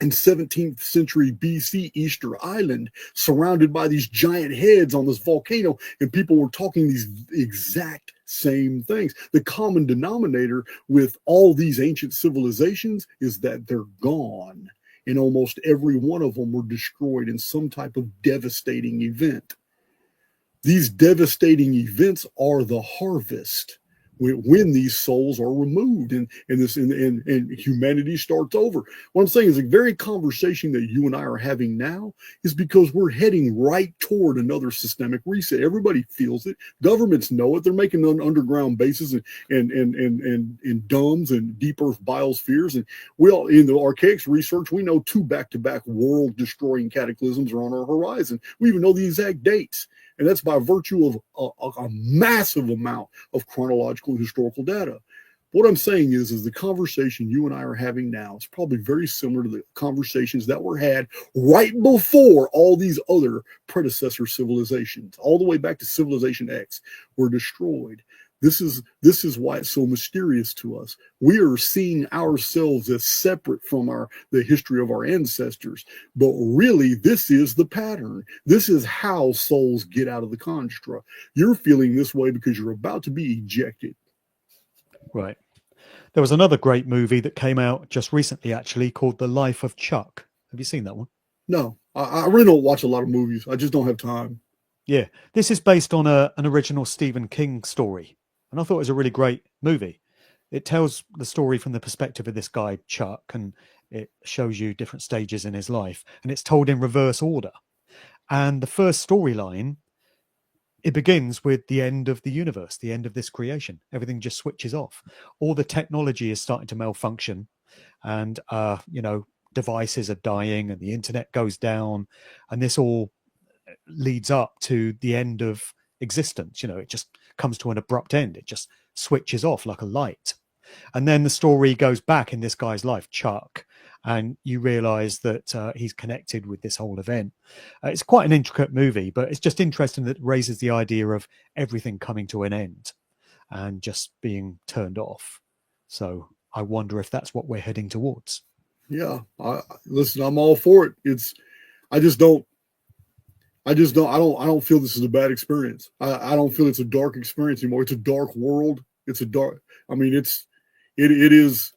in 17th century BC Easter Island, surrounded by these giant heads on this volcano, and people were talking these exact same things. The common denominator with all these ancient civilizations is that they're gone, and almost every one of them were destroyed in some type of devastating event. These devastating events are the harvest when these souls are removed and humanity starts over. What I'm saying is, the very conversation that you and I are having now is because we're heading right toward another systemic reset. Everybody feels it. Governments know it. They're making underground bases in domes and deep earth biospheres. And we all, in the Archaix research, we know 2 back-to-back world-destroying cataclysms are on our horizon. We even know the exact dates. And that's by virtue of a massive amount of chronological and historical data. What I'm saying is the conversation you and I are having now is probably very similar to the conversations that were had right before all these other predecessor civilizations, all the way back to Civilization X, were destroyed. This is why it's so mysterious to us. We are seeing ourselves as separate from the history of our ancestors, but really this is the pattern. This is how souls get out of the construct. You're feeling this way because you're about to be ejected. right. There was another great movie that came out just recently, actually, called The Life of Chuck. Have you seen that one? No, I really don't watch a lot of movies. I just don't have time. Yeah, this is based on an original Stephen King story, and I thought it was a really great movie. It tells the story from the perspective of this guy, Chuck, and it shows you different stages in his life, and it's told in reverse order. And the first storyline, it begins with the end of the universe, the end of this creation. Everything just switches off. All the technology is starting to malfunction, and devices are dying, and the internet goes down, and this all leads up to the end of existence. It just comes to an abrupt end. It just switches off like a light. And then the story goes back in this guy's life, Chuck, and you realize that he's connected with this whole event. It's quite an intricate movie, but it's just interesting that it raises the idea of everything coming to an end and just being turned off. So I wonder if that's what we're heading towards. Yeah, listen, I'm all for it. I don't feel this is a bad experience. I don't feel it's a dark experience anymore. It's a dark world. It is,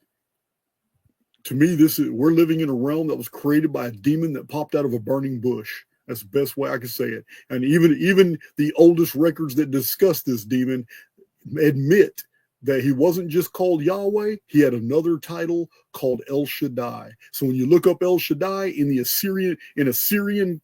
to me, we're living in a realm that was created by a demon that popped out of a burning bush. That's the best way I can say it. And even the oldest records that discuss this demon admit that he wasn't just called Yahweh, he had another title called El Shaddai. So when you look up El Shaddai in the Assyrian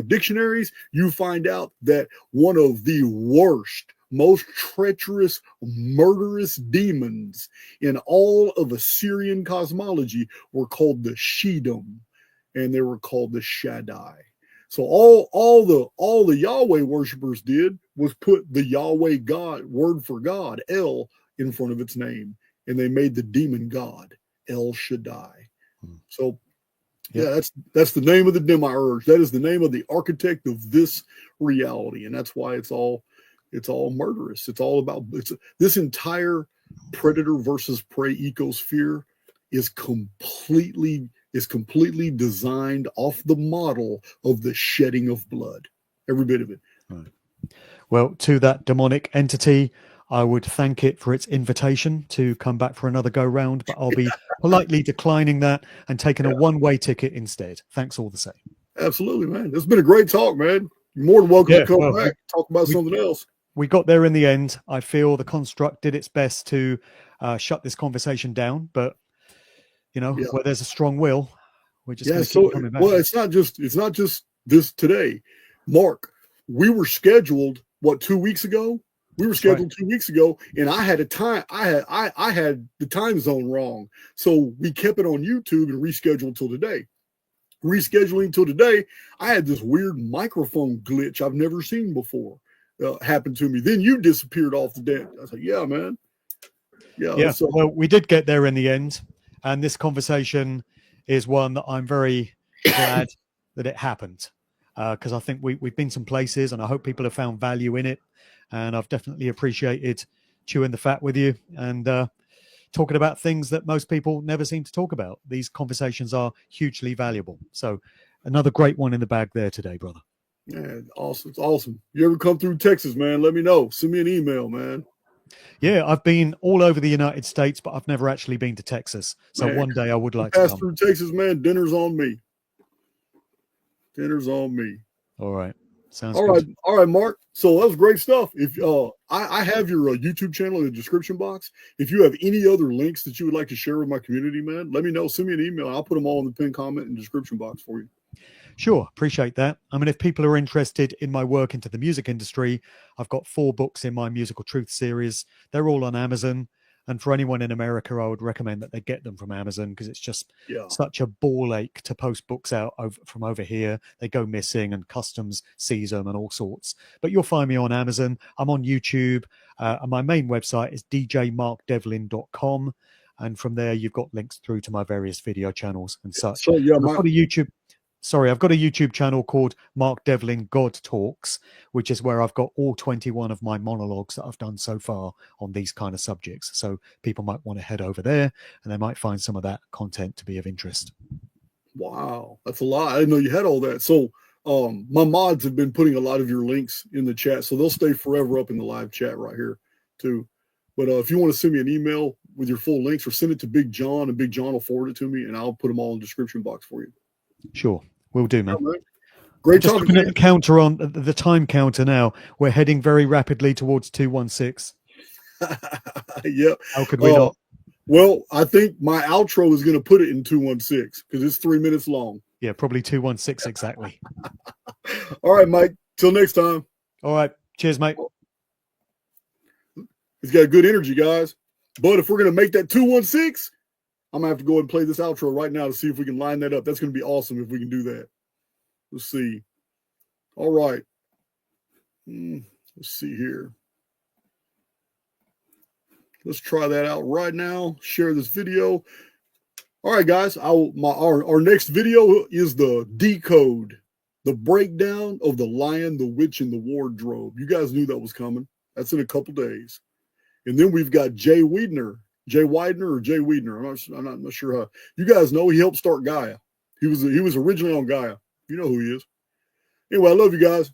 dictionaries, you find out that one of the worst, most treacherous, murderous demons in all of Assyrian cosmology were called the Shedom, and they were called the Shaddai. So all the Yahweh worshipers did was put the Yahweh God word for God, El, in front of its name, and they made the demon god El Shaddai. So yeah, that's the name of the demiurge. That is the name of the architect of this reality, and that's why it's all murderous. It's all about this entire predator versus prey ecosphere is completely designed off the model of the shedding of blood. Every bit of it. Right. Well, to that demonic entity, I would thank it for its invitation to come back for another go round, but I'll be politely declining that and taking a one-way ticket instead. Thanks all the same. Absolutely, man. It's been a great talk, man. You're more than welcome to come back, talk about something else. We got there in the end. I feel the construct did its best to shut this conversation down, but where there's a strong will, we're just going to keep coming back. Well, it's not just this today, Mark. We were scheduled 2 weeks ago. We were scheduled 2 weeks ago, and I had I had the time zone wrong, so we kept it on YouTube and rescheduled till today. Rescheduling till today, I had this weird microphone glitch I've never seen before happen to me. Then you disappeared off the deck. I was like, yeah, man. Yeah. Well, we did get there in the end. And this conversation is one that I'm very glad that it happened, because I think we've been some places, and I hope people have found value in it. And I've definitely appreciated chewing the fat with you and talking about things that most people never seem to talk about. These conversations are hugely valuable. So another great one in the bag there today, brother. Yeah, awesome. It's awesome. You ever come through Texas, man, let me know. Send me an email, man. Yeah, I've been all over the United States, but I've never actually been to Texas. So one day I would like to pass through Texas, man. Dinner's on me. Dinner's on me. All right. Sounds all good. Right. All right, Mark. So that was great stuff. If I have your YouTube channel in the description box. If you have any other links that you would like to share with my community, man, let me know. Send me an email. I'll put them all in the pinned comment and description box for you. Sure. Appreciate that. I mean, if people are interested in my work into the music industry, I've got 4 books in my Musical Truth series. They're all on Amazon. And for anyone in America, I would recommend that they get them from Amazon, because it's just such a ball ache to post books out from over here. They go missing and customs seize them and all sorts. But you'll find me on Amazon. I'm on YouTube. And my main website is djmarkdevlin.com. And from there, you've got links through to my various video channels and such. So, yeah, I've got a YouTube channel called Mark Devlin God Talks, which is where I've got all 21 of my monologues that I've done so far on these kind of subjects. So people might want to head over there, and they might find some of that content to be of interest. Wow, that's a lot. I didn't know you had all that. So my mods have been putting a lot of your links in the chat, so they'll stay forever up in the live chat right here too. But if you want to send me an email with your full links, or send it to Big John, and Big John will forward it to me, and I'll put them all in the description box for you. Sure. Will do, man. Great Just talking. Looking at the counter on the time counter now, we're heading very rapidly towards 2:16. Yep. How could we not? Well, I think my outro is going to put it in 2:16 because it's 3 minutes long. Yeah, probably 2:16 exactly. All right, Mike. Till next time. All right. Cheers, mate. He's got good energy, guys. But if we're going to make that 2:16, I'm going to have to go and play this outro right now to see if we can line that up. That's going to be awesome if we can do that. Let's see. All right. Let's see here. Let's try that out right now. Share this video. All right, guys. Our next video is the decode, the breakdown of the Lion, the Witch, and the Wardrobe. You guys knew that was coming. That's in a couple days. And then we've got Jay Weidner. I'm not sure how. You guys know he helped start Gaia. He was originally on Gaia. You know who he is. Anyway, I love you guys.